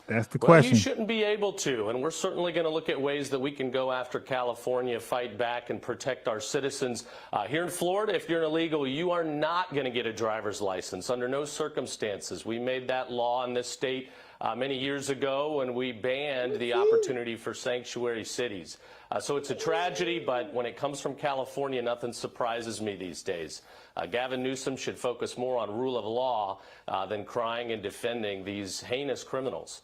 That's the Well, question. you shouldn't be able to, and we're certainly going to look at ways that we can go after California, fight back, and protect our citizens. Here in Florida, if you're an illegal, you are not going to get a driver's license under no circumstances. We made that law in this state many years ago when we banned the opportunity for sanctuary cities. So it's a tragedy, but when it comes from California, nothing surprises me these days. Gavin Newsom should focus more on rule of law than crying and defending these heinous criminals.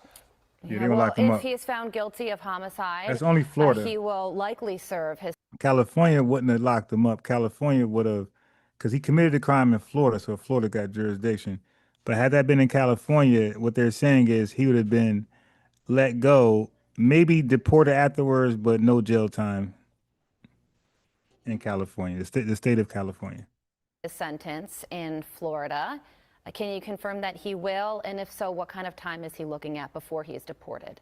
Yeah, they will lock him if up. he is found guilty of homicide, That's only Florida. He will likely serve his. California wouldn't have locked him up. California would have, because he committed a crime in Florida, so Florida got jurisdiction. But had that been in California, what they're saying is he would have been let go, maybe deported afterwards, but no jail time in California, the state of California. Sentence in Florida. Can you confirm that he will? And if so, what kind of time is he looking at before he is deported?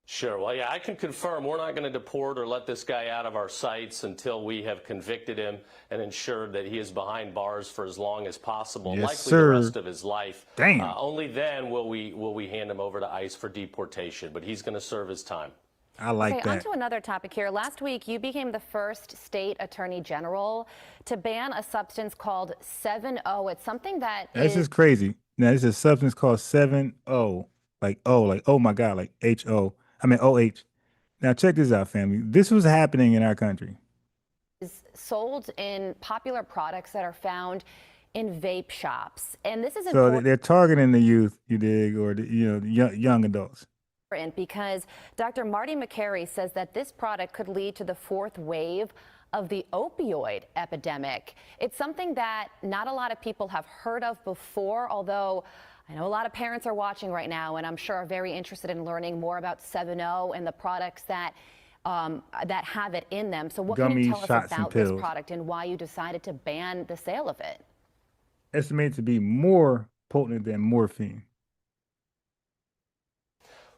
Sure. Well, yeah, I can confirm we're not going to deport or let this guy out of our sights until we have convicted him and ensured that he is behind bars for as long as possible, Yes, likely sir. the rest of his life. Damn. Only then will we hand him over to ICE for deportation, but he's going to serve his time. I like Okay, on that. to another topic here. Last week, you became the first state attorney general to ban a substance called 7-0. It's something that This is crazy. Now, this is a substance called 7-O, like oh my God, like OH. Now, check this out, family. This was happening in our country. is sold in popular products that are found in vape shops. And this is So important they're targeting the youth, you dig, or the, young adults. because Dr. Marty McCary says that this product could lead to the fourth wave of the opioid epidemic. It's something that not a lot of people have heard of before, although I know a lot of parents are watching right now and I'm sure are very interested in learning more about 7-0 and the products that that have it in them. So what can you Gummies, tell us shots, and about this pills. product and why you decided to ban the sale of it? Estimated to be more potent than morphine.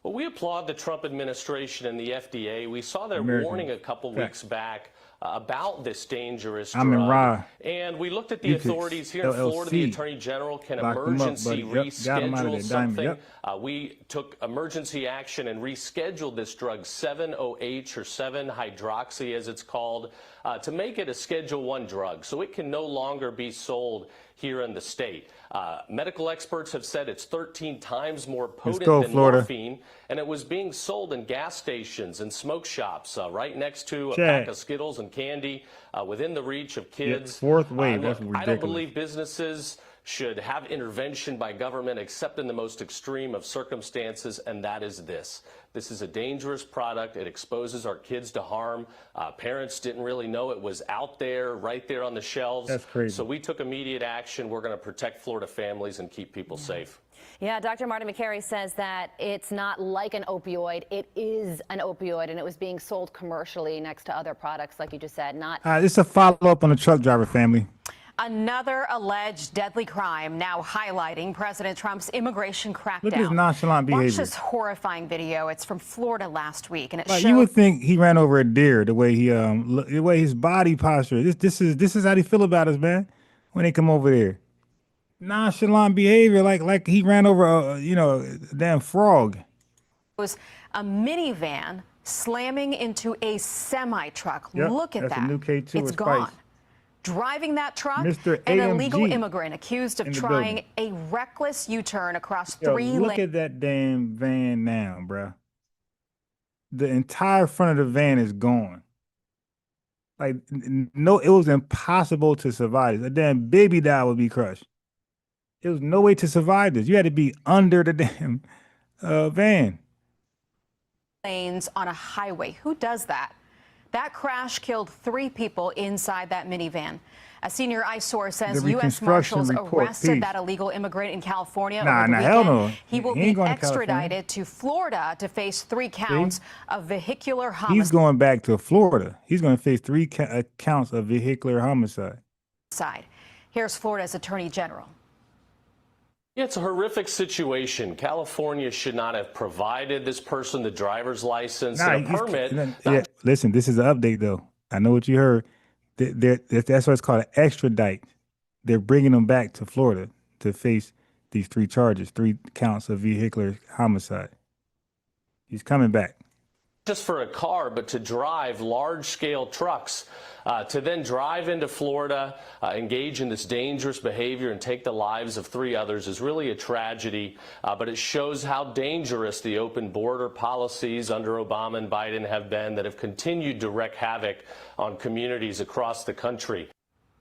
Well, we applaud the Trump administration and the FDA. We saw their American warning a couple fact. weeks back about this dangerous I'm in drug. Rye. And we looked at the Ethics, authorities here in Florida. The LLC. Attorney General can Locked 'em up, emergency buddy. Yep, got 'em out of reschedule there, Diamond. something. Yep. We took emergency action and rescheduled this drug 7-OH or 7-hydroxy as it's called to make it a Schedule 1 drug. So it can no longer be sold here in the state. Medical experts have said it's 13 times more potent go, than Florida. morphine, and it was being sold in gas stations and smoke shops right next to a Check. pack of Skittles and candy within the reach of kids. fourth wave, Look, that's I don't ridiculous. believe businesses should have intervention by government except in the most extreme of circumstances, and that is this. This is a dangerous product. It exposes our kids to harm. Parents didn't really know it was out there, right there on the shelves. That's crazy. So we took immediate action. We're going to protect Florida families and keep people safe. Yeah, Dr. Marty McCary says that it's not like an opioid. It is an opioid, and it was being sold commercially next to other products, like you just said. Not. This is a follow-up on the truck driver family. Another alleged deadly crime now highlighting President Trump's immigration crackdown. Look at his nonchalant behavior. Watch this horrifying video. It's from Florida last week, and it Like, shows. you would think he ran over a deer the way he the way his body posture. This is how they feel about us, man. When they come over there, nonchalant behavior, like he ran over a damn frog. was a minivan slamming into a semi-truck. Yep, Look at that's a that. new K2 It's with gone. Spice. Driving that truck, Mr. an AMG illegal immigrant accused of in the trying a reckless U-turn across Yo, 3 look lanes. at that damn van now, bruh. The entire front of the van is gone. Like, no, it was impossible to survive this. A damn baby doll would be crushed. There was no way to survive this. You had to be under the damn van. Lanes on a highway. Who does that? That crash killed 3 people inside that minivan. A senior ICE source says The U.S. reconstruction Marshals report, arrested peace. that illegal immigrant in California Nah, over the hell weekend. no. He will He be ain't going to California. extradited to Florida to face 3 counts of vehicular He's homicide. going back to Florida. He's going to face 3 counts of vehicular homicide. Here's Florida's Attorney General. Yeah, it's a horrific situation. California should not have provided this person the driver's license and a permit. Yeah, listen, this is an update, though. I know what you heard. That's why it's called an extradite. They're bringing him back to Florida to face these 3 charges, 3 counts of vehicular homicide. He's coming back. Just for a car, but to drive large-scale trucks, to then drive into Florida, engage in this dangerous behavior and take the lives of 3 others is really a tragedy, but it shows how dangerous the open border policies under Obama and Biden have been that have continued to wreak havoc on communities across the country.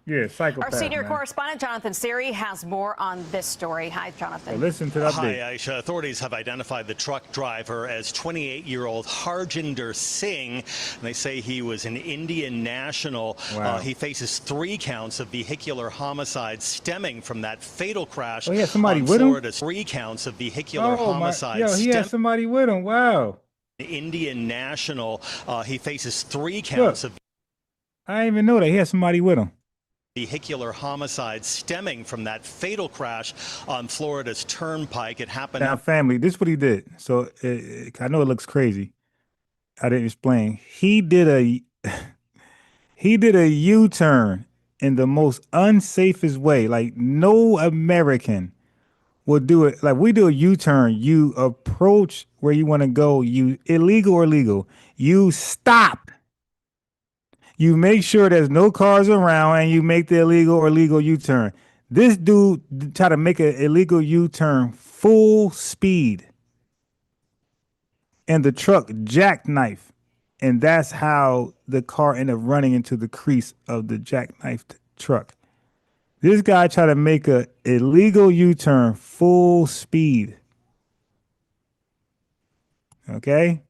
Yeah, psychopath. Our senior man. correspondent, Jonathan Siri, has more on this story. Hi, Jonathan. So listen to the update. Hi, Aisha. Authorities have identified the truck driver as 28-year-old Harjinder Singh. And they say he was an Indian national. Wow. He faces 3 counts of vehicular homicide stemming from that fatal crash. Oh, he had somebody on with him? Florida's 3 counts of vehicular homicide. Yo, he had somebody with him. Wow. Indian national. He faces 3 counts of I didn't even know that. He had somebody with him. vehicular homicide stemming from that fatal crash on Florida's Turnpike. It happened. Now, family, this is what he did. So I know it looks crazy. I didn't explain. He did a U-turn in the most unsafest way. Like no American will do it. Like we do a U-turn. You approach where you want to go. You illegal or legal. You stop. You make sure there's no cars around, and you make the illegal or legal U-turn. This dude tried to make an illegal U-turn full speed, and the truck jackknife, and that's how the car ended up running into the crease of the jackknifed truck. This guy tried to make a illegal U-turn full speed. Okay.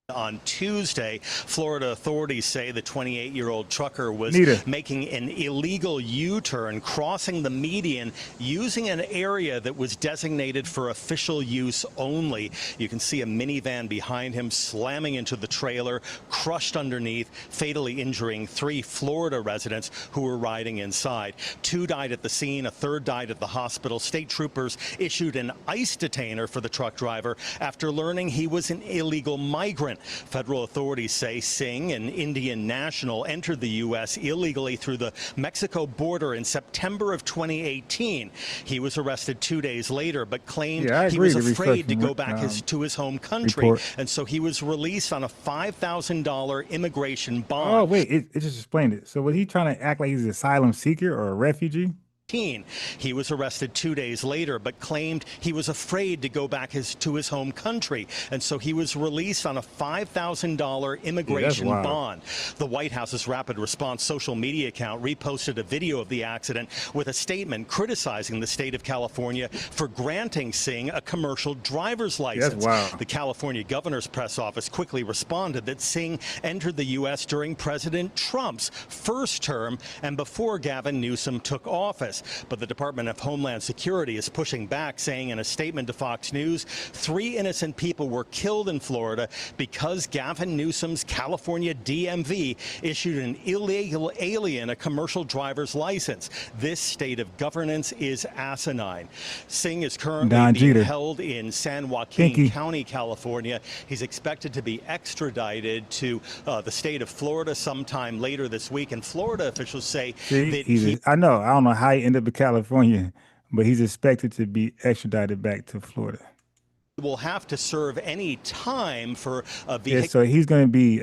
On Tuesday, Florida authorities say the 28-year-old trucker was making an illegal U-turn, crossing the median using an area that was designated for official use only. You can see a minivan behind him slamming into the trailer, crushed underneath, fatally injuring 3 Florida residents who were riding inside. 2 died at the scene, a 3rd died at the hospital. State troopers issued an ICE detainer for the truck driver after learning he was an illegal migrant. Federal authorities say Singh, an Indian national, entered the U.S. illegally through the Mexico border in September of 2018. He was arrested 2 days later, but claimed he was afraid to go back to his home country. And so he was released on a $5,000 immigration bond. Oh, wait, it just explained it. So was he trying to act like he's an asylum seeker or a refugee? He was arrested 2 days later, but claimed he was afraid to go back to his home country. And so he was released on a $5,000 immigration bond. The White House's rapid response social media account reposted a video of the accident with a statement criticizing the state of California for granting Singh a commercial driver's license. The California governor's press office quickly responded that Singh entered the U.S. during President Trump's first term and before Gavin Newsom took office. But the Department of Homeland Security is pushing back, saying in a statement to Fox News, 3 innocent people were killed in Florida because Gavin Newsom's California DMV issued an illegal alien a commercial driver's license. This state of governance is asinine. Singh is currently being held in San Joaquin County, California. He's expected to be extradited to the state of Florida sometime later this week. And Florida officials say that I don't know how he ended up in California, but he's expected to be extradited back to Florida. Will have to serve any time for a vehicle. Yeah, so he's going to be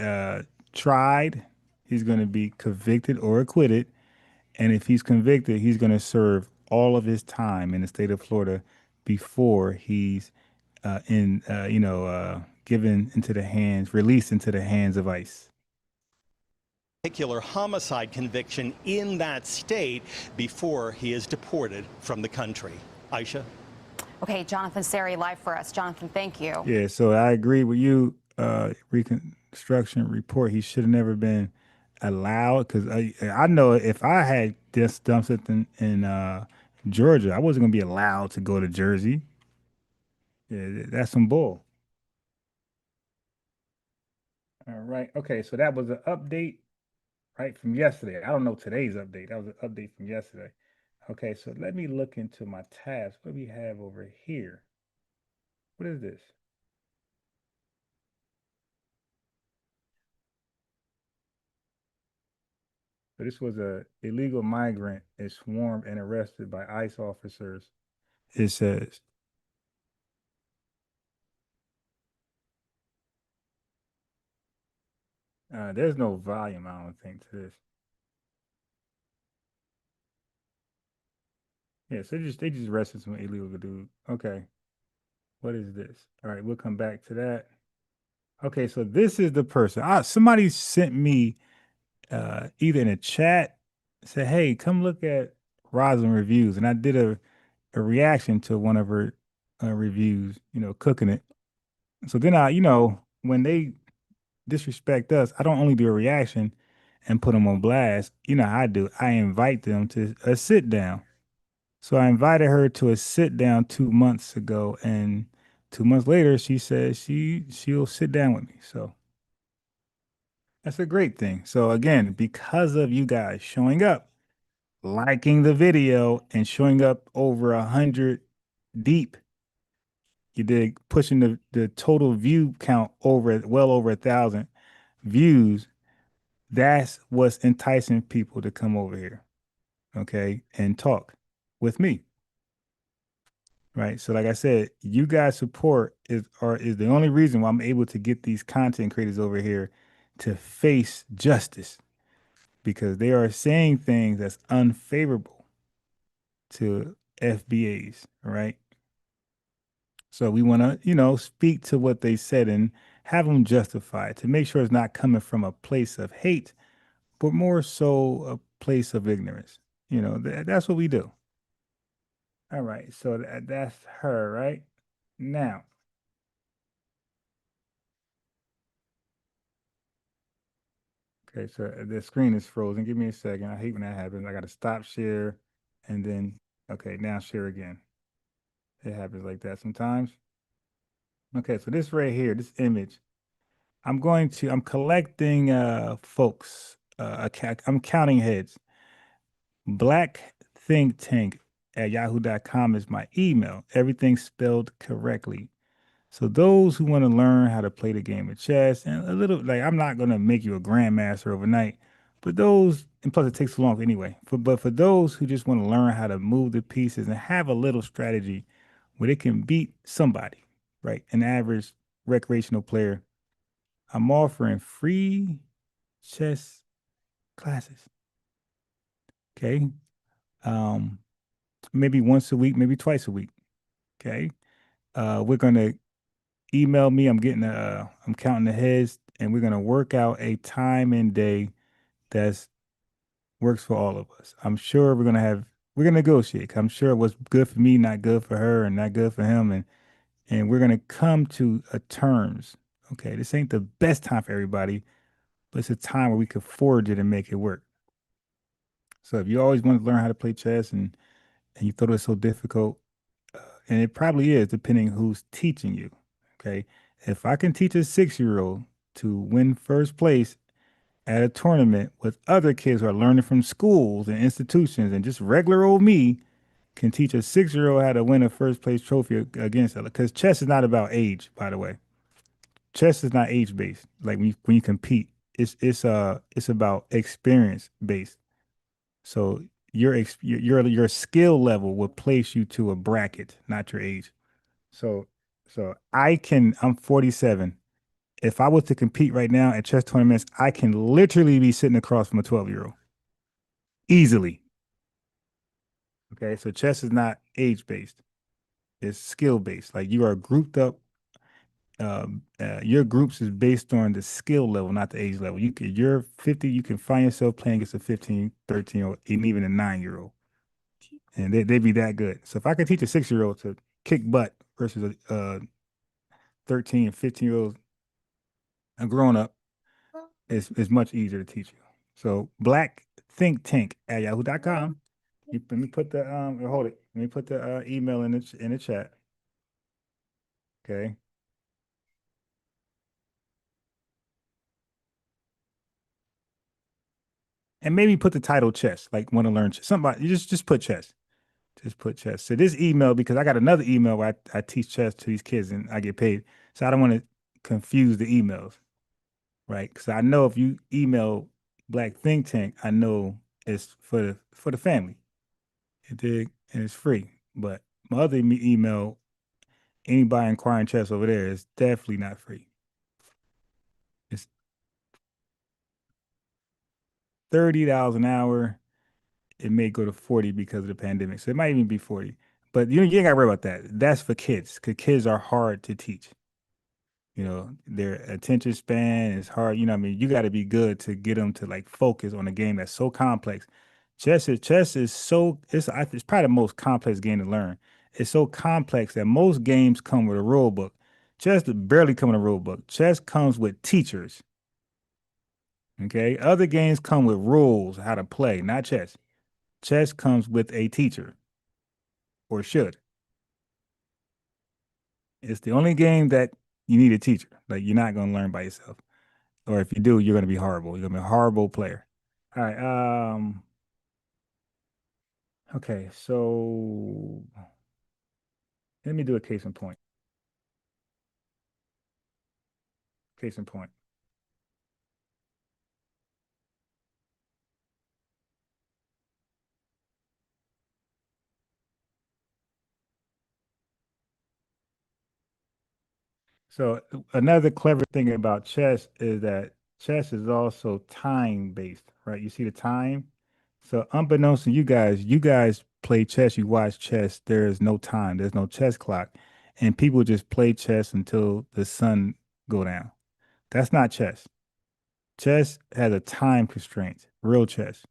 tried, he's going to be convicted or acquitted, and if he's convicted, he's going to serve all of his time in the state of Florida before he's given into the hands, released into the hands of ICE. Particular homicide conviction in that state before he is deported from the country. Aisha? Okay, Jonathan Seri live for us. Jonathan, thank you. Yeah, so I agree with you. Reconstruction report, he should have never been allowed, because I know if I had just done something in Georgia, I wasn't going to be allowed to go to Jersey. Yeah, that's some bull. All right. Okay, so that was an update. Right, from yesterday. I don't know today's update. That was an update from yesterday. Okay, so let me look into my tabs. What do we have over here? What is this? So this was a illegal migrant is swarmed and arrested by ICE officers. It says. There's no volume, I don't think, to this. Yeah, so they just arrested some illegal dude. Okay. What is this? All right, we'll come back to that. Okay, so this is the person. Somebody sent me either in a chat, said, hey, come look at Rosalind reviews. And I did a reaction to one of her reviews, cooking it. So then when they disrespect us, I don't only do a reaction and put them on blast. You know how I do. I invite them to a sit down. So I invited her to a sit down 2 months ago, and 2 months later, she says she'll sit down with me. So that's a great thing. So again, because of you guys showing up, liking the video, and showing up over 100 deep, You dig? Pushing the total view count well over 1,000 views. That's what's enticing people to come over here, okay, and talk with me. Right. So like I said, you guys' support is the only reason why I'm able to get these content creators over here to face justice, because they are saying things that's unfavorable to FBAs, right? So we want to, speak to what they said and have them justify it to make sure it's not coming from a place of hate, but more so a place of ignorance. That's what we do. All right. So that's her, right? Now, okay, so the screen is frozen. Give me a second. I hate when that happens. I got to stop share and then, okay, now share again. It happens like that sometimes. Okay, so this right here, this image, I'm collecting folks. I'm counting heads. Black Think Tank at yahoo.com is my email. Everything spelled correctly. So those who want to learn how to play the game of chess and a little, like, I'm not going to make you a grandmaster overnight, but those, and plus it takes too long anyway, but for those who just want to learn how to move the pieces and have a little strategy where they can beat somebody, right? An average recreational player, I'm offering free chess classes. Okay. Maybe once a week, maybe twice a week. Okay. We're going to email me. I'm counting the heads, and we're going to work out a time and day that works for all of us. I'm sure we're going to negotiate. I'm sure what's good for me, not good for her, and not good for him. And we're going to come to a terms. Okay. This ain't the best time for everybody, but it's a time where we could forge it and make it work. So if you always want to learn how to play chess and you thought it was so difficult, and it probably is, depending who's teaching you. Okay. If I can teach a 6-year-old to win first place at a tournament with other kids who are learning from schools and institutions, and just regular old me can teach a 6-year-old how to win a first place trophy against it. Because chess is not about age, by the way. Chess is not age based. Like when you compete, it's about experience based. So your skill level will place you to a bracket, not your age. So I'm 47. If I was to compete right now at chess tournaments, I can literally be sitting across from a 12-year-old easily. Okay, so chess is not age based; it's skill based. Like, you are grouped up. Your groups is based on the skill level, not the age level. You're 50, you can find yourself playing against a 15, 13, or even a 9-year-old, and they'd be that good. So if I could teach a 6-year-old to kick butt versus a 13, 15-year-old, a grown up, is much easier to teach you. So Black Think Tank at yahoo.com. Let me put the hold it. Let me put the email in the chat. Okay. And maybe put the title chess, like want to learn chess. Somebody, you just put chess. Just put chess. So this email, because I got another email where I teach chess to these kids and I get paid. So I don't want to confuse the emails, right? Because I know if you email Black Think Tank, I know it's for the family. You dig? And it's free. But my other email, anybody inquiring chess over there, is definitely not free. It's $30 an hour. It may go to 40 because of the pandemic. So it might even be 40. But you ain't got to worry about that. That's for kids, because kids are hard to teach. Their attention span is hard. I mean, you got to be good to get them to like focus on a game that's so complex. Chess is it's probably the most complex game to learn. It's so complex that most games come with a rule book. Chess barely come with a rule book. Chess comes with teachers. Okay, other games come with rules how to play, not chess. Chess comes with a teacher, or should. It's the only game that you need a teacher. Like, you're not going to learn by yourself. Or if you do, you're going to be horrible. You're going to be a horrible player. All right. Okay, so let me do a case in point. Case in point. So another clever thing about chess is that chess is also time based, right? You see the time. So unbeknownst to you guys play chess, you watch chess. There is no time. There's no chess clock, and people just play chess until the sun go down. That's not chess. Chess has a time constraint. Real chess.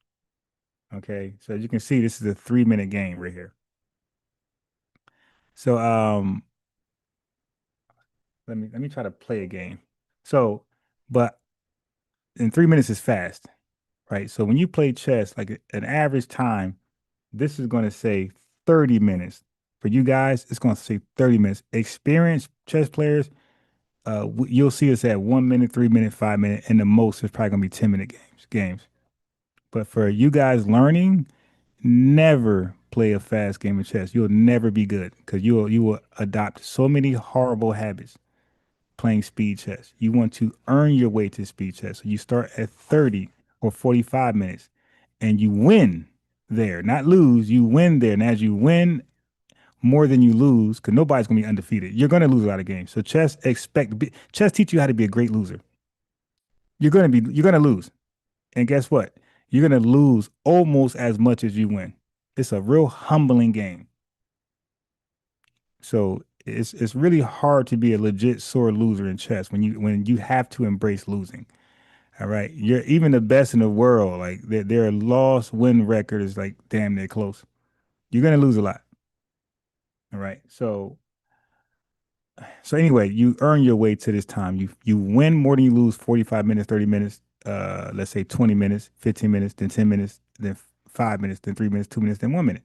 Okay, so as you can see, this is a 3-minute game right here. So let me try to play a game. So, but in 3 minutes is fast, right? So when you play chess, like an average time, this is going to say 30 minutes. For you guys, it's going to say 30 minutes. Experienced chess players, you'll see us at 1 minute, 3 minute, 5 minute, and the most is probably going to be 10-minute games. But for you guys learning, never play a fast game of chess. You'll never be good because you will adopt so many horrible habits playing speed chess. You want to earn your way to speed chess. So you start at 30 or 45 minutes and you win there, not lose. You win there. And as you win more than you lose, because nobody's going to be undefeated, you're going to lose a lot of games. So chess teach you how to be a great loser. You're going to lose. And guess what? You're going to lose almost as much as you win. It's a real humbling game. So it's really hard to be a legit sore loser in chess when you have to embrace losing. All right. You're even the best in the world. Like their loss win record is like damn near close. You're gonna lose a lot. All right. So anyway, you earn your way to this time. You win more than you lose 45 minutes, 30 minutes, let's say 20 minutes, 15 minutes, then 10 minutes, then 5 minutes, then 3 minutes, 2 minutes, then 1 minute.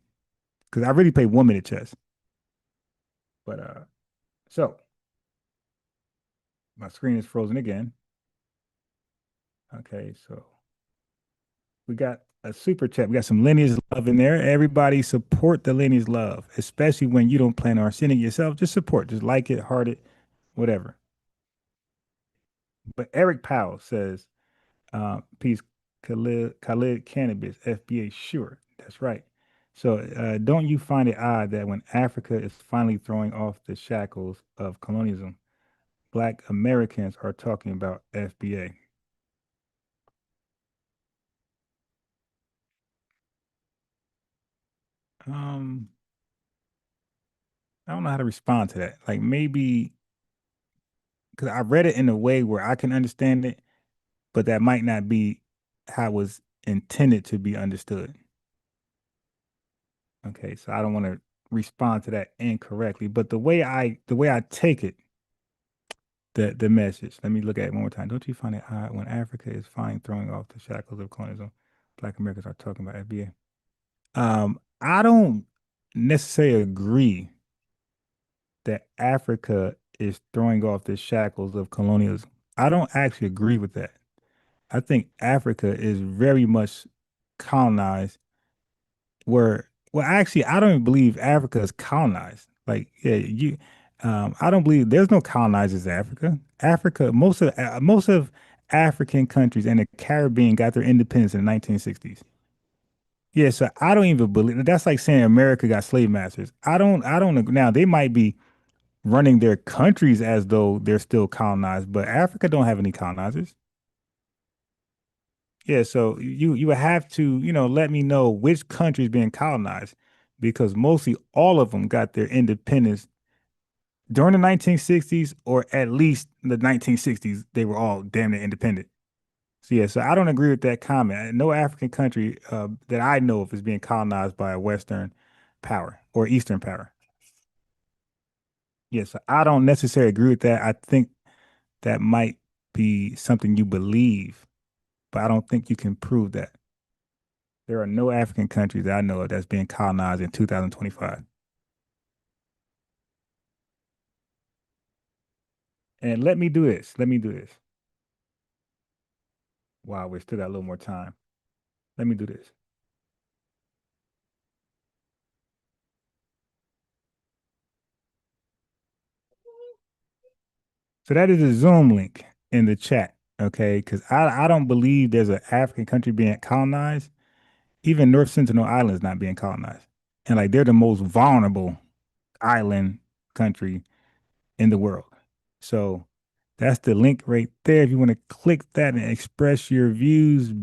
Because I really play 1 minute chess. But so my screen is frozen again. Okay, so we got a super chat. We got some lineage love in there. Everybody support the lineage love, especially when you don't plan on sending it yourself. Just support, just like it, heart it, whatever. But Eric Powell says, peace, Khalid Cannabis, FBA, sure. That's right. So don't you find it odd that when Africa is finally throwing off the shackles of colonialism, Black Americans are talking about FBA? I don't know how to respond to that. Like maybe because I read it in a way where I can understand it, but that might not be how it was intended to be understood. Okay, so I don't want to respond to that incorrectly, but the way I take it, the message. Let me look at it one more time. Don't you find it odd when Africa is finally throwing off the shackles of colonialism, Black Americans are talking about FBA? I don't necessarily agree that Africa is throwing off the shackles of colonialism. I don't actually agree with that. I think Africa is very much colonized well, actually, I don't even believe Africa is colonized. Like, yeah, I don't believe there's no colonizers in Africa. Most of African countries and the Caribbean got their independence in the 1960s. Yeah, so I don't even believe that's like saying America got slave masters. I don't now they might be running their countries as though they're still colonized, but Africa don't have any colonizers. Yeah, so you would have to, let me know which country is being colonized because mostly all of them got their independence during the 1960s or at least the 1960s, they were all damn near independent. So yeah, so I don't agree with that comment. No African country that I know of is being colonized by a Western power or Eastern power. Yes, I don't necessarily agree with that. I think that might be something you believe, but I don't think you can prove that. There are no African countries that I know of that's being colonized in 2025. And let me do this. Let me do this. Wow, we still got a little more time. Let me do this. So that is a Zoom link. in the chat, okay? Because I don't believe there's an African country being colonized. Even North Sentinel Island is not being colonized. And like they're the most vulnerable island country in the world. So that's the link right there. If you want to click that and express your views,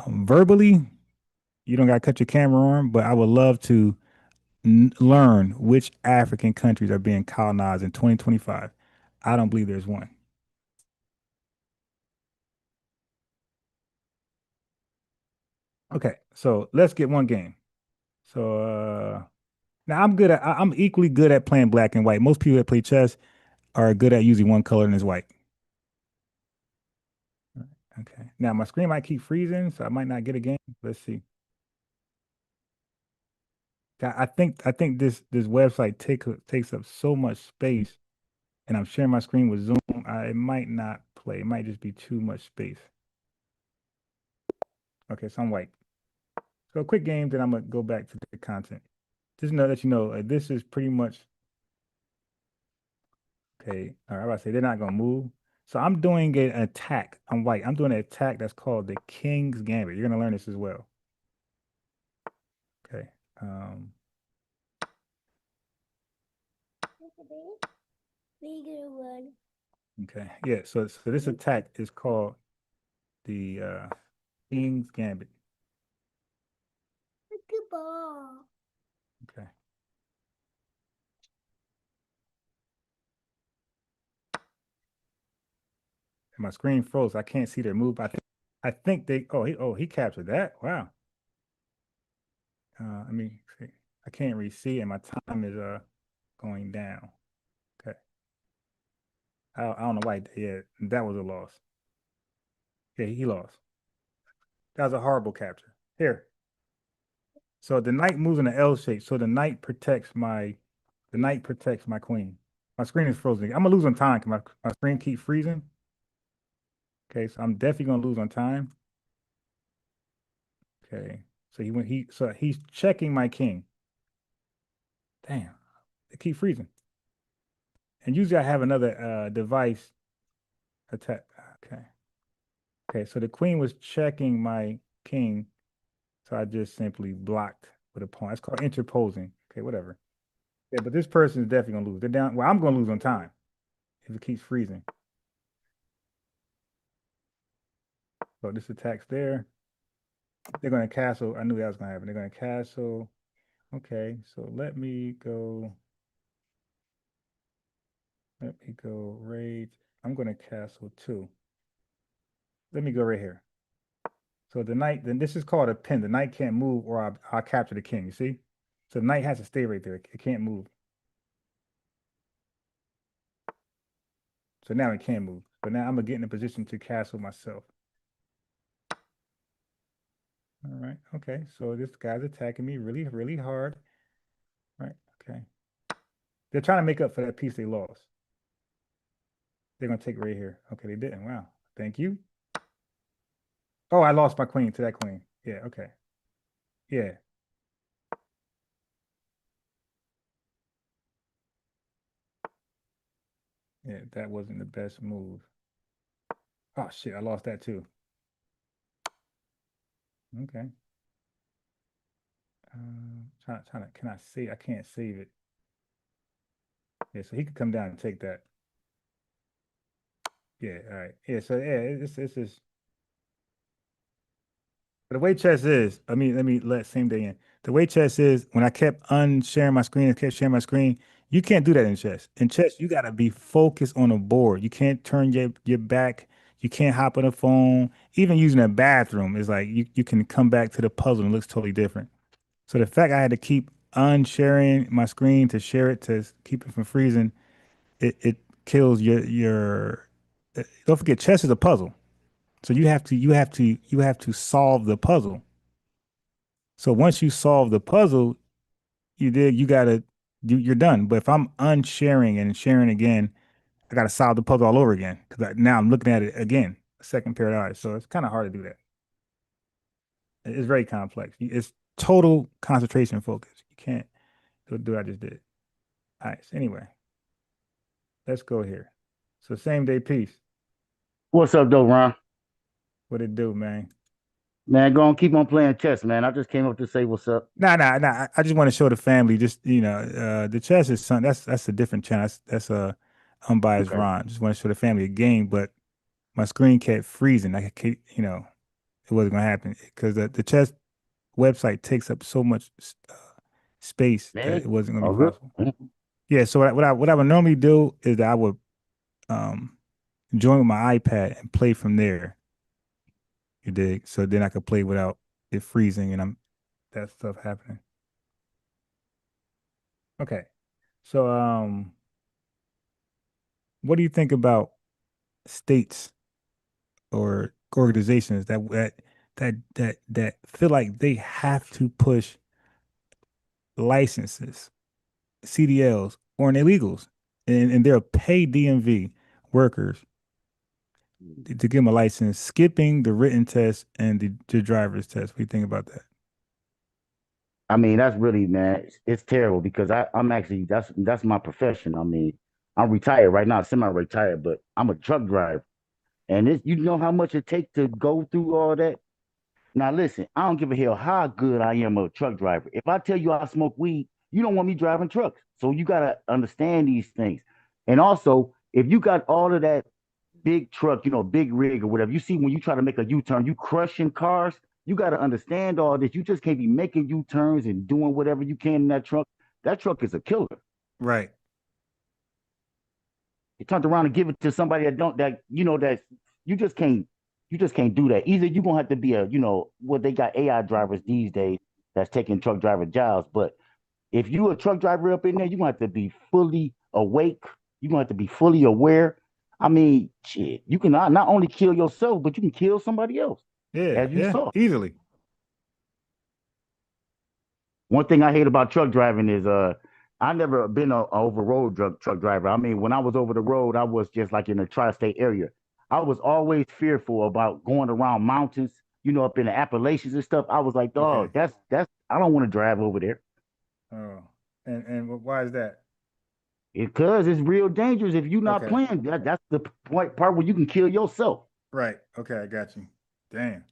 verbally, you don't got to cut your camera on, but I would love to learn which African countries are being colonized in 2025. I don't believe there's one. Okay, so let's get one game. So now I'm equally good at playing black and white. Most people that play chess are good at using one color and it's white. Okay. Now my screen might keep freezing, so I might not get a game. Let's see. I think this website takes up so much space, and I'm sharing my screen with Zoom. It might not play. It might just be too much space. Okay, so I'm white. So a quick game, then I'm gonna go back to the content. Just know that this is pretty much okay. All right, I was about to say they're not gonna move. So I'm doing an attack. I'm white. I'm doing an attack that's called the King's Gambit. You're gonna learn this as well. Okay. Bigger one. Okay. Yeah. So this attack is called the King's Gambit. Look at ball. Okay. And my screen froze. I can't see their move. I think they. He captured that. Wow. I mean, I can't really see, and my time is going down. Okay. I don't know why. Yeah, that was a loss. Yeah, he lost. That was a horrible capture. Here. So the knight moves in an L shape. So the knight protects my queen. My screen is frozen. I'm gonna lose on time because my screen keeps freezing. Okay, so I'm definitely gonna lose on time. Okay, so he's checking my king. Damn, it keep freezing. And usually I have another device attack. Okay, so the queen was checking my king, so I just simply blocked with a pawn. It's called interposing. Okay, whatever. Yeah, but this person is definitely gonna lose. They're down. Well, I'm gonna lose on time if it keeps freezing. So this attack's there. They're gonna castle. I knew that was gonna happen. They're gonna castle. Okay, so let me go right. I'm gonna castle too. Let me go right here. So the knight, then this is called a pin. The knight can't move or I'll capture the king, you see? So the knight has to stay right there. It can't move. So now it can move. But now I'm gonna get in a position to castle myself. All right, okay. So this guy's attacking me really, really hard. All right, okay. They're trying to make up for that piece they lost. They're gonna take it right here. Okay, they didn't. Wow. Thank you. Oh, I lost my queen to that queen. Yeah, okay. Yeah. Yeah, that wasn't the best move. Oh shit, I lost that too. Okay. Can I save? I can't save it. Yeah, so he could come down and take that. Yeah, all right. Yeah, so yeah, this is. But the way chess is, let me let same day in. The way chess is, when I kept unsharing my screen and kept sharing my screen, you can't do that in chess. In chess, you gotta be focused on a board. You can't turn your back. You can't hop on a phone. Even using a bathroom is like you can come back to the puzzle and it looks totally different. So the fact I had to keep unsharing my screen to share it to keep it from freezing, it kills your. Don't forget, chess is a puzzle. So you have to solve the puzzle. So once you solve the puzzle, you're done. But if I'm unsharing and sharing again, I gotta solve the puzzle all over again because now I'm looking at it again, a second pair of eyes. So it's kind of hard to do that. It's very complex. It's total concentration focus. You can't do what I just did. All right. So anyway, let's go here. So same day peace. What's up, though, Ron? What it do, man? Man, go on, keep on playing chess, man. I just came up to say what's up. Nah. I just want to show the family. Just the chess is something that's a different channel. That's a unbiased Okay. Ron. Just want to show the family a game, but my screen kept freezing. I kept, it wasn't gonna happen because the chess website takes up so much space that it wasn't gonna be possible. Yeah. So what I would normally do is that I would join with my iPad and play from there. You dig? So then I could play without it freezing and that stuff happening. Okay. So what do you think about states or organizations that feel like they have to push licenses, CDLs, or illegals, and they'll pay DMV workers to give them a license, skipping the written test and the driver's test? What do you think about that? I mean, that's really, man, it's terrible because I'm actually that's my profession. I mean, I'm retired right now, semi-retired, but I'm a truck driver, and you know how much it takes to go through all that. Now, listen, I don't give a hell how good I am a truck driver. If I tell you I smoke weed, you don't want me driving trucks. So you gotta understand these things, and also if you got all of that big truck, big rig or whatever. You see, when you try to make a U-turn, you crushing cars. You got to understand all this. You just can't be making U-turns and doing whatever you can in that truck. That truck is a killer. Right. You turned around and give it to somebody that you just can't do that. Either you're gonna have to be they got AI drivers these days that's taking truck driver jobs. But if you a truck driver up in there, you're gonna have to be fully awake. You're gonna have to be fully aware. I mean, shit, you can not only kill yourself, but you can kill somebody else. Yeah, as you saw. Easily. One thing I hate about truck driving is I never been a over-road truck driver. I mean, when I was over the road, I was just like in the tri-state area. I was always fearful about going around mountains, up in the Appalachians and stuff. I was like, dog, that's I don't want to drive over there. Oh, and why is that? Because it's real dangerous if you're not playing. That's the part where you can kill yourself. Right. Okay, I got you. Damn.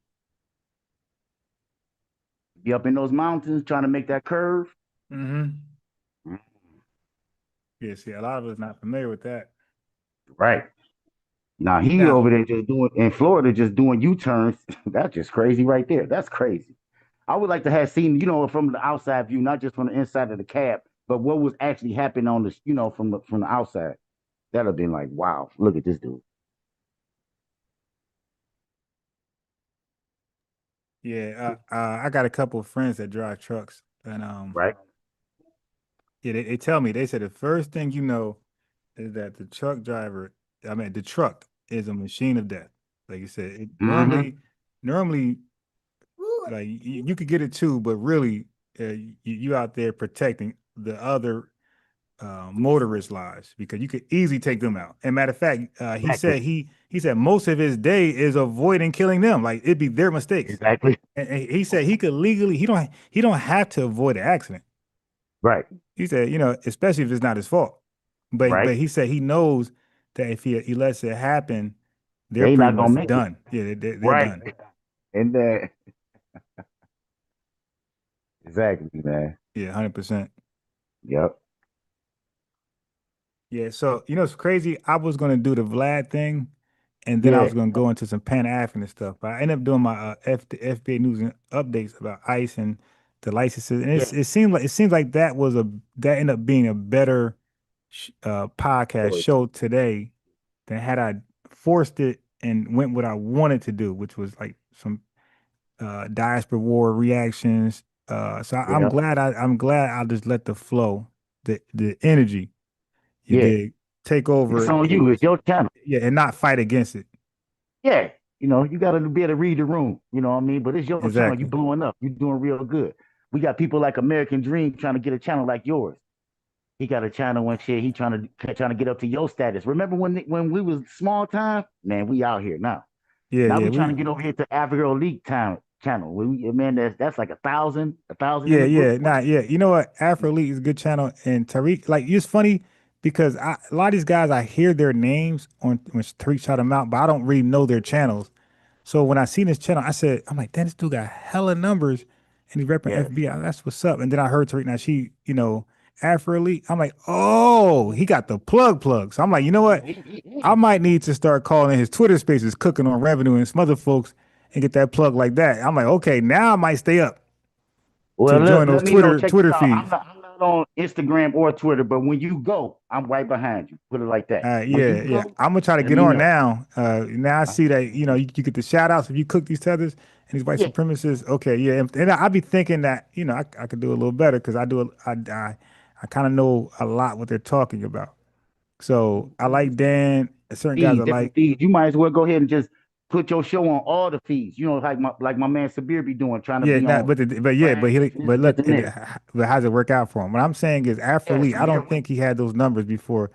Be up in those mountains trying to make that curve. Mm-hmm. Yeah, see, a lot of us not familiar with that. Right. Now over there just doing in Florida, just doing U-turns. That's just crazy right there. That's crazy. I would like to have seen, from the outside view, not just from the inside of the cab, but what was actually happening on this, from the outside. That'd have been like, wow, look at this dude. Yeah, I got a couple of friends that drive trucks, and right. Yeah, they tell me, they said the first thing is that the truck is a machine of death. Like you said, normally, like you could get it too, but really, you out there protecting the other motorist lives because you could easily take them out. And matter of fact, he said most of his day is avoiding killing them. Like it'd be their mistakes. Exactly. And he said he could legally he don't have to avoid an accident. Right. He said, especially if it's not his fault. But he said he knows that if he lets it happen, they're pretty not gonna much make done. It. Yeah, they're done. And exactly, man. Yeah, 100%. Yep. Yeah, so it's crazy. I was gonna do the Vlad thing, and then I was gonna go into some Pan-African stuff. But I ended up doing my FBA News Updates about ICE and the licenses, and it seems like that ended up being a better podcast show today than had I forced it and went what I wanted to do, which was like some diaspora war reactions. So I'm glad I just let the flow, the energy. You dig? Take over. It's on you. It's your channel. Yeah, and not fight against it. Yeah. You got to be able to read the room. You know what I mean? But it's your channel. You blowing up. You doing real good. We got people like American Dream trying to get a channel like yours. He got a channel and shit. He trying to get up to your status. Remember when we was small time? Man, we out here now. Yeah. Now we trying to get over here to Afro-Latinx channel. Man, that's like 1,000. Yeah. Nah, yeah. You know what? Afro-Latinx is a good channel. And Tariq, like, it's funny. because a lot of these guys, I hear their names on when Tariq shout them out, but I don't really know their channels. So when I seen this channel, I'm like, damn, this dude got hella numbers and he's repping FBA. That's what's up. And then I heard Tariq Nasheed, Afro-Elite. I'm like, oh, he got the plug. So I'm like, you know what? I might need to start calling his Twitter spaces cooking on revenue and some other folks and get that plug like that. I'm like, okay, now I might stay up Well, to join let those me know. Check Twitter this out. feeds. I'm not on Instagram or Twitter, but when you go, I'm right behind you. Put it like that. Yeah. I'm gonna try to let get me on know. now. Now I see that you get the shout outs if you cook these tethers and these white supremacists. Okay, yeah, and I be thinking that I could do a little better because I kind of know a lot what they're talking about. So I like Dan. Certain guys I Different like. feeds. You might as well go ahead and just put your show on all the feeds. Like my man Sabir be doing, trying to be on. But look, but how's it work out for him? What I'm saying is Afro-Elite, I don't think he had those numbers before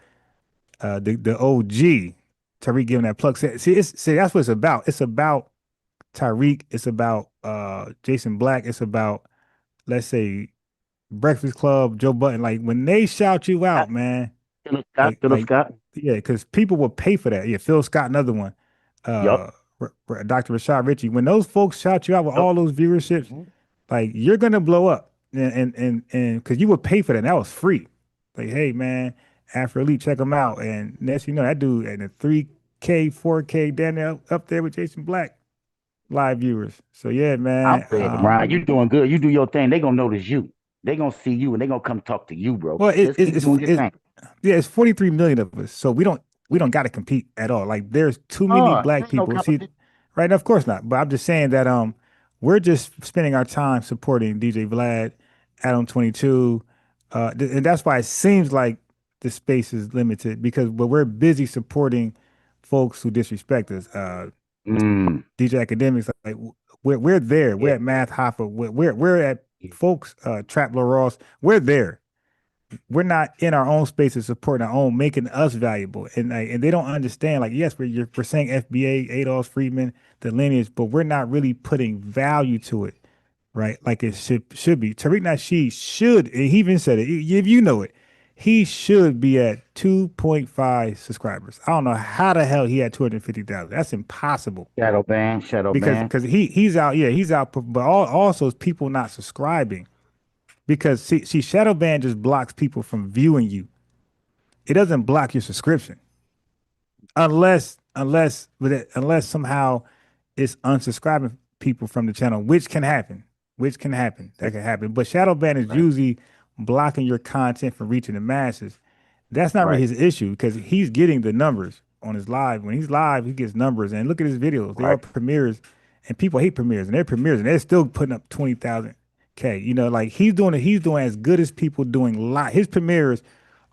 the OG Tariq giving that plug. See, that's what it's about. It's about Tariq. It's about Jason Black. It's about, let's say, Breakfast Club, Joe Button. Like when they shout you out, man. Philip Scott. Yeah, because people will pay for that. Yeah, Phil Scott, another one. Yup. Dr. Rashad Ritchie. When those folks shout you out with all those viewerships, like you're gonna blow up, and because you would pay for that. And that was free. Like, hey man, Afro-Elite, check them out. And next you know, that dude and the 3K, 4K, down there up there with Jason Black, live viewers. So yeah, man. Ryan, you doing good. You do your thing. They gonna notice you. They gonna see you and they gonna come talk to you, bro. Well, Just keep doing your thing. Yeah, it's 43 million of us, so we don't got to compete at all. Like there's too many black people. See, right? Now, of course not. But I'm just saying that we're just spending our time supporting DJ Vlad, Adam 22, and that's why it seems like the space is limited but we're busy supporting folks who disrespect us. DJ Academics, like we're there. We're at Math Hoffa. We're at folks Trap Ross. We're there. We're not in our own spaces supporting our own, making us valuable, and they don't understand. Like, yes, we're saying FBA, Adolf Friedman, the lineage, but we're not really putting value to it, right? Like it should be. Tariq Nasheed should, and he even said it. If you know it, he should be at 2.5 subscribers. I don't know how the hell he had 250,000. That's impossible. Shadow ban. Because he's out. Yeah, he's out. But also it's people not subscribing. Because see, shadow ban just blocks people from viewing you. It doesn't block your subscription, unless somehow it's unsubscribing people from the channel, which can happen. That can happen. But shadow ban is usually blocking your content from reaching the masses. That's not really his issue because he's getting the numbers on his live. When he's live, he gets numbers. And look at his videos. They are premieres, and people hate premieres, and they're still putting up 20,000. Okay, like he's doing as good as people doing live. His premieres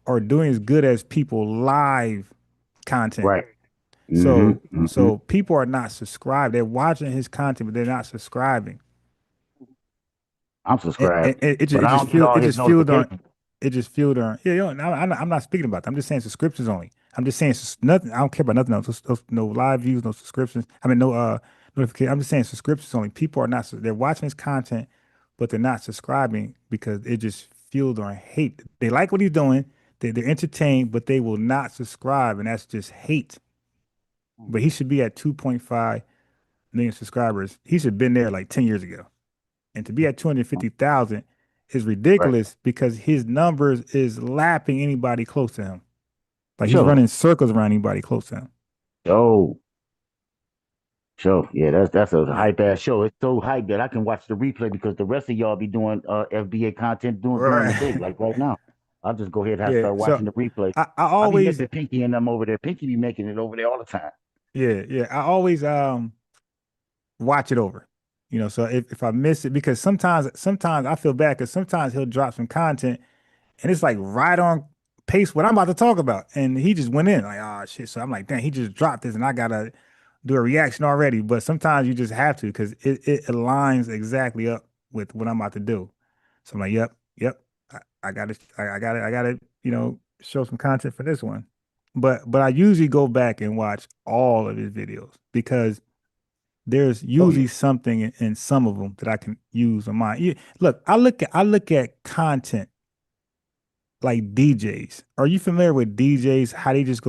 are doing as good as people live content. Right. So people are not subscribed. They're watching his content, but they're not subscribing. I'm subscribed. It just fueled on. Yeah, I'm not speaking about that. I'm just saying subscriptions only. I'm just saying nothing. I don't care about nothing else. No live views, no subscriptions. I mean, no notification. I'm just saying subscriptions only. People are not. They're watching his content, but they're not subscribing because it just fueled on hate. They like what he's doing. They're entertained, but they will not subscribe, and that's just hate. But he should be at 2.5 million subscribers. He should have been there like 10 years ago. And to be at 250,000 is ridiculous because his numbers is lapping anybody close to him. Like he's running circles around anybody close to him. Show. Yeah, that's a hype ass show. It's so hype that I can watch the replay because the rest of y'all be doing FBA content during the day, like right now. I'll just go ahead and start watching the replay. I always be Pinky and them over there. Pinky be making it over there all the time. Yeah. I always watch it over. So if I miss it, because sometimes I feel bad because sometimes he'll drop some content and it's like right on pace what I'm about to talk about. And he just went in like, oh shit. So I'm like, dang, he just dropped this and I gotta do a reaction already. But sometimes you just have to because it aligns exactly up with what I'm about to do. So I'm like, yep. I gotta show some content for this one. But I usually go back and watch all of his videos because there's usually something in some of them that I can use on mine. Look, I look at content like DJs. Are you familiar with DJs? How they just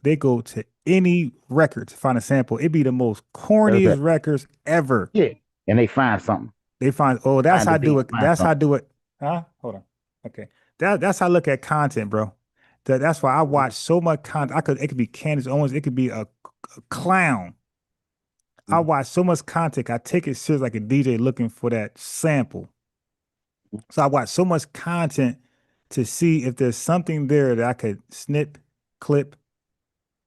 they go to any record to find a sample. It'd be the most corniest records ever. Yeah, and they find something. They find, oh, that's Find how I the beat, do it. find That's how I something. do it. Huh? Hold on. Okay. That's how I look at content, bro. That's why I watch so much content. It could be Candace Owens, it could be a clown. I watch so much content. I take it serious like a DJ looking for that sample. So I watch so much content to see if there's something there that I could snip, clip,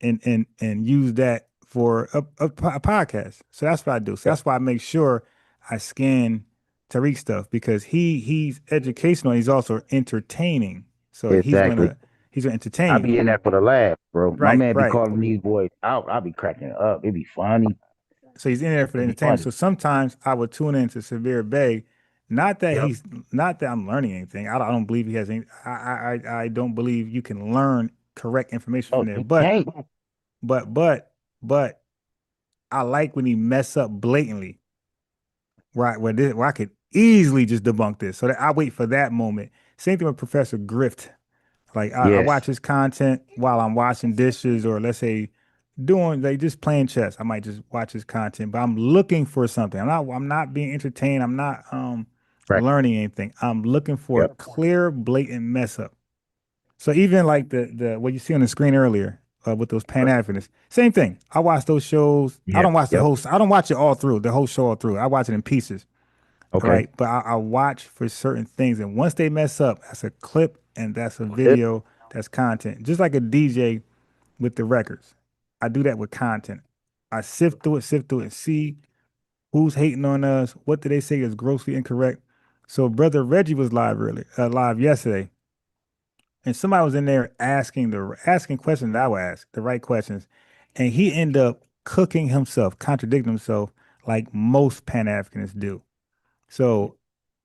and use that for a podcast. So that's what I do. So that's why I make sure I scan Tariq stuff, because he's educational. He's also entertaining. So he's Exactly. gonna entertain I you. be in there for the laugh, bro. My Right, man be right. calling these boys out. I be cracking up. It be funny. So he's in there for the It be entertainment. funny. So sometimes I would tune into Severe Bay. Not that Yep. not that I'm learning anything. I don't believe he has any. I don't believe you can learn correct information from there. But I like when he mess up blatantly. Right, where I could easily just debunk this. So that I wait for that moment. Same thing with Professor Grift. Like I watch his content while I'm washing dishes, or let's say just playing chess. I might just watch his content, but I'm looking for something. I'm not being entertained. I'm not learning anything. I'm looking for a clear, blatant mess up. So even like the what you see on the screen earlier with those Pan-Africanists, same thing. I watch those shows. I don't watch the whole. I don't watch it all through, the whole show all through. I watch it in pieces. Okay. Right, but I watch for certain things, and once they mess up, that's a clip and that's a video, that's content. Just like a DJ with the records, I do that with content. I sift through it, and see who's hating on us. What did they say is grossly incorrect? So brother Reggie was live yesterday, and somebody was in there asking questions that I would ask, the right questions, and he ended up cooking himself, contradicting himself, like most Pan-Africanists do. So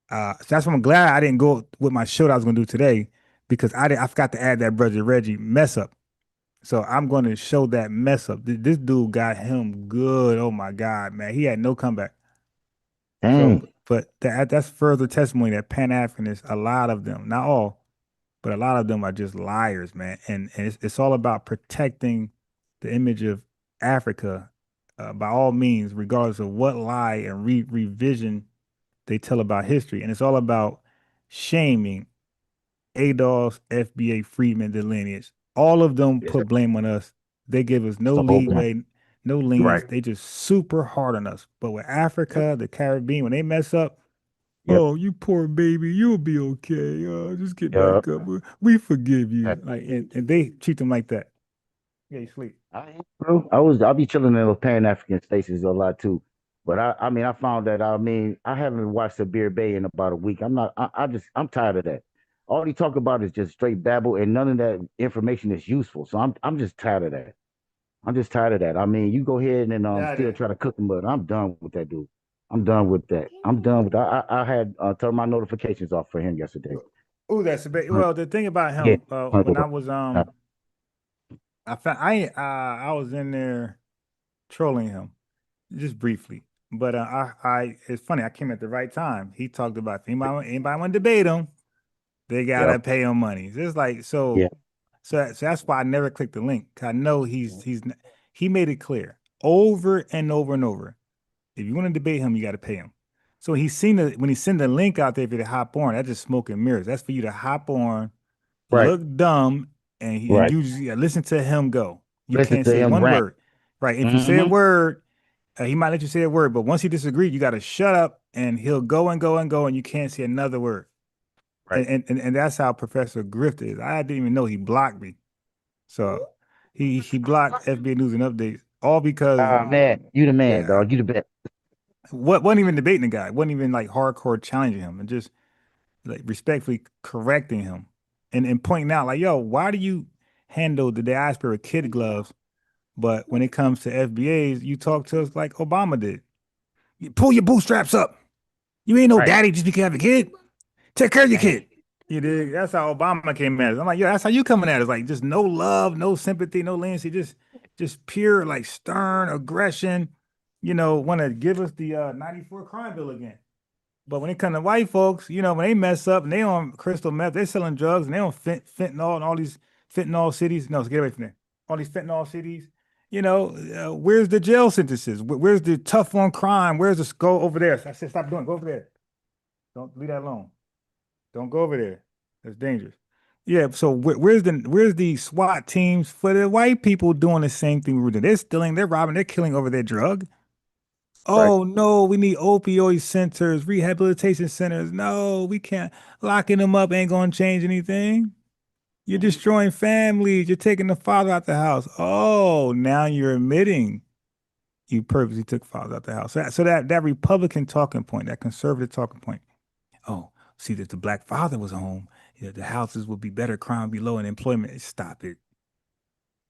that's why I'm glad I didn't go with my show that I was going to do today, because I forgot to add that brother Reggie mess up. So I'm going to show that mess up. This dude got him good. Oh my God, man. He had no comeback. Dang. So, but that's further testimony that Pan-Africanists, a lot of them, not all, but a lot of them are just liars, man. And it's all about protecting the image of Africa by all means, regardless of what lie and revision they tell about history. And it's all about shaming Adolf's FBA freedmen, the lineage. All of them put blame on us. They give us no leeway, no lenience. They just super hard on us. But with Africa, the Caribbean, when they mess up, oh, you poor baby, you'll be okay. Just get back up. We forgive you. Like, and they treat them like that. Yeah, you sleep. Bro, I'll be chilling in those Pan-African spaces a lot too. But I mean, I found that, I mean, I haven't watched Severe Bay in about a week. I'm tired of that. All he talk about is just straight babble, and none of that information is useful. So I'm just tired of that. I'm just tired of that. I mean, you go ahead and still try to cook him, but I'm done with that dude. I'm done with that. I'm done with that. I had turned my notifications off for him yesterday. Oh, that's a bit. Well, the thing about him, Yeah. when I was I was in there trolling him just briefly, but it's funny. I came at the right time. He talked about if anybody want to debate him, they gotta pay him money. It's like so that's why I never clicked the link. 'Cause I know he made it clear over and over and over. If you want to debate him, you got to pay him. So when he send the link out there for you to hop on, that's just smoke and mirrors. That's for you to hop on, look dumb, and you just listen to him go. You can't say one word. Right. If you say a word, he might let you say a word, but once he disagrees, you got to shut up, and he'll go and go and go, and you can't say another word. Right. And that's how Professor Grift is. I didn't even know he blocked me. So he blocked FBA News and Updates, all because man, you the man, dog. You the best. Wasn't even debating the guy. Wasn't even like hardcore challenging him, and just like respectfully correcting him and pointing out like, yo, why do you handle the diaspora with kid gloves, but when it comes to FBAs, you talk to us like Obama did. You pull your bootstraps up. You ain't no daddy just because you have a kid. Take care of your kid. You dig? That's how Obama came at us. I'm like, yo, that's how you coming at us. Like, just no love, no sympathy, no leniency, just pure like stern aggression. Want to give us the 94 crime bill again. But when it comes to white folks, you know, when they mess up and they on crystal meth, they're selling drugs and they on fentanyl and all these fentanyl cities. No, get away from there. All these fentanyl cities. You know, where's the jail sentences? Where's the tough on crime? Where's the go over there? I said, stop doing it. Go over there. Don't leave that alone. Don't go over there. That's dangerous. Yeah. So where's the SWAT teams for the white people doing the same thing we're doing? They're stealing, they're robbing, they're killing over their drug. Oh no, we need opioid centers, rehabilitation centers. No, we can't. Locking them up ain't gonna change anything. You're destroying families. You're taking the father out the house. Oh, now you're admitting you purposely took father out the house. So that Republican talking point, that conservative talking point. Oh, see that the black father was home, you know, the houses would be better, crime be low, and employment. Stop it.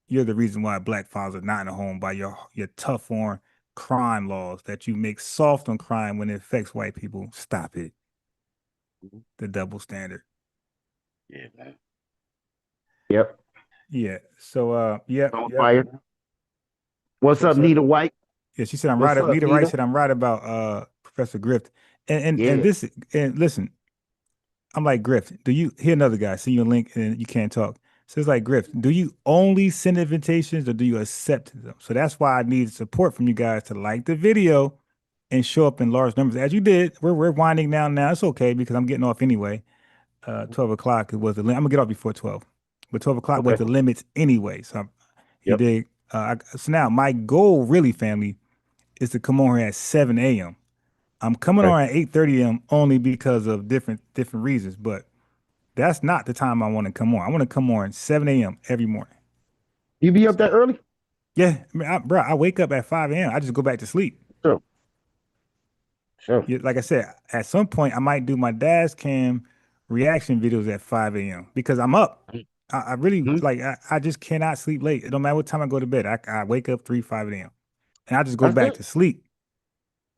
You're the reason why black fathers are not in a home by your tough on crime laws that you make soft on crime when it affects white people. Stop it. The double standard. Yeah, man. Yep. Yeah. So yep. Fire. What's up, Nita White? Yeah, she said I'm What's right. up, Nita Wright Nita? said I'm right about Professor Grift. And listen, I'm like, Griff, do you hear another guy, send you a link and you can't talk. So it's like, Griff, do you only send invitations or do you accept them? So that's why I need support from you guys to like the video and show up in large numbers as you did. We're winding down now. It's okay because I'm getting off anyway. 12 o'clock was the limit. I'm gonna get off before 12, but 12 o'clock was the limits anyway. So you dig? So now my goal really, family, is to come on here at 7 a.m. I'm coming on at 8:30 a.m. only because of different reasons, but that's not the time I want to come on. I want to come on at 7 a.m. every morning. You be up that early? Yeah, I mean, I wake up at 5 a.m. I just go back to sleep. Sure. Yeah, like I said, at some point I might do my dad's cam reaction videos at 5 a.m. because I'm up. I really like. I just cannot sleep late. It don't matter what time I go to bed. I wake up 5 a.m. and I just go back to sleep.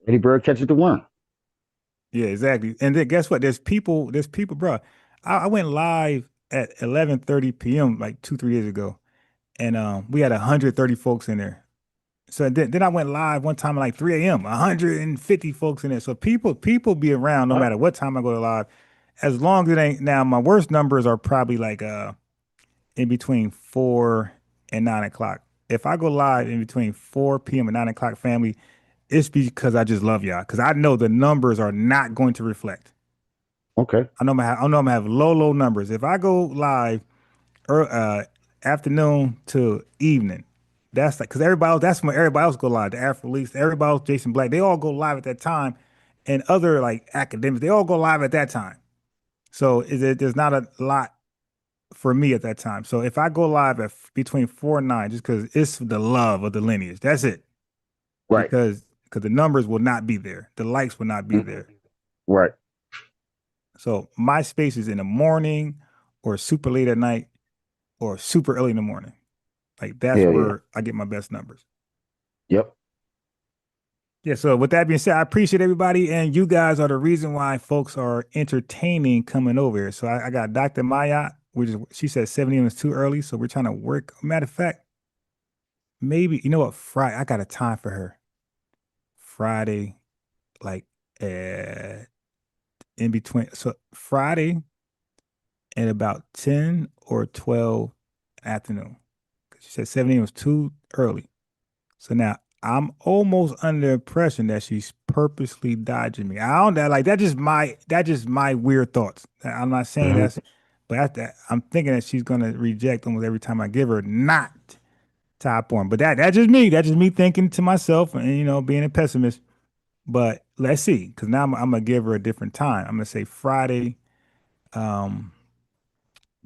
Any bird catches the worm. Yeah, exactly. And then guess what? There's people, bro. I went live at 11:30 p.m. like 2-3 years ago, and we had 130 folks in there. So then I went live one time at like 3 a.m. 150 folks in there. So people be around no matter what time I go to live, as long as it ain't. Now my worst numbers are probably like in between 4 and 9 o'clock. If I go live in between 4 p.m. and 9 o'clock, family, it's because I just love y'all. Because I know the numbers are not going to reflect. Okay. I know I'm gonna have low numbers. If I go live afternoon to evening, that's like because everybody else, that's when everybody else go live. The Afro-Latinx, everybody else, Jason Black, they all go live at that time, and other like academics, they all go live at that time. So there's not a lot for me at that time. So if I go live at between 4 and 9, just because it's the love of the lineage, that's it. Right. Because the numbers will not be there, the likes will not be there. Right. So my space is in the morning, or super late at night, or super early in the morning. Like that's where I get my best numbers. Yep. Yeah. So with that being said, I appreciate everybody, and you guys are the reason why folks are entertaining coming over here. So I got Dr. Maya, she said 7 a.m. is too early, so we're trying to work. Matter of fact, maybe you know what? Friday, I got a time for her. Friday, like in between. So Friday at about 10 or 12 afternoon. She said 7 a.m. was too early. So now I'm almost under the impression that she's purposely dodging me. I don't like that. Just my weird thoughts. I'm not saying that's, but I'm thinking that she's gonna reject almost every time I give her not top on. But that's just me. That's just me thinking to myself and being a pessimist. But let's see, because now I'm gonna give her a different time. I'm gonna say Friday, 10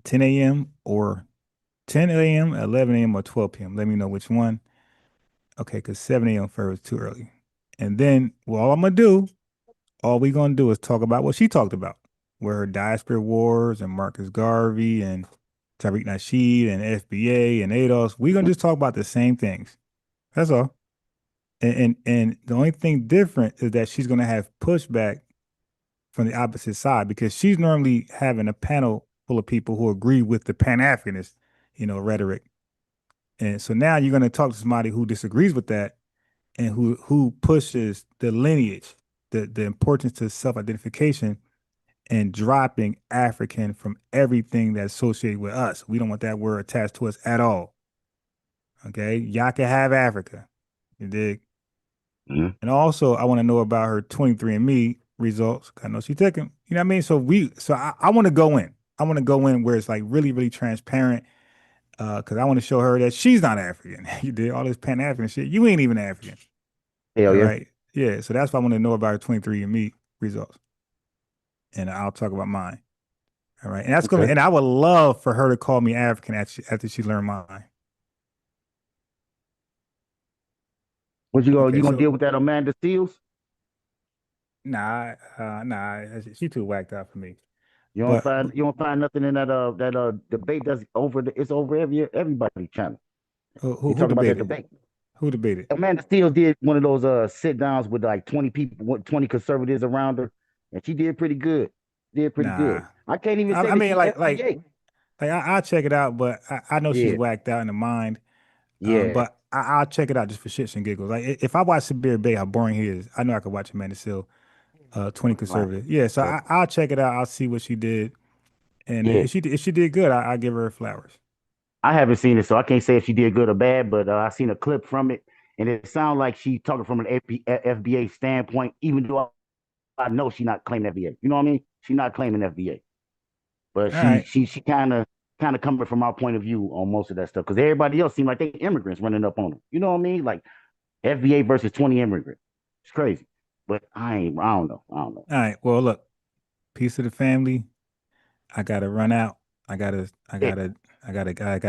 a.m. or 10 a.m., 11 a.m. or 12 p.m. Let me know which one. Okay, because 7 a.m. first is too early. And then all we're gonna do is talk about what she talked about, where her diaspora wars and Marcus Garvey and Tariq Nasheed and FBA and ADOS. We're gonna just talk about the same things. That's all. And the only thing different is that she's gonna have pushback from the opposite side, because she's normally having a panel full of people who agree with the Pan-Africanist, rhetoric. And so now you're going to talk to somebody who disagrees with that and who pushes the lineage. the importance to self-identification and dropping African from everything that's associated with us. We don't want that word attached to us at all. Okay, y'all can have Africa. You dig? Mm-hmm. And also, I want to know about her 23andMe results. I know she took them. You know what I mean? So I want to go in. I want to go in where it's like really, really transparent. Because I want to show her that she's not African. You did all this Pan-African shit. You ain't even African. Hell yeah. Right? Yeah. So that's why I want to know about her 23andMe results. And I'll talk about mine. All right. And that's gonna. And I would love for her to call me African after she learned mine. What you gonna deal with that Amanda Seals? Nah. She too whacked out for me. You don't find nothing in that debate that's it's over everybody's channel. Who talking about that debated? debate? Who debated? Amanda Seals did one of those sit downs with like 20 people, 20 conservatives around her, and she did pretty good. Good. I can't even say. I mean, I'll check it out, but I know she's Yeah. whacked out in the mind. Yeah. But I'll check it out just for shits and giggles. Like if I watch Sabir Bey, how boring he is, I know I could watch Amanda Seals, 20 conservative. Yeah, so I'll check it out. I'll see what she did, and if she did good, I'll give her flowers. I haven't seen it, so I can't say if she did good or bad. But I seen a clip from it, and it sounds like she talking from an FBA standpoint, even though I know she's not claiming FBA. You know what I mean? She's not claiming FBA, but she kind of coming from our point of view on most of that stuff, because everybody else seemed like they immigrants running up on them. You know what I mean? Like FBA versus 20 immigrants. It's crazy. But I don't know. All right. Well, look, peace to the family. I gotta run out. I gotta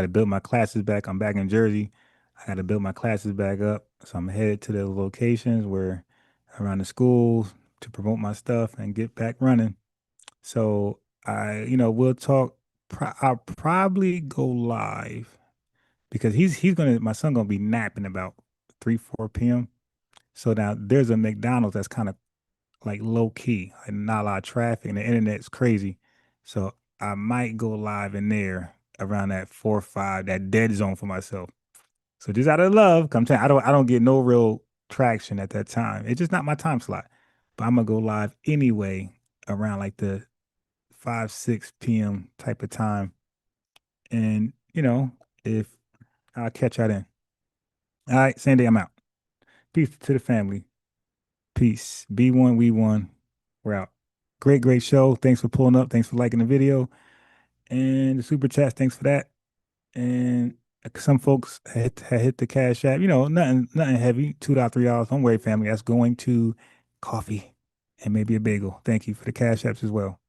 build my classes back. I'm back in Jersey. I gotta build my classes back up. So I'm headed to the locations where around the schools to promote my stuff and get back running. So we'll talk. I'll probably go live because my son gonna be napping about 3-4 p.m. So now there's a McDonald's that's kind of like low key, like not a lot of traffic, and the internet's crazy. So I might go live in there around that 4 or 5, that dead zone for myself. So just out of love, come tell you, I don't get no real traction at that time. It's just not my time slot. But I'm gonna go live anyway around like the 5-6 p.m. type of time. And if I'll catch y'all then. All right, Sandy, I'm out. Peace to the family. Peace. B1, we won. We're out. Great show. Thanks for pulling up. Thanks for liking the video. And the super chats, thanks for that. And some folks had hit the Cash App. Nothing heavy. $2, $3. Don't worry, family. That's going to coffee and maybe a bagel. Thank you for the Cash Apps as well.